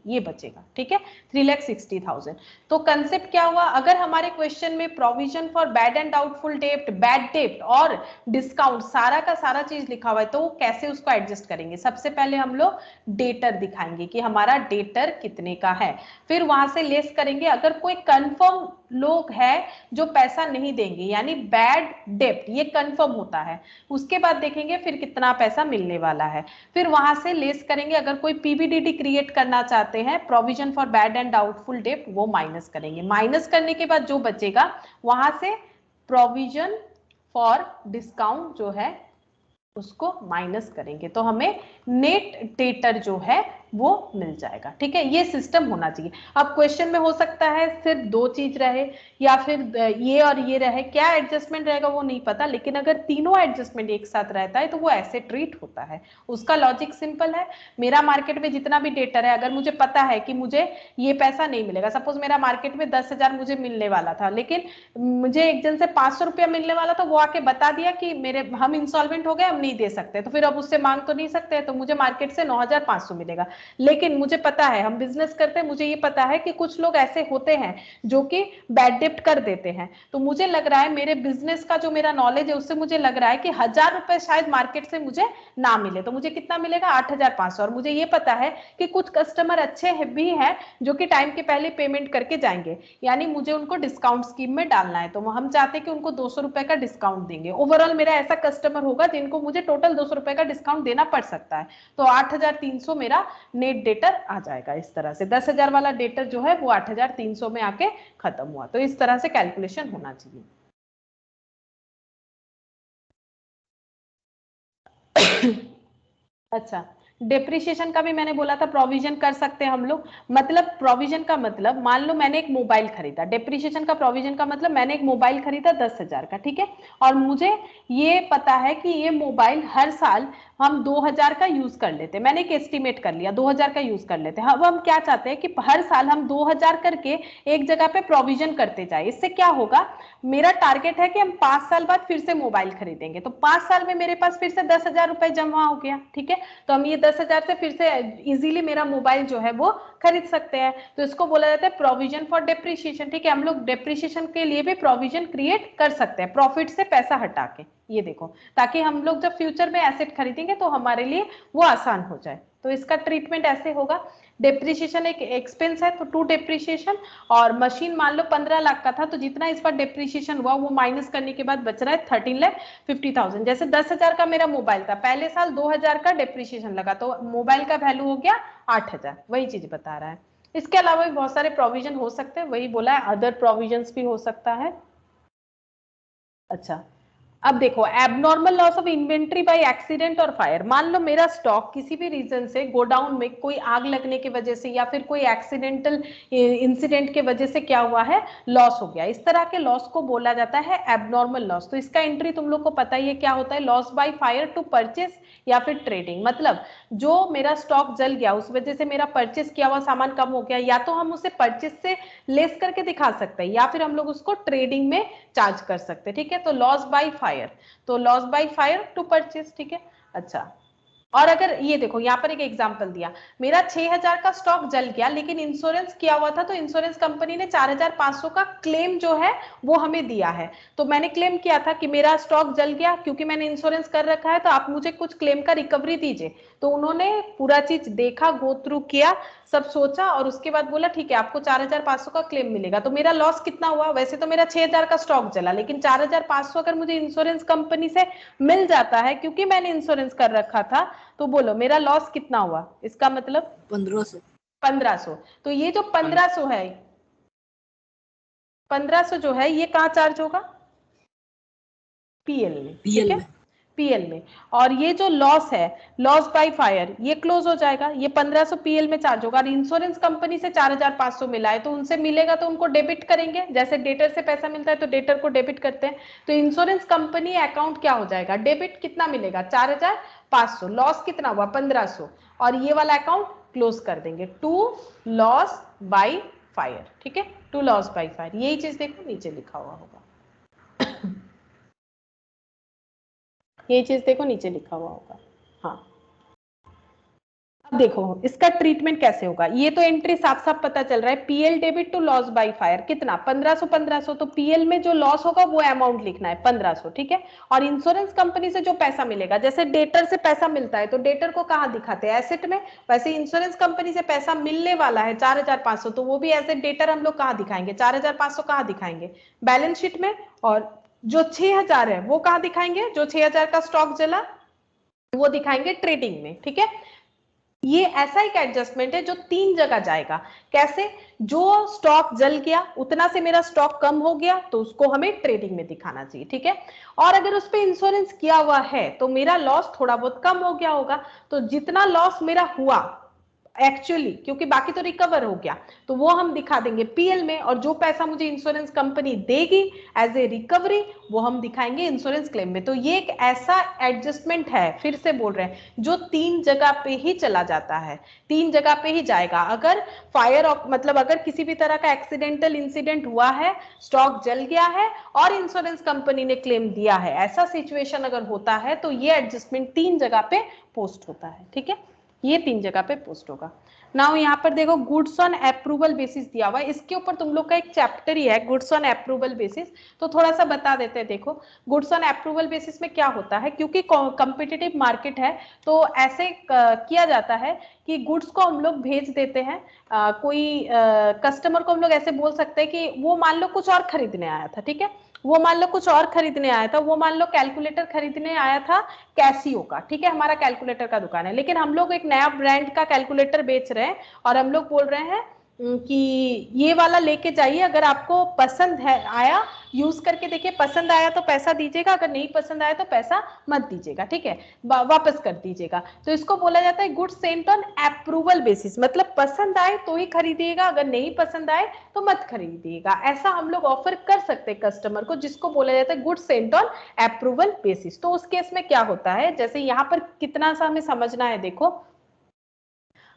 ये बचेगा, ठीक है 3,60,000। तो कंसेप्ट क्या हुआ, अगर हमारे क्वेश्चन में provision for bad and doubtful डेब्ट, बैड डेब्ट और डिस्काउंट सारा का सारा चीज लिखा हुआ है, तो कैसे उसको एडजस्ट करेंगे। सबसे पहले हम लोग डेटर दिखाएंगे कि हमारा डेटर कितने का है, फिर वहां से लेस करेंगे। अगर कोई कंफर्म लोग है जो पैसा नहीं देंगे यानी बैड डेब्ट ये कंफर्म होता है, उसके बाद देखेंगे फिर कितना पैसा मिलने वाला है, फिर वहां से लेस करेंगे। अगर कोई पीबीडीटी क्रिएट करना चाहते हैं provision for bad and doubtful डेब्ट, वो माइनस करेंगे। माइनस करने के बाद जो बचेगा वहां से प्रोविजन फॉर डिस्काउंट जो है उसको माइनस करेंगे, तो हमें नेट डेटर जो है वो मिल जाएगा, ठीक है। ये सिस्टम होना चाहिए। अब क्वेश्चन में हो सकता है सिर्फ 2 चीज रहे या फिर ये और ये रहे, क्या एडजस्टमेंट रहेगा वो नहीं पता, लेकिन अगर तीनों एडजस्टमेंट एक साथ रहता है तो वो ऐसे ट्रीट होता है। उसका लॉजिक सिंपल है, मेरा मार्केट में जितना भी डेटर है, अगर मुझे पता है कि मुझे ये पैसा नहीं मिलेगा, सपोज मेरा मार्केट में 10,000 मुझे मिलने वाला था, लेकिन मुझे एक जन से 500 रुपया मिलने वाला था, वो आके बता दिया कि मेरे हम इंसॉल्वेंट हो गए, हम नहीं दे सकते, तो फिर अब उससे मांग तो नहीं सकते, तो मुझे मार्केट से 9,500 मिलेगा। लेकिन मुझे पता है हम बिजनेस करते हैं, मुझे ये पता है कि कुछ लोग ऐसे होते हैं जो कि बैड डेब्ट कर देते हैं, तो मुझे लग रहा है मेरे बिजनेस का जो मेरा नॉलेज है उससे मुझे लग रहा है कि 1,000 रुपए शायद मार्केट से मुझे ना मिले, तो मुझे कितना मिलेगा 8,500। और मुझे ये पता है कि कुछ कस्टमर अच्छे भी हैं जो कि टाइम के पहले पेमेंट करके जाएंगे, यानी मुझे उनको डिस्काउंट स्कीम में डालना है, तो हम चाहते हैं कि उनको 200 रुपए का डिस्काउंट देंगे। ओवरऑल मेरा ऐसा कस्टमर होगा जिनको मुझे टोटल 200 रुपए का डिस्काउंट देना पड़ सकता है, तो 8,300 मेरा नेट डेटर आ जाएगा। इस तरह से 10,000 वाला डेटर जो है वो 8,300 में आके खत्म हुआ, तो इस तरह से कैलकुलेशन होना चाहिए। अच्छा, डेप्रिसिएशन का भी मैंने बोला था प्रोविजन कर सकते हैं हम लोग। मतलब प्रोविजन का मतलब मान लो मैंने एक मोबाइल खरीदा, डेप्रिसिएशन का प्रोविजन का मतलब मैंने एक मोबाइल खरीदा 10,000 का, ठीक है, और मुझे ये पता है कि ये मोबाइल हर साल हम 2,000 का यूज कर लेते हैं, मैंने एक एस्टिमेट कर लिया 2,000 का यूज कर लेते हैं। अब हम क्या चाहते हैं कि हर साल हम 2,000 करके एक जगह पे प्रोविजन करते जाए। इससे क्या होगा, मेरा टारगेट है कि हम 5 साल बाद फिर से मोबाइल खरीदेंगे, तो 5 साल में मेरे पास फिर से 10,000 रुपए जमा हो गया, ठीक है, तो हम ये 10,000 से फिर से इजीली मेरा मोबाइल जो है वो खरीद सकते हैं। तो इसको बोला जाता है प्रोविजन फॉर डेप्रिसिएशन, ठीक है। हम लोग डेप्रिसिएशन के लिए भी प्रोविजन क्रिएट कर सकते हैं प्रॉफिट से पैसा हटा के, ये देखो, ताकि हम लोग जब फ्यूचर में एसेट खरीदेंगे तो हमारे लिए वो आसान हो जाए। तो इसका ट्रीटमेंट ऐसे होगा, डेप्रिसिएशन एक एक्सपेंस है तो टू डेप्रिसिएशन, और मशीन मान लो 15 लाख का था, तो जितना इस पर डेप्रिसिएशन हुआ वो माइनस करने के बाद बच रहा है 13,50,000। जैसे 10,000 का मेरा मोबाइल था, पहले साल 2,000 का डेप्रिसिएशन लगा, तो मोबाइल का वैल्यू हो गया 8,000, वही चीज बता रहा है। इसके अलावा भी बहुत सारे प्रोविजन हो सकते हैं, वही बोला है अदर प्रोविजन भी हो सकता है। अच्छा, अब देखो, abnormal loss of inventory by accident और फायर। मान लो मेरा स्टॉक किसी भी रीजन से गोडाउन में कोई आग लगने की वजह से या फिर कोई एक्सीडेंटल इंसिडेंट के वजह से क्या हुआ है, लॉस हो गया। इस तरह के लॉस को बोला जाता है एबनॉर्मल लॉस। तो इसका एंट्री तुम लोग को पता ही है क्या होता है, loss by fire to purchase या फिर ट्रेडिंग। मतलब जो मेरा स्टॉक जल गया उस वजह से मेरा परचेस किया हुआ सामान कम हो गया, या तो हम उसे परचेस से लेस करके दिखा सकते हैं या फिर हम लोग उसको ट्रेडिंग में चार्ज कर सकते हैं। ठीक है, तो लॉस बाय फायर, तो loss by fire to purchase. ठीक है, अच्छा। और अगर ये देखो यहाँ पर एक एग्जांपल दिया, मेरा 6000 का स्टॉक जल गया लेकिन इंश्योरेंस किया हुआ था, तो इंश्योरेंस कंपनी ने 4500 का क्लेम जो है वो हमें दिया है। तो मैंने क्लेम किया था कि मेरा स्टॉक जल गया, क्योंकि मैंने इंश्योरेंस कर रखा है तो आप मुझे कुछ क्लेम का रिकवरी दीजिए। तो उन्होंने पूरा चीज देखा, गो थ्रू किया, सब सोचा और उसके बाद बोला ठीक है आपको 4500 का क्लेम मिलेगा। तो मेरा लॉस कितना हुआ, वैसे तो मेरा 6000 का स्टॉक जला, लेकिन 4500 अगर मुझे इंश्योरेंस कंपनी से मिल जाता है क्योंकि मैंने इंश्योरेंस कर रखा था, तो बोलो मेरा लॉस कितना हुआ, इसका मतलब 1500। 1500। तो ये जो 1500 है, 1500 जो है ये कहाँ चार्ज होगा, पीएल में। ठीक है, पीएल में। और ये जो लॉस है, लॉस बाय फायर, ये क्लोज हो जाएगा, ये 1500 पीएल में चार्ज होगा। और इंश्योरेंस कंपनी से 4500 मिला है तो उनसे मिलेगा तो उनको डेबिट करेंगे, जैसे डेटर से पैसा मिलता है तो डेटर को डेबिट करते हैं। तो इंश्योरेंस कंपनी अकाउंट क्या हो जाएगा, डेबिट कितना मिलेगा 4500, लॉस कितना हुआ 1500, और ये वाला अकाउंट क्लोज कर देंगे, टू लॉस बाय फायर। ठीक है, टू लॉस बाय फायर, यही चीज देखो नीचे लिखा हुआ होगा, ये चीज देखो नीचे लिखा हुआ होगा। हाँ, अब देखो इसका ट्रीटमेंट कैसे होगा, ये तो एंट्री साफ साफ पता चल रहा है, PL debit to loss by fire कितना 1500 1500, तो पीएल में जो लॉस होगा वो अमाउंट लिखना है 1500। ठीक है, और इंश्योरेंस कंपनी से जो पैसा मिलेगा, जैसे डेटर से पैसा मिलता है तो डेटर को कहाँ दिखाते हैं, एसेट में, वैसे इंश्योरेंस कंपनी से पैसा मिलने वाला है 4500, तो वो भी एज ए डेटर हम लोग कहाँ दिखाएंगे, 4500 कहाँ दिखाएंगे, बैलेंस शीट में। और जो 6000 है वो कहाँ दिखाएंगे, जो 6000 का स्टॉक जला वो दिखाएंगे ट्रेडिंग में। ठीक है, ये ऐसा एक एडजस्टमेंट है जो 3 जगह जाएगा। कैसे, जो स्टॉक जल गया उतना से मेरा स्टॉक कम हो गया तो उसको हमें ट्रेडिंग में दिखाना चाहिए। ठीक है, और अगर उस पर इंश्योरेंस किया हुआ है तो मेरा लॉस थोड़ा बहुत कम हो गया होगा, तो जितना लॉस मेरा हुआ एक्चुअली, क्योंकि बाकी तो रिकवर हो गया, तो वो हम दिखा देंगे पीएल में, और जो पैसा मुझे इंश्योरेंस कंपनी देगी एज ए रिकवरी वो हम दिखाएंगे इंश्योरेंस क्लेम में। तो ये एक ऐसा एडजस्टमेंट है, फिर से बोल रहे हैं, जो 3 जगह पे ही चला जाता है, 3 जगह पे ही जाएगा। अगर फायर मतलब अगर किसी भी तरह का एक्सीडेंटल इंसिडेंट हुआ है, स्टॉक जल गया है और इंश्योरेंस कंपनी ने क्लेम दिया है, ऐसा सिचुएशन अगर होता है तो ये एडजस्टमेंट 3 जगह पे पोस्ट होता है। ठीक है, ये 3 जगह पे पोस्ट होगा। नाउ यहाँ पर देखो गुड्स ऑन अप्रूवल बेसिस दिया हुआ है, इसके ऊपर तुम लोग का एक चैप्टर ही है गुड्स ऑन अप्रूवल बेसिस, तो थोड़ा सा बता देते हैं। देखो गुड्स ऑन अप्रूवल बेसिस में क्या होता है, क्योंकि कॉम्पिटिटिव मार्केट है तो ऐसे किया जाता है कि गुड्स को हम लोग भेज देते हैं, कोई कस्टमर को हम लोग ऐसे बोल सकते हैं कि वो मान लो कुछ और खरीदने आया था। ठीक है, वो मान लो कुछ और खरीदने आया था, वो मान लो कैलकुलेटर खरीदने आया था कैसियो का। ठीक है, हमारा कैलकुलेटर का दुकान है, लेकिन हम लोग एक नया ब्रांड का कैलकुलेटर बेच रहे हैं और हम लोग बोल रहे हैं कि ये वाला लेके जाइए, अगर आपको पसंद है आया यूज करके देखिए, पसंद आया तो पैसा दीजिएगा, अगर नहीं पसंद आया तो पैसा मत दीजिएगा। ठीक है, वापस कर दीजिएगा। तो इसको बोला जाता है goods Saint on approval basis, मतलब पसंद आए तो ही खरीदिएगा, अगर नहीं पसंद आए तो मत खरीदिएगा। ऐसा हम लोग ऑफर कर सकते हैं कस्टमर को, जिसको बोला जाता है goods Saint on approval basis. तो उस केस में क्या होता है, जैसे यहाँ पर कितना सा हमें समझना है, देखो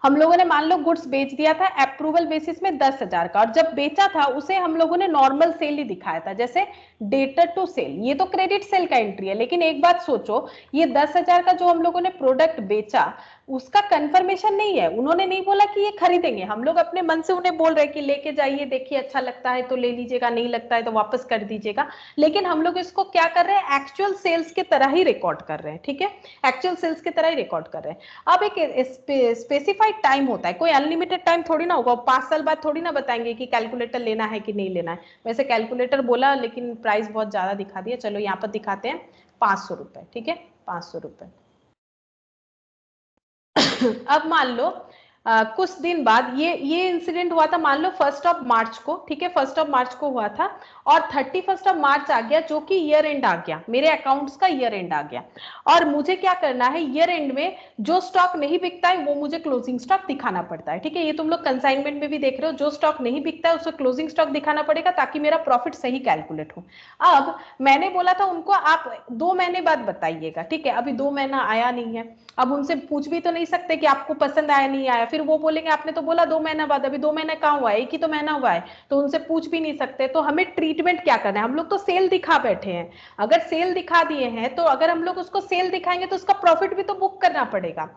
हम लोगों ने मान लो गुड्स बेच दिया था अप्रूवल बेसिस में 10,000 का, और जब बेचा था उसे हम लोगों ने नॉर्मल सेल ही दिखाया था, जैसे डेटर टू सेल, ये तो क्रेडिट सेल का एंट्री है। लेकिन एक बात सोचो, ये 10,000 का जो हम लोगों ने प्रोडक्ट बेचा उसका कंफर्मेशन नहीं है, उन्होंने नहीं बोला कि ये खरीदेंगे, हम लोग अपने मन से उन्हें बोल रहे हैं कि लेके जाइए, देखिए अच्छा लगता है तो ले लीजिएगा, नहीं लगता है तो वापस कर दीजिएगा। लेकिन हम लोग इसको क्या कर रहे हैं, एक्चुअल सेल्स की तरह ही रिकॉर्ड कर रहे हैं। ठीक है, एक्चुअल सेल्स की तरह ही रिकॉर्ड कर रहे हैं। अब एक स्पेसिफाइड टाइम होता है, कोई अनलिमिटेड टाइम थोड़ी ना होगा, 5 साल बाद थोड़ी ना बताएंगे कि कैलकुलेटर लेना है कि नहीं लेना है। वैसे कैलकुलेटर बोला लेकिन प्राइस बहुत ज्यादा दिखा दिया, चलो यहाँ पर दिखाते हैं 500 रुपए। ठीक है, 500 रुपए। अब मान लो कुछ दिन बाद ये इंसिडेंट हुआ था, मान लो 1 मार्च को, ठीक है, 1 मार्च को हुआ था, और 31 मार्च आ गया जो कि ईयर एंड आ गया, मेरे अकाउंट्स का ईयर एंड आ गया, और मुझे क्या करना है, ईयर एंड में जो स्टॉक नहीं बिकता है वो मुझे क्लोजिंग स्टॉक दिखाना पड़ता है, ठीक है, ये तुम लोग कंसाइनमेंट में भी देख रहे हो, जो स्टॉक नहीं बिकता है उसको क्लोजिंग स्टॉक दिखाना पड़ेगा ताकि मेरा प्रॉफिट सही कैलकुलेट हो। अब मैंने बोला था उनको आप 2 महीने बाद बताइएगा, ठीक है, अभी 2 महीना आया नहीं है, अब उनसे पूछ भी तो नहीं सकते कि आपको पसंद आया नहीं आया, फिर वो बोलेंगे आपने तो बोला 2 महीना बाद, अभी 2 महीना कहाँ हुआ है, 1 ही तो महीना हुआ है, तो उनसे पूछ भी नहीं सकते। तो हमें ट्रीटमेंट क्या करना है, हम लोग तो सेल दिखा बैठे हैं, अगर सेल दिखा दिए हैं तो अगर हम लोग उसको सेल दिखाएंगे तो उसका प्रॉफिट भी तो बुक करना पड़ेगा,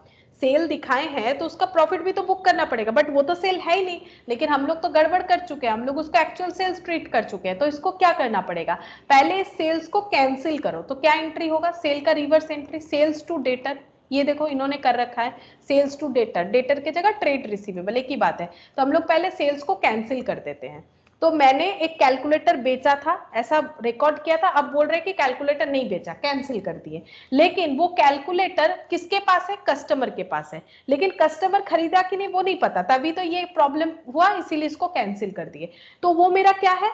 सेल दिखाए हैं तो उसका प्रॉफिट भी तो बुक करना पड़ेगा, बट वो तो सेल है ही नहीं, लेकिन हम लोग तो गड़बड़ कर चुके हैं, हम लोग उसको एक्चुअल सेल्स ट्रीट कर चुके हैं, तो इसको क्या करना पड़ेगा, पहले सेल्स को कैंसिल करो, तो क्या एंट्री होगा, सेल का reverse entry, sales to debtor, ये देखो इन्होंने कर रखा है सेल्स टू डेटर, डेटर की जगह ट्रेड रिसीवेबल, एक ही बात है, तो हम लोग पहले सेल्स को कैंसिल कर देते हैं। तो मैंने एक कैलकुलेटर बेचा था, ऐसा रिकॉर्ड किया था, अब बोल रहे कि कैलकुलेटर नहीं बेचा, कैंसिल कर दिए, लेकिन वो कैलकुलेटर किसके पास है, कस्टमर के पास है, लेकिन कस्टमर खरीदा कि नहीं वो नहीं पता, तभी तो ये प्रॉब्लम हुआ, इसीलिए इसको कैंसिल कर दिए। तो वो मेरा क्या है,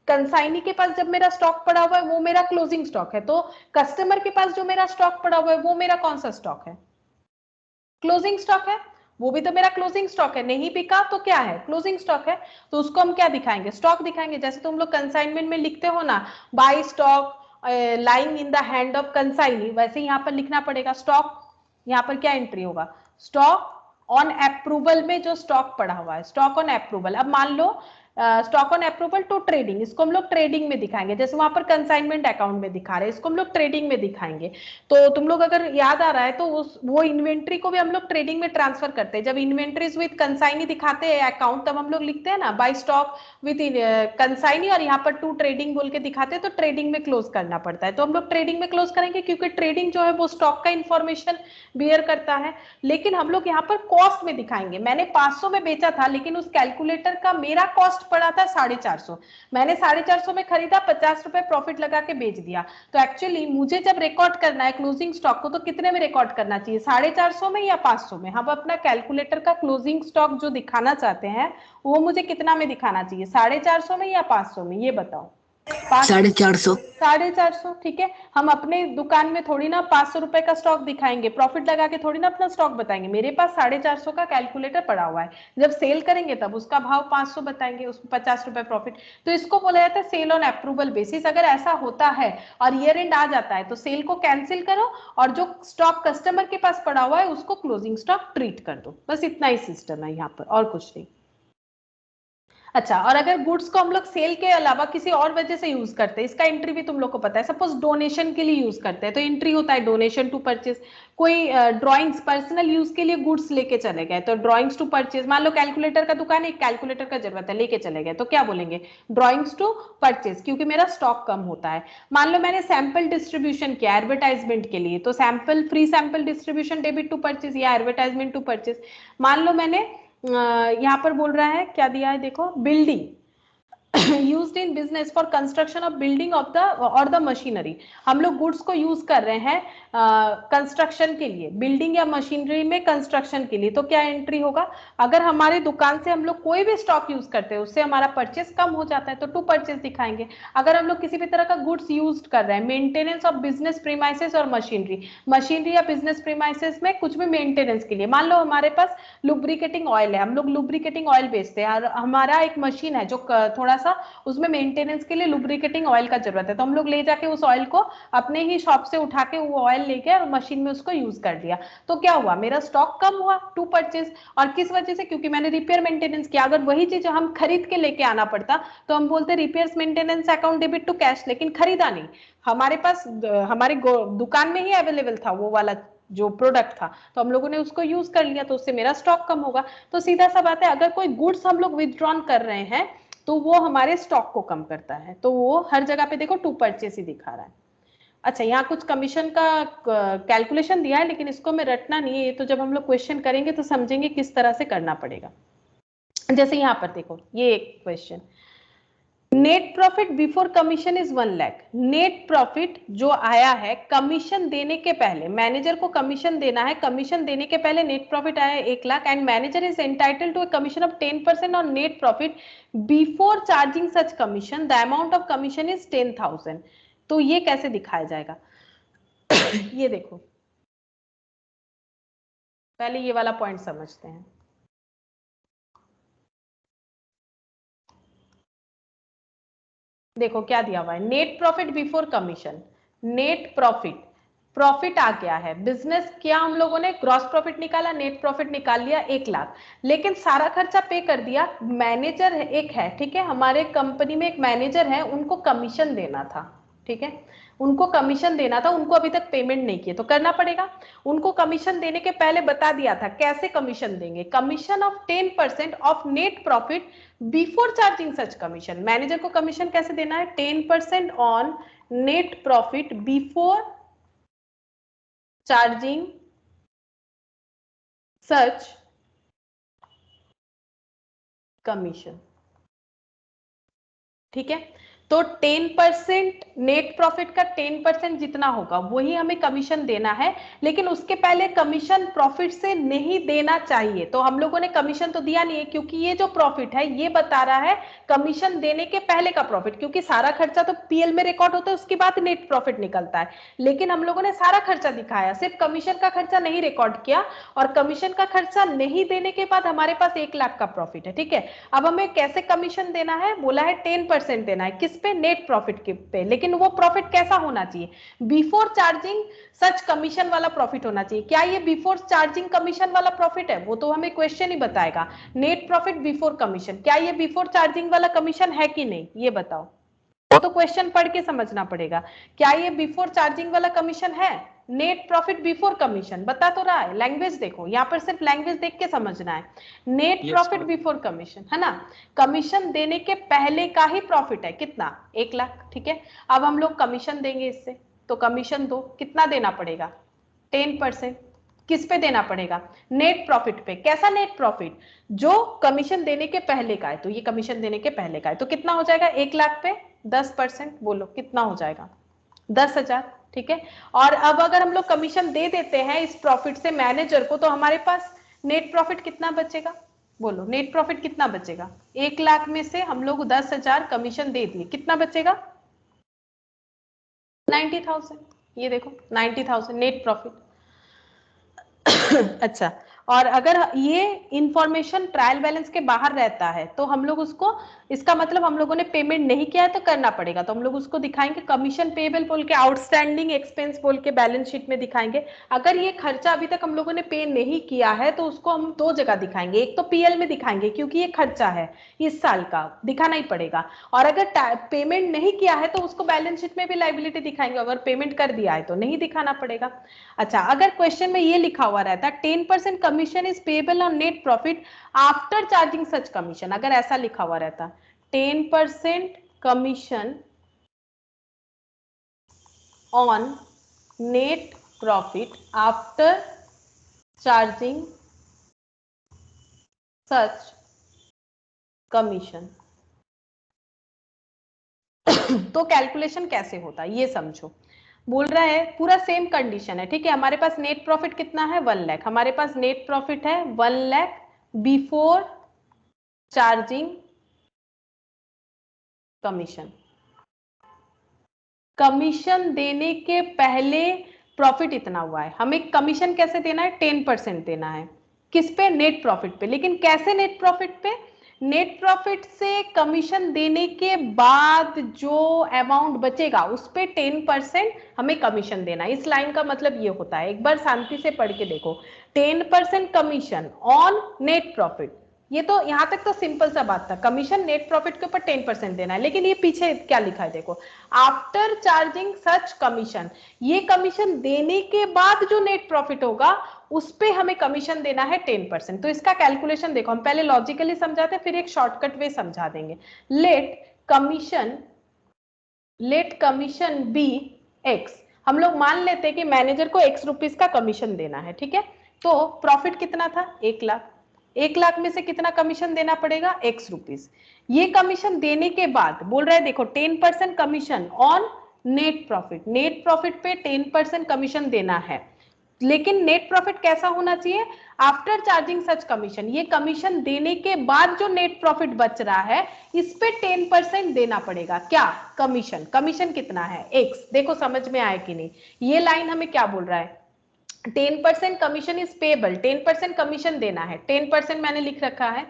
कंसाइनी के पास जब मेरा स्टॉक पड़ा हुआ है वो मेरा क्लोजिंग स्टॉक है, तो कस्टमर के पास जो मेरा स्टॉक पड़ा हुआ है वो मेरा कौन सा स्टॉक है, क्लोजिंग स्टॉक है, वो भी तो मेरा क्लोजिंग स्टॉक है, नहीं बिका तो क्या है, क्लोजिंग स्टॉक है, तो उसको हम क्या दिखाएंगे, स्टॉक दिखाएंगे, जैसे तुम लोग कंसाइनमेंट में लिखते हो ना, by stock lying in the hand of consignee, वैसे यहाँ पर लिखना पड़ेगा स्टॉक, यहाँ पर क्या एंट्री होगा, स्टॉक ऑन अप्रूवल में जो स्टॉक पड़ा हुआ है, स्टॉक ऑन अप्रूवल, अब मान लो stock on approval to trading, इसको हम लोग ट्रेडिंग में दिखाएंगे, जैसे वहां पर कंसाइनमेंट अकाउंट में दिखा रहे हैं, इसको हम लोग ट्रेडिंग में दिखाएंगे। तो तुम लोग अगर याद आ रहा है तो वो इन्वेंट्री को भी हम लोग ट्रेडिंग में ट्रांसफर करते हैं, जब इन्वेंट्रीज विद कंसाइनी दिखाते हैं अकाउंट तब हम लोग लिखते हैं ना बाय स्टॉक विद कंसाइनी, और यहाँ पर टू ट्रेडिंग बोल के दिखाते हैं, तो ट्रेडिंग में क्लोज करना पड़ता है, तो हम लोग ट्रेडिंग में क्लोज करेंगे क्योंकि ट्रेडिंग जो है वो स्टॉक का इंफॉर्मेशन बियर करता है, लेकिन हम लोग यहाँ पर कॉस्ट में दिखाएंगे, मैंने 500 में बेचा था लेकिन उस कैलकुलेटर का मेरा कॉस्ट पड़ा था 450, मैंने 450 में खरीदा, 50 रुपए प्रॉफिट लगा के बेच दिया, तो एक्चुअली मुझे जब रिकॉर्ड करना है क्लोजिंग स्टॉक को तो कितने में रिकॉर्ड करना चाहिए, 450 में या 500 में, हम अपना कैलकुलेटर का क्लोजिंग स्टॉक जो दिखाना चाहते हैं वो मुझे कितना में दिखाना चाहिए, 450 में या 500 में, ये बताओ। 450। 450, ठीक है, हम अपने दुकान में थोड़ी ना 500 रुपए का स्टॉक दिखाएंगे, प्रॉफिट लगा के थोड़ी ना अपना स्टॉक बताएंगे, मेरे पास 450 का कैलकुलेटर पड़ा हुआ है, जब सेल करेंगे तब उसका भाव 500 बताएंगे, उसमें 50 रुपए प्रॉफिट, तो इसको बोला जाता है सेल ऑन अप्रूवल बेसिस। अगर ऐसा होता है और ईयर एंड आ जाता है तो सेल को कैंसिल करो और जो स्टॉक कस्टमर के पास पड़ा हुआ है उसको क्लोजिंग स्टॉक ट्रीट कर दो, बस इतना ही सिस्टम है यहाँ पर, और कुछ नहीं। अच्छा, और अगर गुड्स को हम लोग सेल के अलावा किसी और वजह से यूज करते हैं, इसका एंट्री भी तुम लोग को पता है, सपोज डोनेशन के लिए यूज करते हैं तो एंट्री होता है डोनेशन टू परचेज, कोई ड्राइंग्स पर्सनल यूज के लिए गुड्स लेके चले गए तो ड्राइंग्स टू परचेज, मान लो कैलकुलेटर का दुकान है, एक कैलकुलेटर का जरूरत है लेके चले गए तो क्या बोलेंगे, ड्राइंग्स टू परचेज, क्योंकि मेरा स्टॉक कम होता है। मान लो मैंने सैंपल डिस्ट्रीब्यूशन किया एडवर्टाइजमेंट के लिए, तो sample free sample distribution debit to purchase या एडवर्टाइजमेंट टू परचेज। मान लो मैंने यहाँ पर बोल रहा है क्या दिया है, देखो building used in business for construction of building of the or the machinery, हम लोग गुड्स को यूज कर रहे हैं कंस्ट्रक्शन के लिए, बिल्डिंग या मशीनरी में कंस्ट्रक्शन के लिए, तो क्या एंट्री होगा, अगर हमारी दुकान से हम लोग कोई भी स्टॉक यूज करते हैं उससे हमारा परचेस कम हो जाता है तो टू परचेस दिखाएंगे। अगर हम लोग किसी भी तरह का गुड्स यूज कर रहे हैं, मेंटेनेंस ऑफ बिजनेस प्रीमाइसेस और मशीनरी या बिजनेस प्रीमाइसेस में कुछ भी मेंटेनेंस के लिए, मान लो हमारे पास लुब्रिकेटिंग ऑयल है, हम लोग लुब्रिकेटिंग ऑयल बेचते हैं और हमारा एक मशीन है जो थोड़ा सा उसमें मेंटेनेंस के लिए लुब्रिकेटिंग ऑयल का जरूरत है, तो हम लोग ले जाके उस ऑयल को अपने ही शॉप से उठा के वो ऑयल लेके और मशीन में उसको यूज कर दिया, तो क्या हुआ, मेरा स्टॉक कम हुआ, टू परचेज। और किस वजह से, क्योंकि मैंने रिपेयर मेंटेनेंस किया। अगर वही चीज हम खरीद के लेके आना पड़ता तो हम बोलते repairs maintenance account debit to cash, लेकिन खरीदा नहीं, हमारे पास हमारे दुकान में ही अवेलेबल था वो वाला जो प्रोडक्ट था, तो हम लोगों ने उसको यूज कर लिया, तो उससे मेरा स्टॉक कम होगा। तो सीधा सा बात है, अगर कोई गुड्स हम लोग विथड्रॉन कर रहे हैं तो वो हमारे स्टॉक को कम करता है, तो वो हर जगह पे देखो टू परचेस ही दिखा रहा है। अच्छा, यहाँ कुछ कमीशन का कैलकुलेशन दिया है लेकिन इसको मैं रटना नहीं है, ये तो जब हम लोग क्वेश्चन करेंगे तो समझेंगे किस तरह से करना पड़ेगा। जैसे यहाँ पर देखो ये एक question, net profit before commission is 1 lakh. Net profit जो आया है कमीशन देने के पहले, मैनेजर को कमीशन देना है, कमीशन देने के पहले नेट प्रॉफिट आया 1 lakh and manager is entitled to a commission of 10% on net profit before charging such commission, the amount of commission is 10,000। तो ये कैसे दिखाया जाएगा? ये देखो, पहले ये वाला पॉइंट समझते हैं। देखो क्या दिया हुआ है, net profit before commission. Net profit, profit आ गया है, बिजनेस किया हम लोगों ने, ग्रॉस प्रॉफिट निकाला, नेट प्रॉफिट निकाल लिया 1 लाख, लेकिन सारा खर्चा पे कर दिया। मैनेजर एक है, ठीक है, हमारे कंपनी में एक मैनेजर है, उनको कमीशन देना था, ठीक है, उनको कमीशन देना था, उनको अभी तक पेमेंट नहीं किए तो करना पड़ेगा। उनको कमीशन देने के पहले बता दिया था कैसे कमीशन देंगे, commission of 10% of net profit before charging such commission. Manager को कमीशन कैसे देना है? 10% on net profit before charging such commission, ठीक है। तो 10% नेट प्रॉफिट का 10% जितना होगा वही हमें कमीशन देना है, लेकिन उसके पहले कमीशन प्रॉफिट से नहीं देना चाहिए। तो हम लोगों ने कमीशन तो दिया नहीं है, क्योंकि ये जो प्रॉफिट है ये बता रहा है कमीशन देने के पहले का प्रॉफिट, क्योंकि सारा खर्चा तो पीएल में रिकॉर्ड होता है, उसके बाद नेट प्रॉफिट निकलता है। लेकिन हम लोगों ने सारा खर्चा दिखाया, सिर्फ कमीशन का खर्चा नहीं रिकॉर्ड किया, और कमीशन का खर्चा नहीं देने के बाद हमारे पास 1 लाख का प्रॉफिट है, ठीक है। अब हमें कैसे कमीशन देना है? बोला है 10% देना है, किस पे? नेट प्रॉफिट के पे। लेकिन वो प्रॉफिट कैसा होना चाहिए? बिफोर चार्जिंग सच कमीशन वाला प्रॉफिट होना चाहिए। क्या ये बिफोर चार्जिंग कमीशन वाला प्रॉफिट है? वो तो हमें क्वेश्चन ही बताएगा। नेट प्रॉफिट बिफोर कमीशन, क्या ये बिफोर चार्जिंग वाला कमीशन है कि नहीं, ये बताओ। वो तो क्वेश्चन पढ़ के समझना पड़ेगा। क्या ये बिफोर चार्जिंग वाला कमीशन है? नेट प्रॉफिट बिफोर कमीशन बता तो रहा है। लैंग्वेज देखो, यहाँ पर सिर्फ लैंग्वेज देख के समझना है। नेट प्रॉफिट बिफोर कमीशन है ना, कमीशन देने के पहले का ही प्रॉफिट है, कितना? 1 लाख, ठीक है। अब हम लोग कमीशन देंगे इससे, तो कमीशन दो, कितना देना पड़ेगा? 10%। किस पे देना पड़ेगा? नेट प्रॉफिट पे। कैसा नेट प्रॉफिट? जो कमीशन देने के पहले का है, तो ये कमीशन देने के पहले का है, तो कितना हो जाएगा? 1 लाख पे 10%, बोलो कितना हो जाएगा? 10,000, ठीक है। और अब अगर हम लोग कमीशन दे देते हैं इस प्रॉफिट से मैनेजर को, तो हमारे पास नेट प्रॉफिट कितना बचेगा? बोलो नेट प्रॉफिट कितना बचेगा? 1 लाख में से हम लोग 10,000 कमीशन दे दिए, कितना बचेगा? 90,000। ये देखो 90,000 नेट प्रॉफिट। अच्छा, और अगर ये इंफॉर्मेशन ट्रायल बैलेंस के बाहर रहता है तो हम लोग उसको, इसका मतलब हम लोगों ने पेमेंट नहीं किया है तो करना पड़ेगा, तो हम लोग उसको दिखाएंगे कमीशन पेबल बोल के, आउटस्टैंडिंग एक्सपेंस बोल के बैलेंस शीट में दिखाएंगे। अगर ये खर्चा अभी तक हम लोगों ने पे नहीं किया है तो उसको हम 2 जगह दिखाएंगे, एक तो पीएल में दिखाएंगे क्योंकि ये खर्चा है इस साल का, दिखाना ही पड़ेगा, और अगर पेमेंट नहीं किया है तो उसको बैलेंस शीट में भी लायबिलिटी दिखाएंगे, अगर पेमेंट कर दिया है तो नहीं दिखाना पड़ेगा। अच्छा, अगर क्वेश्चन में ये लिखा हुआ रहता 10% commission is payable on net profit after charging such commission, अगर ऐसा लिखा हुआ रहता 10% commission on net profit after charging such commission, तो कैलकुलेशन कैसे होता है ये समझो। बोल रहा है पूरा सेम कंडीशन है, ठीक है। हमारे पास नेट प्रॉफिट कितना है? 1 लाख। हमारे पास नेट प्रॉफिट है 1 lakh before charging commission. Commission देने के पहले प्रॉफिट इतना हुआ है, हमें कमीशन कैसे देना है? 10% देना है, किस पे? नेट प्रॉफिट पे। लेकिन कैसे नेट प्रॉफिट पे? नेट प्रॉफिट से कमीशन देने के बाद जो अमाउंट बचेगा उस पे 10% हमें कमीशन देना है। इस लाइन का मतलब ये होता है, एक बार शांति से पढ़ के देखो, 10% कमीशन ऑन नेट प्रॉफिट, ये तो यहां तक तो सिंपल सा बात था, कमीशन नेट प्रॉफिट के ऊपर 10% देना है। लेकिन ये पीछे क्या लिखा है देखो, आफ्टर चार्जिंग सच कमीशन, ये कमीशन देने के बाद जो नेट प्रॉफिट होगा उस पे हमें कमीशन देना है 10%। तो इसका कैलकुलेशन देखो, हम पहले लॉजिकली समझाते हैं फिर एक शॉर्टकट वे समझा देंगे। लेट कमीशन बी एक्स, हम लोग मान लेते हैं कि मैनेजर को X रुपीस का कमीशन देना है, ठीक है। तो प्रॉफिट कितना था? 1 लाख। 1 लाख में से कितना कमीशन देना पड़ेगा, x रुपीस। ये कमीशन देने के बाद बोल रहा है देखो 10% commission on net profit, net profit पे 10% कमीशन देना है, लेकिन नेट प्रॉफिट कैसा होना चाहिए, आफ्टर चार्जिंग सच कमीशन, ये कमीशन देने के बाद जो नेट प्रॉफिट बच रहा है इस पे 10% देना पड़ेगा, क्या, कमीशन। कमीशन कितना है, x। देखो समझ में आया कि नहीं, ये लाइन हमें क्या बोल रहा है, 10% कमीशन इज पेबल, 10% कमीशन देना है, 10% मैंने लिख रखा है,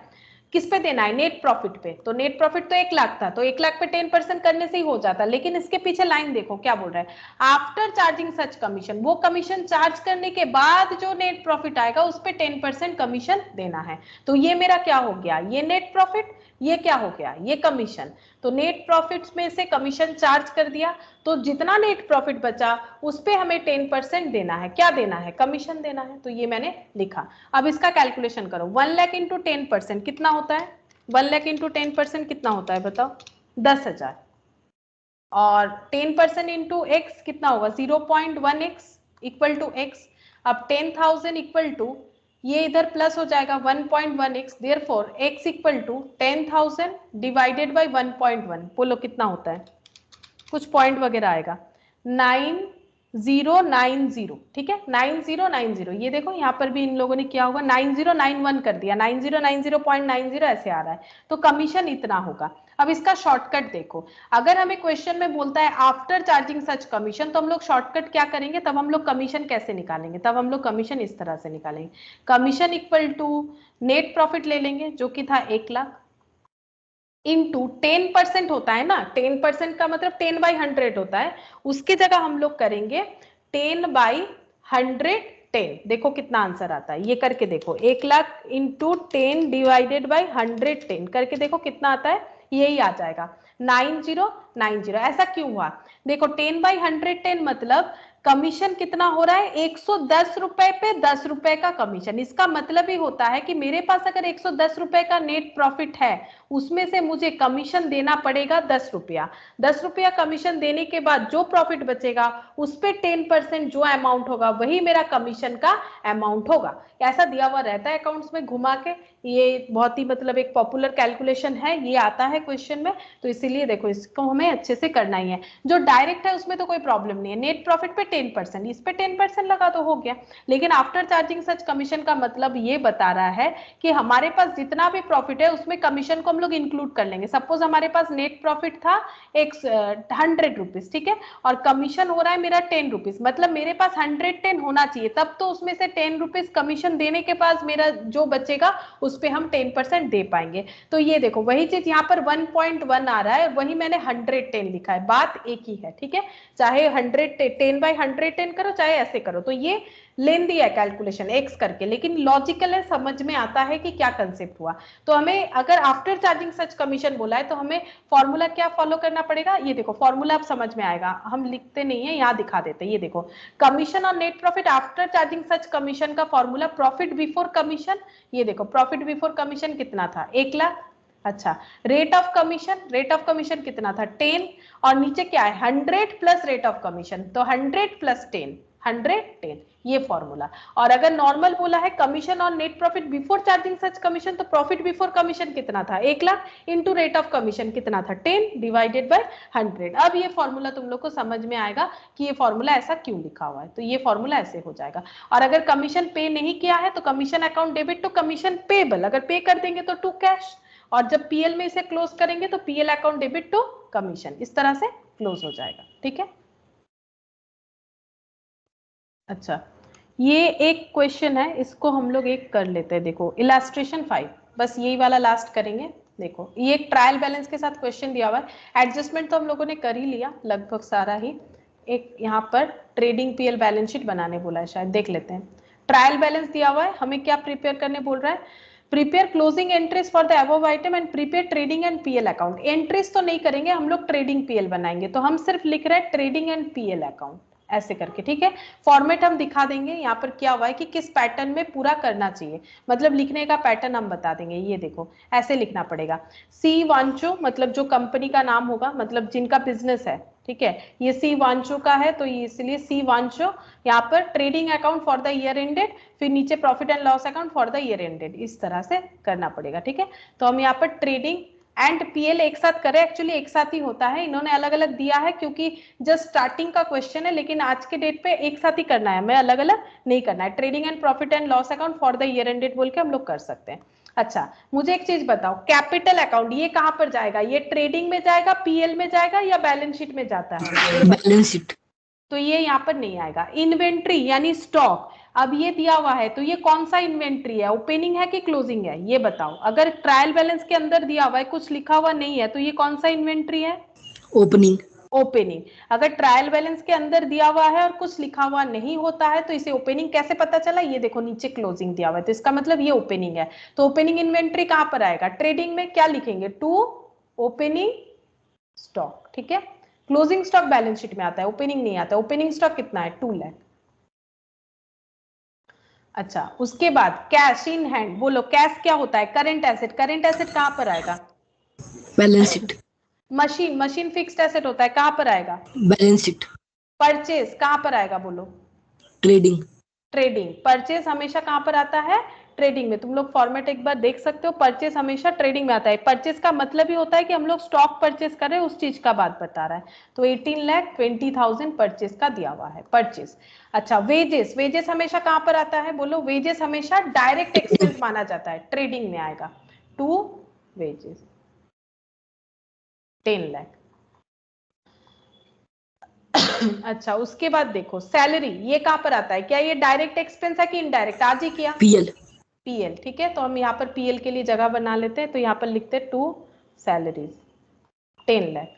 किस पे देना है, नेट प्रॉफिट पे। तो नेट प्रॉफिट तो 1 लाख था, तो 1 लाख पे 10% करने से ही हो जाता, लेकिन इसके पीछे लाइन देखो क्या बोल रहा है, आफ्टर चार्जिंग सच कमीशन, वो कमीशन चार्ज करने के बाद जो नेट प्रॉफिट आएगा उस पे 10% कमीशन देना है। तो ये मेरा क्या हो गया, ये नेट प्रॉफिट, ये क्या हो गया, ये कमीशन। तो नेट प्रॉफिट्स में से कमीशन चार्ज कर दिया, तो जितना नेट प्रॉफिट बचा उस पे हमें 10% देना है, क्या देना है, कमीशन देना है। तो ये मैंने लिखा। अब इसका कैलकुलेशन करो, 1 लाख इंटू 10% कितना होता है, 1 लाख इंटू 10% कितना होता है बताओ, 10,000, और 10% इंटू एक्स कितना होगा, 0.1x इक्वल टू एक्स। अब 10,000 इक्वल टू, ये इधर प्लस हो जाएगा 1.1x, therefore x equal to 10,000 divided by 1.1, बोलो कितना होता है, कुछ पॉइंट वगैरह आएगा, 9090, ठीक है, 9090। ये देखो यहाँ पर भी इन लोगों ने क्या होगा, 9091 कर दिया, 9090.90 ऐसे आ रहा है, तो कमीशन इतना होगा। अब इसका शॉर्टकट देखो, अगर हमें क्वेश्चन में बोलता है आफ्टर चार्जिंग सच कमीशन, तो हम लोग शॉर्टकट क्या करेंगे, तब हम लोग कमीशन कैसे निकालेंगे, तब हम लोग कमीशन इस तरह से निकालेंगे, commission equal to net profit ले लेंगे जो कि था 1 लाख, इंटू 10% होता है ना, 10% का मतलब 10/100 होता है, उसकी जगह हम लोग करेंगे 10/110। देखो कितना आंसर आता है, ये करके देखो, 1 लाख इंटू 10 डिवाइडेड बाई 110 करके देखो कितना आता है, यही आ जाएगा 9090। ऐसा क्यों हुआ, देखो 10/110 मतलब कमीशन कितना हो रहा है, 110 रुपए पे 10 रुपए का कमीशन। इसका मतलब ही होता है कि मेरे पास अगर 110 रुपए का नेट प्रॉफिट है, उसमें से मुझे कमीशन देना पड़ेगा 10 रुपया। 10 रुपया कमीशन देने के बाद जो प्रॉफिट बचेगा उस पे 10% जो अमाउंट होगा वही मेरा कमीशन का अमाउंट होगा। ऐसा दिया हुआ रहता है अकाउंट्स में घुमा के, ये बहुत ही मतलब एक पॉपुलर कैलकुलेशन है, ये आता है क्वेश्चन में, तो इसीलिए देखो इसको हमें अच्छे से करना ही है। जो डायरेक्ट है उसमें तो कोई प्रॉब्लम नहीं है, नेट प्रॉफिट पे 10%, इस पे 10% लगा तो हो गया, लेकिन आफ्टर चार्जिंग सच कमीशन का मतलब ये बता रहा है कि हमारे पास जितना भी प्रॉफिट है उसमें कमीशन को हम लोग इंक्लूड कर लेंगे। सपोज हमारे पास नेट प्रॉफिट था 100 रुपीज, ठीक है, और कमीशन हो रहा है मेरा 10 रुपीज, मतलब मेरे पास 110 होना चाहिए, तब तो उसमें से 10 रुपीज कमीशन देने के बाद मेरा जो बचेगा उस पे हम 10% दे पाएंगे। तो ये देखो वही चीज यहाँ पर 1.1 आ रहा है, वही मैंने 110 लिखा है, बात एक ही है, ठीक है, चाहे 10/110 करो चाहे ऐसे करो। तो ये लेंदी है कैलकुलेशन एक्स करके, लेकिन लॉजिकल है, समझ में आता है कि क्या कंसेप्ट हुआ। तो हमें अगर आफ्टर चार्जिंग सच कमीशन बोला है तो हमें फॉर्मूला क्या फॉलो करना पड़ेगा, ये देखो फॉर्मूला अब समझ में आएगा, हम लिखते नहीं है, यहाँ दिखा देते हैं। ये देखो कमीशन और net profit after charging such commission का फॉर्मूला प्रॉफिट बिफोर कमीशन। ये देखो प्रॉफिट बिफोर कमीशन कितना था, 1 लाख। अच्छा, रेट ऑफ कमीशन कितना था, 10, और नीचे क्या है 100 प्लस रेट ऑफ कमीशन, तो 100 प्लस 10, 110, ये फॉर्मूला। और अगर नॉर्मल बोला है कमीशन और net profit before charging such commission, तो प्रॉफिट बिफोर कमीशन कितना था, 1 lakh, into rate of commission कितना था, 10 डिवाइडेड बाय 100। अब ये फॉर्मूला तुम लोग को समझ में आएगा कि ये फॉर्मूला ऐसा क्यों लिखा हुआ है, तो ये फॉर्मूला ऐसे हो जाएगा। और अगर कमीशन पे नहीं किया है तो commission account debit to commission payable, अगर पे कर देंगे तो टू कैश, और जब पीएल में इसे क्लोज करेंगे तो PL account debit to commission, इस तरह से क्लोज हो जाएगा, ठीक है। अच्छा, ये एक क्वेश्चन है, इसको हम लोग एक कर लेते हैं, देखो इलास्ट्रेशन 5, बस यही वाला लास्ट करेंगे। देखो ये एक ट्रायल बैलेंस के साथ क्वेश्चन दिया हुआ है, एडजस्टमेंट तो हम लोगों ने कर ही लिया लगभग सारा ही। एक यहाँ पर ट्रेडिंग पीएल बैलेंस शीट बनाने बोला है, शायद देख लेते हैं। ट्रायल बैलेंस दिया हुआ है, हमें क्या प्रिपेयर करने बोल रहा है, prepare closing entries for the above item and prepare trading and PL account. Entries तो नहीं करेंगे हम लोग, ट्रेडिंग पीएल बनाएंगे, तो हम सिर्फ लिख रहे हैं ट्रेडिंग एंड पीएल अकाउंट, ऐसे करके, ठीक है। फॉर्मेट हम दिखा देंगे यहाँ पर क्या हुआ है कि किस पैटर्न में पूरा करना चाहिए, मतलब लिखने का पैटर्न हम बता देंगे। ये देखो ऐसे लिखना पड़ेगा, सी वांचो मतलब जो कंपनी का नाम होगा, मतलब जिनका बिजनेस है, ठीक है। ये सी वांचो का है तो ये इसलिए सी वांचो, यहाँ पर trading account for the year ended, फिर नीचे profit and loss account for the year ended, इस तरह से करना पड़ेगा, ठीक है। तो हम यहाँ पर ट्रेडिंग एंड पीएल एक साथ करें, एक्चुअली एक साथ ही होता है, इन्होंने अलग अलग दिया है क्योंकि जस्ट स्टार्टिंग का क्वेश्चन है, लेकिन आज के डेट पे एक साथ ही करना है, मैं अलग अलग नहीं करना है। Trading and profit and loss account for the year ended बोल के हम लोग कर सकते हैं। अच्छा मुझे एक चीज बताओ, कैपिटल अकाउंट ये कहां पर जाएगा, ये ट्रेडिंग में जाएगा, पीएल में जाएगा या बैलेंस शीट में जाता है? Balance sheet. तो ये यहाँ पर नहीं आएगा। इन्वेंट्री यानी स्टॉक, अब ये दिया हुआ है तो ये कौन सा इन्वेंट्री है, ओपनिंग है कि क्लोजिंग है, ये बताओ। अगर ट्रायल बैलेंस के अंदर दिया हुआ है, कुछ लिखा हुआ नहीं है, तो ये कौन सा इन्वेंट्री है? ओपनिंग। ओपनिंग। अगर ट्रायल बैलेंस के अंदर दिया हुआ है और कुछ लिखा हुआ नहीं होता है तो इसे ओपनिंग कैसे पता चला? ये देखो नीचे क्लोजिंग दिया हुआ है, तो इसका मतलब ये ओपनिंग है। तो ओपनिंग इन्वेंट्री कहां पर आएगा? ट्रेडिंग में क्या लिखेंगे? टू ओपनिंग स्टॉक, ठीक है। क्लोजिंग स्टॉक बैलेंस शीट में आता है, ओपनिंग नहीं आता। ओपनिंग स्टॉक कितना है? 2 लाख। अच्छा उसके बाद कैश इन हैंड, बोलो कैश क्या होता है? Current asset. करंट एसेट कहां पर आएगा? Balance sheet. Machine, machine fixed asset होता है, कहां पर आएगा? Balance sheet. परचेज कहां पर आएगा? बोलो। ट्रेडिंग। ट्रेडिंग। परचेज हमेशा कहां पर आता है? ट्रेडिंग में। तुम लोग फॉर्मेट एक बार देख सकते हो, परचेज हमेशा ट्रेडिंग में आता है। परचेज का मतलब ही होता है कि हम लोग स्टॉक परचेज कर रहे हैं, उस चीज का बात बता रहा है। तो 18,20,000 परचेज का दिया हुआ है, परचेज। अच्छा वेजेस, वेजेस हमेशा कहां पर आता है? बोलो। वेजेस हमेशा डायरेक्ट एक्सपेंस माना जाता है, ट्रेडिंग में आएगा। To wages 10 lakh. अच्छा उसके बाद देखो सैलरी, ये कहां पर आता है? क्या ये डायरेक्ट एक्सपेंस है कि इनडायरेक्ट? आज ही किया पीएल। पीएल, ठीक है। तो हम यहाँ पर पीएल के लिए जगह बना लेते हैं, तो यहाँ पर लिखते हैं टू सैलरीज 10 लाख।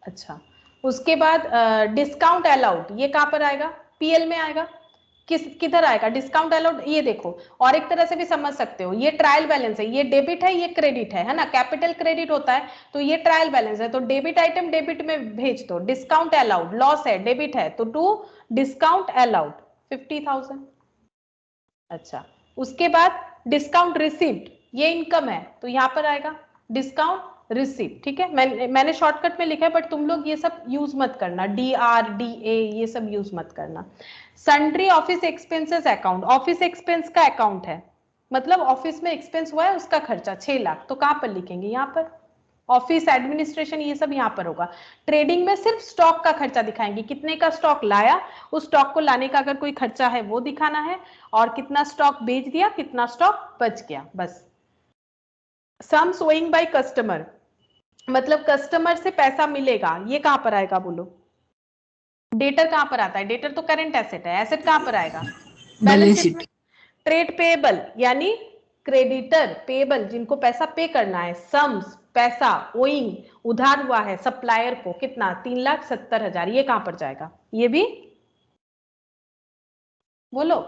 अच्छा उसके बाद डिस्काउंट अलाउड, ये कहां पर आएगा? पीएल में आएगा। किधर आएगा डिस्काउंट अलाउड? ये देखो, और एक तरह से भी समझ सकते हो, ये ट्रायल बैलेंस है, ये डेबिट है, ये क्रेडिट है ना, कैपिटल क्रेडिट होता है, तो ये ट्रायल बैलेंस है, तो डेबिट आइटम डेबिट में भेज दो। डिस्काउंट अलाउड, लॉस है, डेबिट है, तो टू डिस्काउंट अलाउड 50,000। अच्छा उसके बाद डिस्काउंट रिसीव्ड, ये इनकम है, तो यहां पर आएगा डिस्काउंट रिसीव, ठीक है। मैंने शॉर्टकट में लिखा है, बट तुम लोग ये सब यूज मत करना, DRDA ये सब यूज मत करना। Sundry office expenses account, office expense का अकाउंट है, मतलब ऑफिस में एक्सपेंस हुआ है उसका खर्चा 6 लाख, तो कहां पर लिखेंगे? यहाँ पर। ऑफिस एडमिनिस्ट्रेशन ये सब यहाँ पर होगा। ट्रेडिंग में सिर्फ स्टॉक का खर्चा दिखाएंगे, कितने का स्टॉक लाया, उस स्टॉक को लाने का अगर कोई खर्चा है वो दिखाना है, और कितना स्टॉक बेच दिया, कितना स्टॉक बच गया, बस। सम सोइंग बाय कस्टमर, मतलब कस्टमर से पैसा मिलेगा, ये कहां पर आएगा? बोलो। डेटर कहां पर आता है? डेटर तो करंट एसेट है, एसेट कहां पर आएगा? बैलेंस शीट में। ट्रेड पेएबल यानी क्रेडिटर, पेएबल जिनको पैसा पे करना है, सम्स पैसा, ओइंग उधार हुआ है सप्लायर को, कितना? 3,70,000, ये कहां पर जाएगा? ये भी बोलो।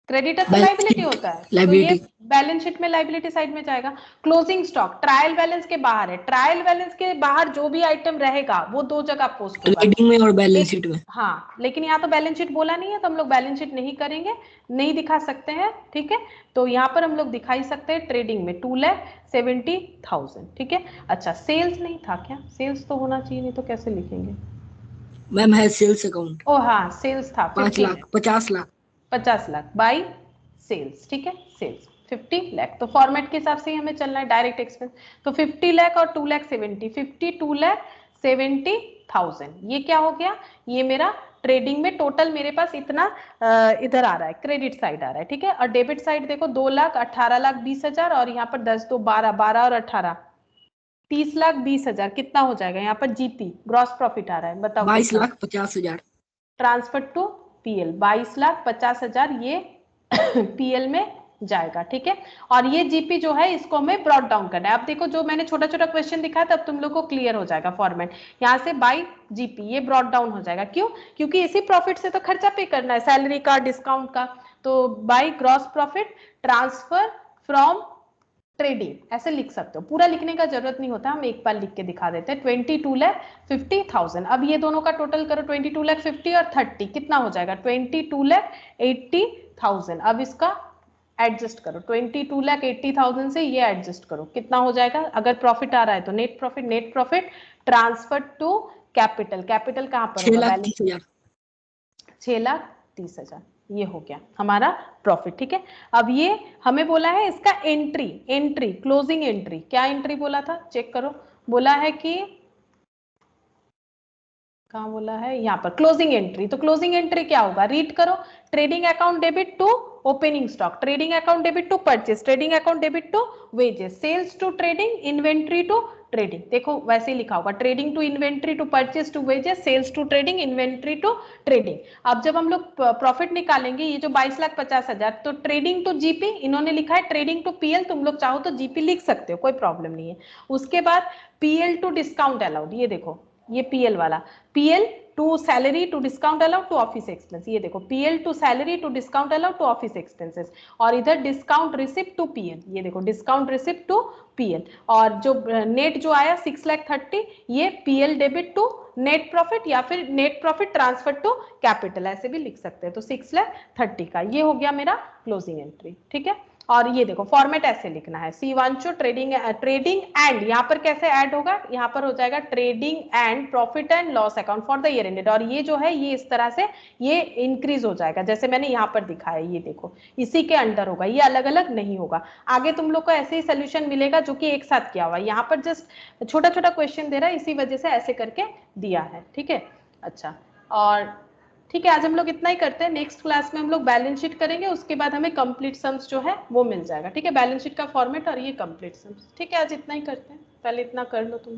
क्रेडिटर तो लाइबिलिटी होता है, तो ये बैलेंस शीट में लाइबिलिटी साइड में जाएगा। क्लोजिंग स्टॉक ट्रायल बैलेंस के बाहर है, ट्रायल बैलेंस के बाहर जो भी आइटम रहेगा वो दो जगह पोस्ट होगा, ट्रेडिंग में और बैलेंस शीट में। हाँ लेकिन यहाँ तो बैलेंस शीट बोला नहीं है, तो हम लोग बैलेंस शीट नहीं करेंगे, नहीं दिखा सकते हैं, ठीक है। तो यहाँ पर हम लोग दिखा ही सकते हैं ट्रेडिंग में 2,70,000, ठीक है। अच्छा सेल्स नहीं था क्या? सेल्स तो होना चाहिए, नहीं तो कैसे लिखेंगे? मैम है सेल्स अकाउंट। ओ हाँ सेल्स था, 5 लाख 50 लाख 50 लाख बाई सेल्स, ठीक है। सेल्स 50 लाख, तो फॉर्मेट के हिसाब से ही हमें चलना है, डायरेक्ट एक्सपेंस। तो 50 लाख और 2,70,000, 52,70,000, ये क्या हो गया? ये मेरा ट्रेडिंग में टोटल मेरे पास इतना इधर आ रहा है, क्रेडिट साइड आ रहा है, ठीक है। और डेबिट साइड देखो 2,18,20,000, और यहाँ पर 10 2 12, 12 और 18 30,20,000, कितना हो जाएगा? यहाँ पर जीपी ग्रॉस प्रॉफिट आ रहा है, बताओ। 22,50,000 ट्रांसफर टू पीएल 22,50,000, ये पीएल में जाएगा, ठीक है। और ये जीपी जो है इसको हमें ब्रॉट डाउन करना है। अब देखो जो मैंने छोटा छोटा क्वेश्चन दिखाया तब तुम लोग को क्लियर हो जाएगा फॉर्मेट, यहाँ से बाई जीपी ये ब्रॉट डाउन हो जाएगा। क्यों? क्योंकि इसी प्रॉफिट से तो खर्चा पे करना है, सैलरी का, डिस्काउंट का। तो by gross profit transfer from trading ऐसे लिख सकते हो, पूरा लिखने का जरूरत नहीं होता, हम एक बार लिख के दिखा देते हैं। 22,50,000। अब ये दोनों का टोटल करो, 22,50,000 और 30 कितना हो जाएगा? 22,80,000। अब इसका एडजस्ट करो, 22,80,000 से ये एडजस्ट करो, कितना हो जाएगा? अगर प्रॉफिट आ रहा है तो net profit, net profit transfer to capital, capital कहां पर होगा? 6,30,000। 6,30,000 ये हो गया हमारा प्रॉफिट। ठीक है, अब ये हमें बोला है इसका एंट्री, एंट्री क्लोजिंग एंट्री, क्या एंट्री बोला था चेक करो, बोला है कि कहाँ बोला है? यहाँ पर क्लोजिंग एंट्री। तो क्लोजिंग एंट्री क्या होगा? रीड करो, trading account debit to opening stock, trading account debit to purchase, trading account debit to wages, sales to trading, inventory to trading. देखो वैसे ही लिखा होगा, trading to inventory to purchase to wages, sales to trading, inventory to trading. अब जब हम लोग profit निकालेंगे, ये जो 22,50,000, तो ट्रेडिंग टू जीपी, इन्होंने लिखा है ट्रेडिंग टू पीएल, तुम लोग चाहो तो जीपी लिख सकते हो, कोई प्रॉब्लम नहीं है। उसके बाद पीएल टू डिस्काउंट अलाउड, ये देखो ये पीएल वाला, PL to salary to discount allowed to office expense, ये देखो PL to salary to discount allowed to office expenses, और इधर डिस्काउंट रिसिप्ट टू पीएल, ये देखो डिस्काउंट रिसिप्ट टू पीएल। और जो नेट जो आया 6,30,000, ये PL debit to net profit या फिर net profit transfer to capital, ऐसे भी लिख सकते हैं। तो 6,30,000 का ये हो गया मेरा क्लोजिंग एंट्री। ठीक है, और ये देखो फॉर्मेट ऐसे लिखना है, शिवांशु ट्रेडिंग, ट्रेडिंग एंड, यहाँ पर कैसे ऐड होगा? यहाँ पर हो जाएगा trading and profit and loss account for the year ended, और ये जो है ये इस तरह से ये इंक्रीज हो जाएगा, जैसे मैंने यहाँ पर दिखाया, ये देखो इसी के अंडर होगा, ये अलग अलग नहीं होगा। आगे तुम लोग को ऐसे ही सोल्यूशन मिलेगा जो कि एक साथ किया हुआ है, यहाँ पर जस्ट छोटा छोटा क्वेश्चन दे रहा है, इसी वजह से ऐसे करके दिया है। ठीक है, अच्छा, और ठीक है, आज हम लोग इतना ही करते हैं। नेक्स्ट क्लास में हम लोग बैलेंस शीट करेंगे, उसके बाद हमें कंप्लीट सम्स जो है वो मिल जाएगा। ठीक है, बैलेंस शीट का फॉर्मेट और ये कंप्लीट सम्स। ठीक है, आज इतना ही करते हैं, पहले इतना कर लो तुम।